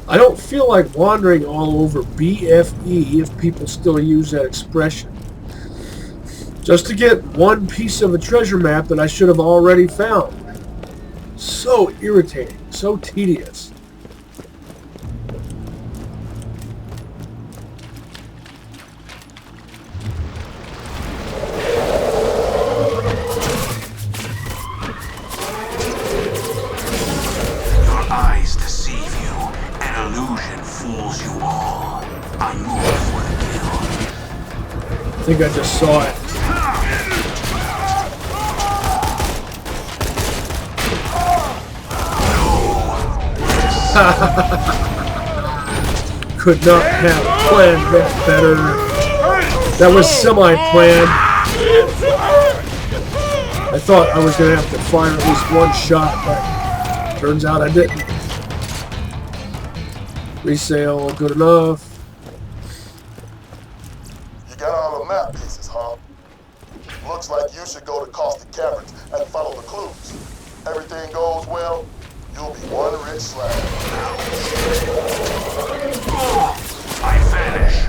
I don't feel like wandering all over BFE, if people still use that expression, just to get one piece of a treasure map that I should have already found. So irritating, so tedious. I think I just saw it. Could not have planned that better. That was semi-planned. I thought I was going to have to fire at least one shot, but turns out I didn't. Resale, good enough. You got all the map pieces, huh? Looks like you should go to Caustic Caverns and follow the clues. Everything goes well, you'll be one rich slab. I vanish.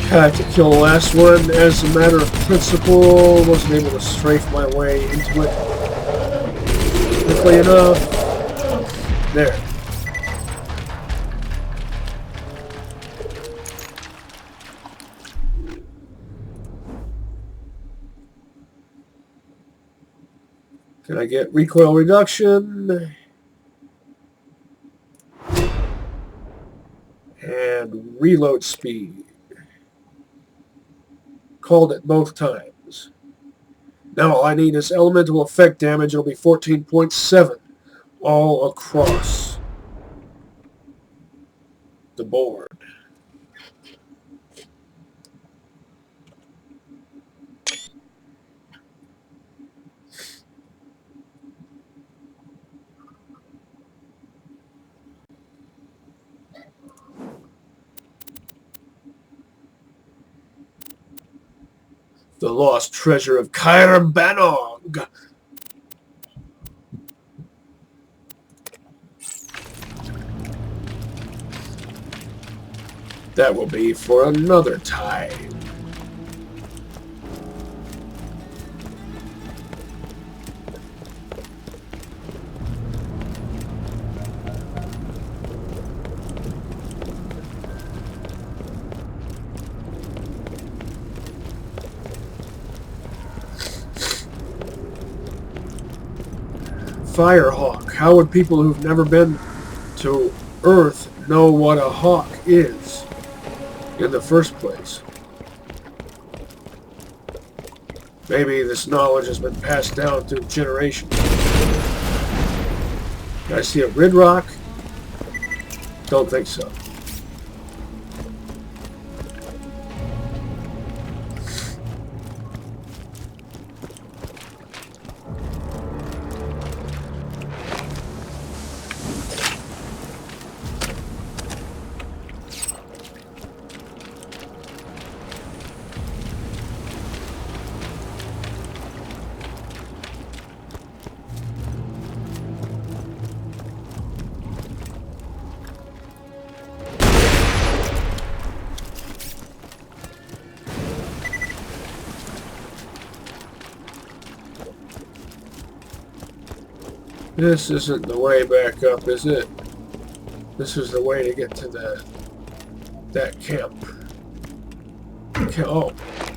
Had to kill the last one as a matter of principle. Wasn't able to strafe my way into it quickly enough. There. Can I get recoil reduction? And reload speed. Called it both times. Now all I need is elemental effect damage. It'll be 14.7 all across the board. The lost treasure of Kairabanog. That will be for another time. Firehawk. How would people who've never been to Earth know what a hawk is in the first place? Maybe this knowledge has been passed down through generations. Did I see a rid rock? Don't think so. This isn't the way back up, is it? This is the way to get to that camp. Okay, oh,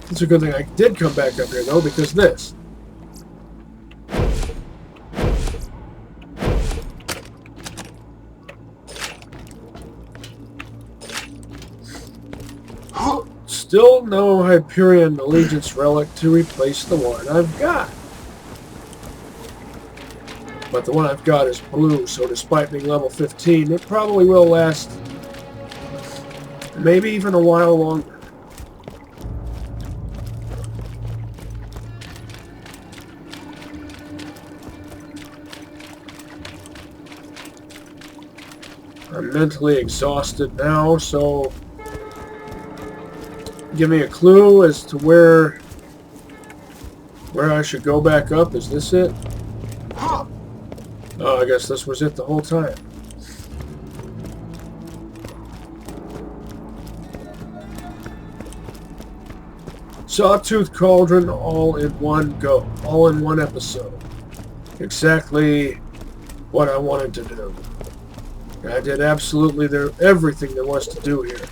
it's a good thing I did come back up here, though, because this. Still no Hyperion Allegiance relic to replace the one I've got. But the one I've got is blue, so despite being level 15, it probably will last maybe even a while longer. I'm mentally exhausted now, so give me a clue as to where I should go back up. Is this it? Oh, I guess this was it the whole time. Sawtooth Cauldron all in one go. All in one episode. Exactly what I wanted to do. I did absolutely everything there was to do here.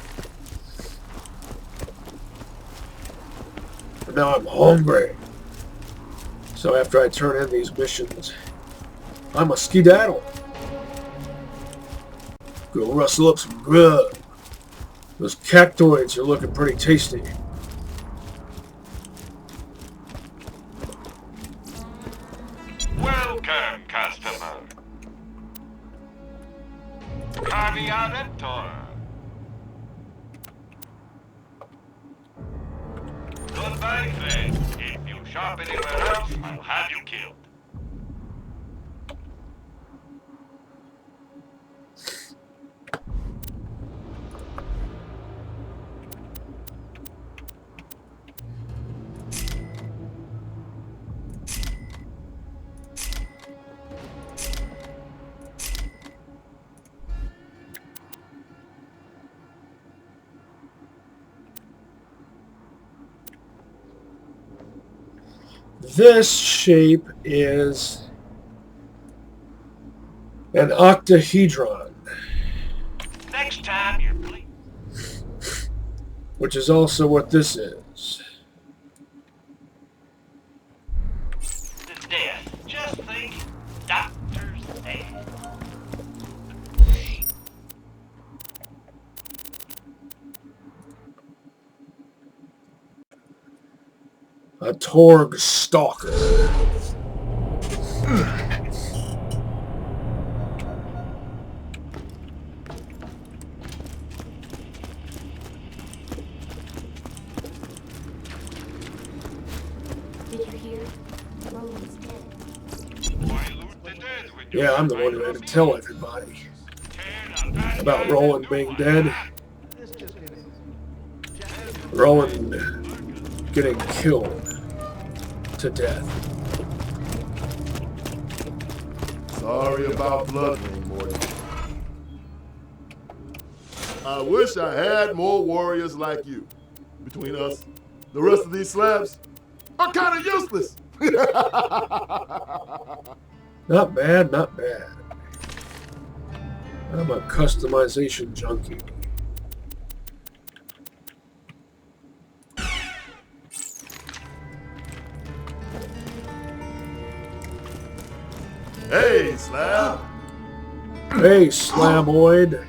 But now I'm hungry. So after I turn in these missions, I'm a skedaddle. Go rustle up some grub. Those cactoids are looking pretty tasty. Welcome, customer. Caviarentor. Goodbye, friend. If you shop anywhere else, I'll have you killed. This shape is an octahedron. Next time you're please. Which is also what this is. The death. Just think. Doctor's death. A Torg Stalker. Did you hear? Roland's dead. Yeah, I'm the one who had to tell everybody about Roland being dead. Roland getting killed to death. Sorry about blood, Morty. I wish I had more warriors like you. Between us, the rest of these slabs are kind of useless. Not bad, not bad. I'm a customization junkie. Hey, Slab. Hey, Slaboid.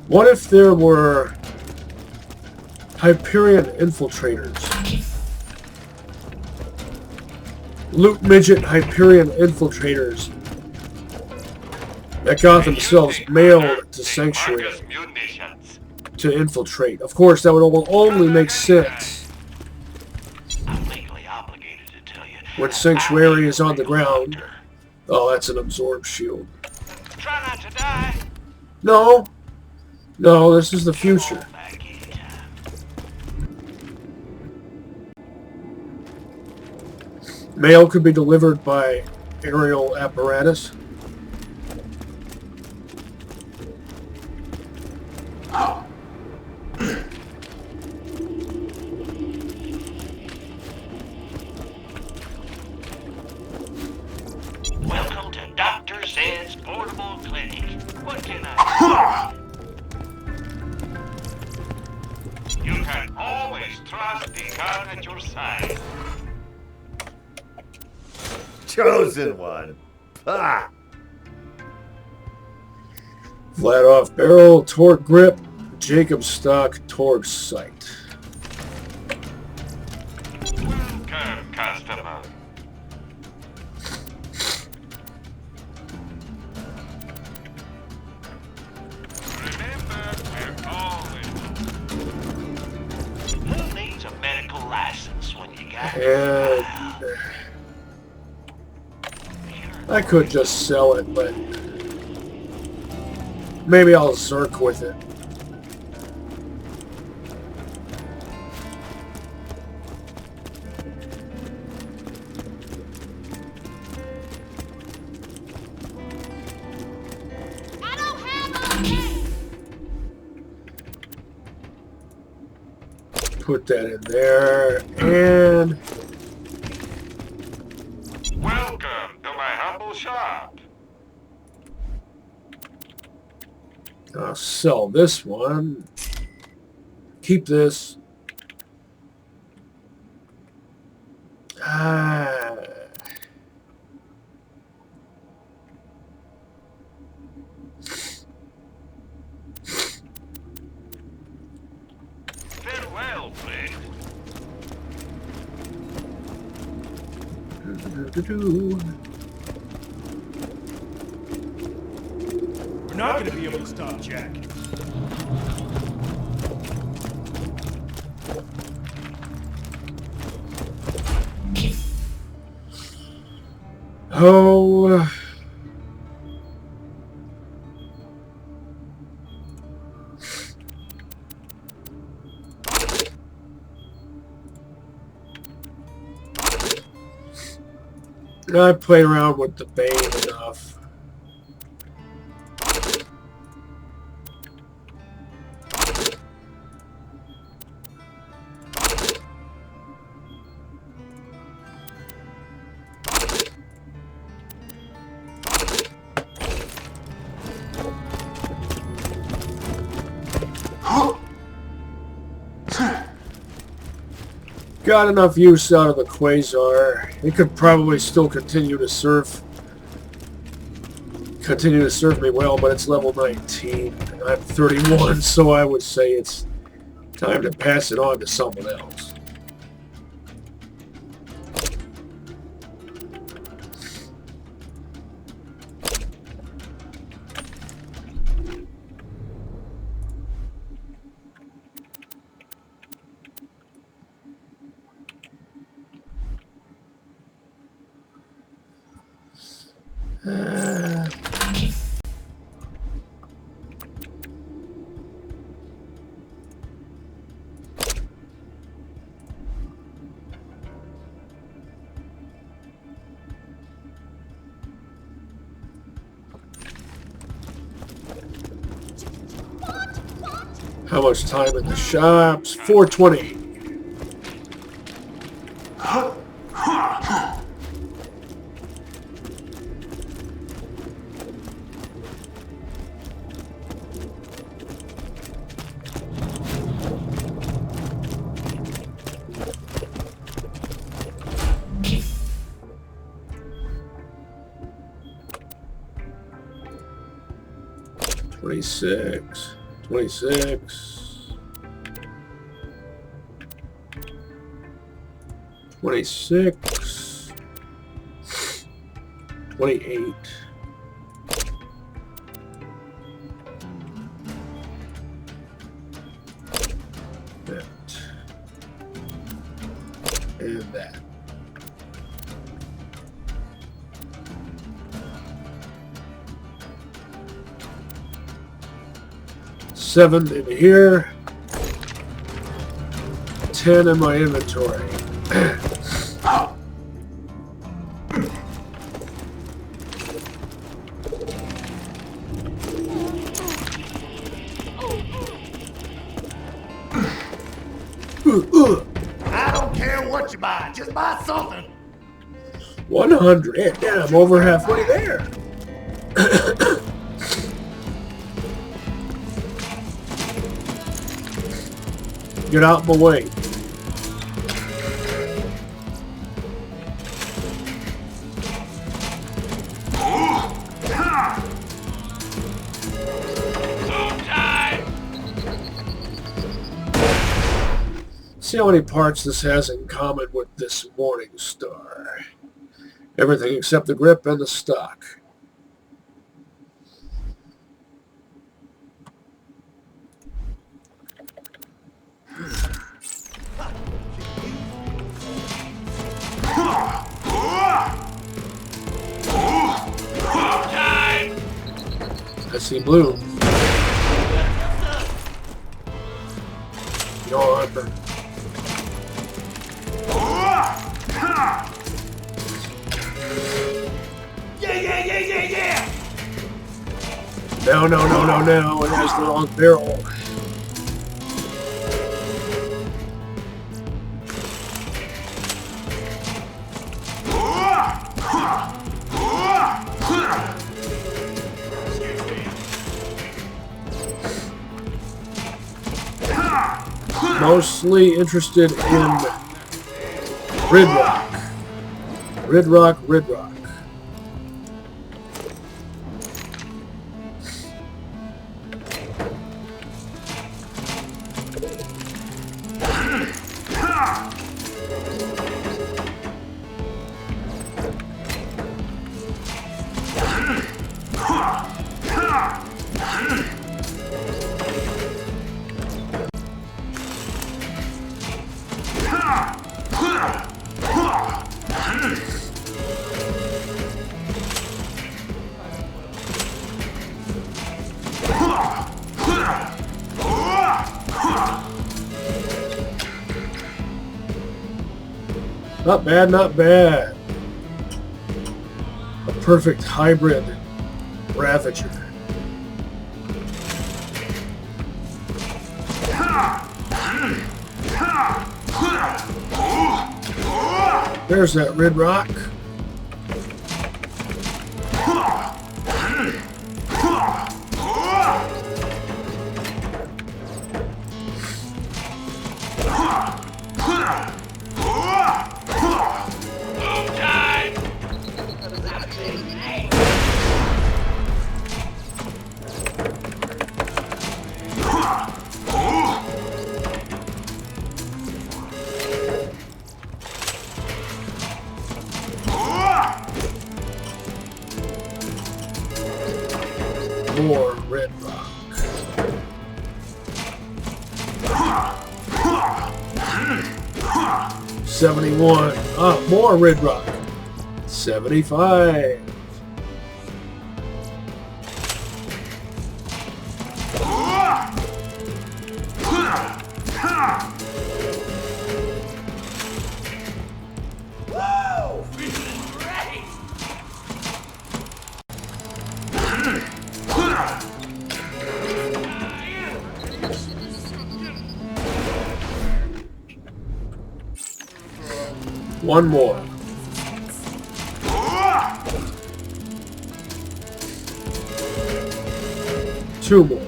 What if there were Hyperion infiltrators? Loot midget Hyperion infiltrators that got themselves mailed to Sanctuary to infiltrate. Of course, that would only make sense when Sanctuary is on the ground. Oh, that's an absorb shield. Try not to die. No, No, this is the future. Mail could be delivered by aerial apparatus. Welcome to Dr. Zed's portable clinic. What can I do? You can always trust the gun at your side. Chosen one. Ah. Flat off barrel, torque grip, Jacob stock, torque sight. Welcome, customer. Remember, we're always... Who needs a medical license when you got And I could just sell it, but maybe I'll Zerk with it. Put that in there, and Welcome to my humble shop. I'll sell this one. Keep this. Farewell, friend. We're not going to be able to stop Jack. Oh. I played around with the Bane enough. Got enough use out of the Quasar. It could probably still continue to serve me well, but it's level 19. And I'm 31, so I would say it's time to pass it on to someone else. How much time in the shops? 4:20. $26. 26. 26. 28. That. And that. 7 in here. 10 in my inventory. I don't care what you buy, just buy something. 100. Yeah, I'm over halfway there. Get out of my way. See how many parts this has in common with this Morning Star. Everything except the grip and the stock. I see blue. No armor. Yeah. No. It has the wrong barrel. Mostly interested in Red Rock. Not bad. A perfect hybrid Ravager. There's that Red Rock. More Red Rock. $71. Ah, more Red Rock. $75. One more. Two more.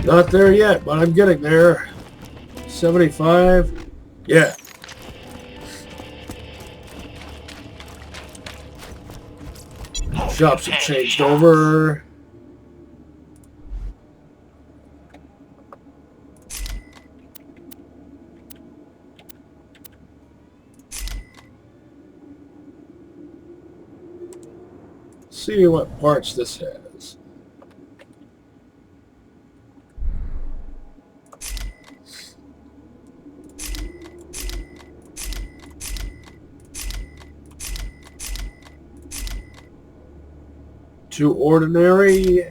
Not there yet, but I'm getting there. 75. Yeah. Shops have changed over. See what parts this has. Too ordinary.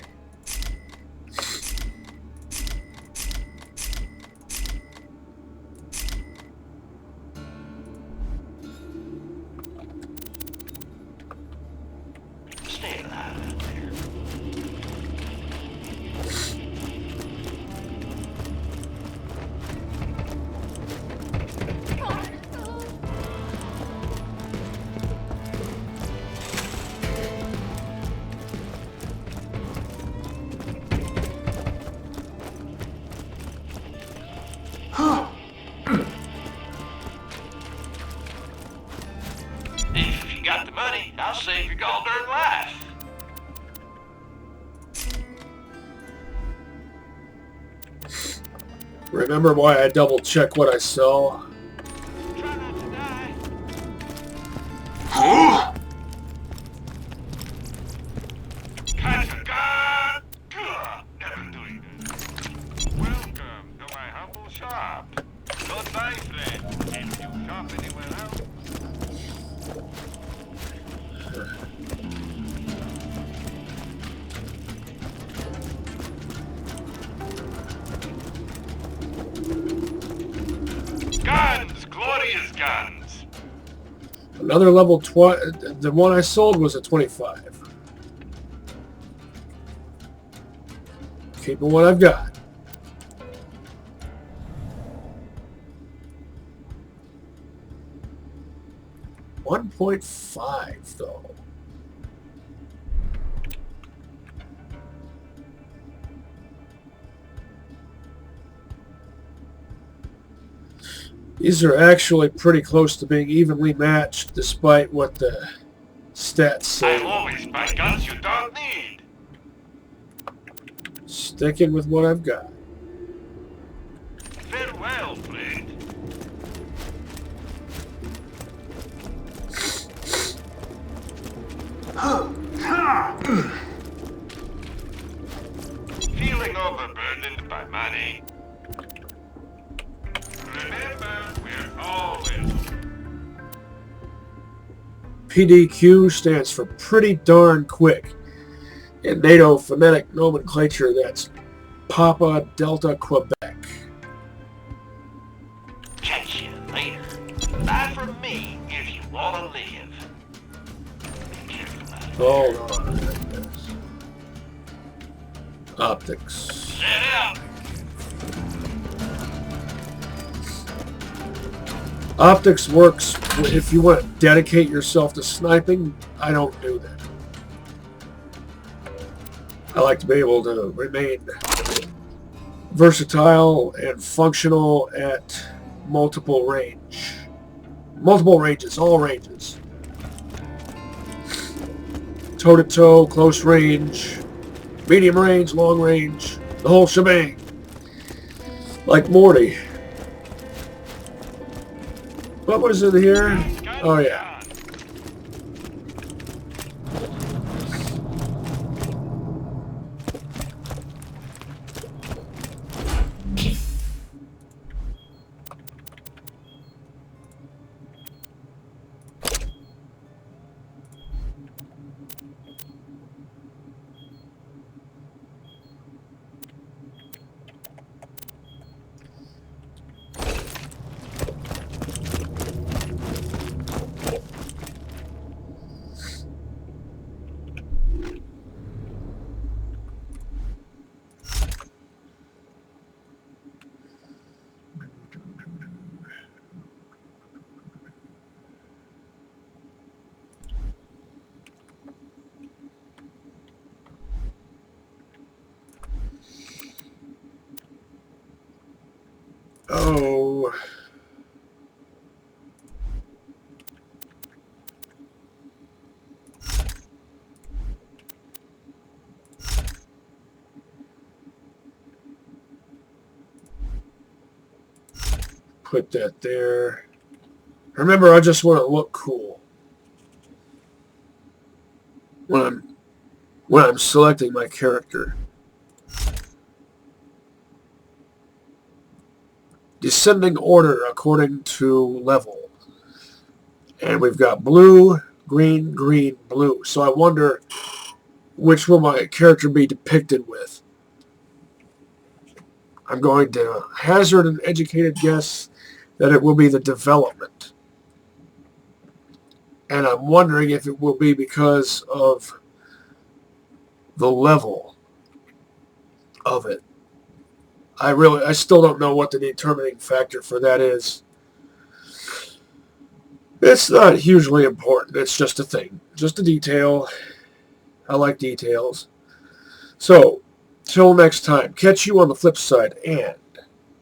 Stay alive out there. If you got the money, I'll save your goddamn life. Remember why I double check what I sell? Try not to die. Catch a god! Never doing this. Welcome to my humble shop. Goodbye, friend. And if you shop anywhere else, guns! Glorious guns! Another level 20. The one I sold was a 25. Keeping what I've got. $1.5 though. These are actually pretty close to being evenly matched, despite what the stats say. I always buy guns you don't need. Sticking with what I've got. Farewell, friend. Feeling overburdened by money? Remember, we're always... PDQ stands for pretty darn quick. In NATO phonetic nomenclature, that's Papa Delta Quebec. Catch you later. Bye from me if you want to live. Be careful out there. Hold on. Optics. Set out. Optics works if you want to dedicate yourself to sniping. I don't do that. I like to be able to remain versatile and functional at multiple ranges, all ranges. Toe-to-toe, close range, medium range, long range, the whole shebang. Like Morty. What was in here? Oh yeah. Oh. Put that there. Remember, I just want to look cool when I'm selecting my character. Descending order according to level. And we've got blue, green, green, blue. So I wonder which will my character be depicted with? I'm going to hazard an educated guess that it will be the development. And I'm wondering if it will be because of the level of it. I still don't know what the determining factor for that is. It's not hugely important. It's just a thing. Just a detail. I like details. So, till next time, catch you on the flip side, and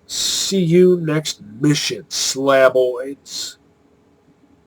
see you next mission, Slaboids.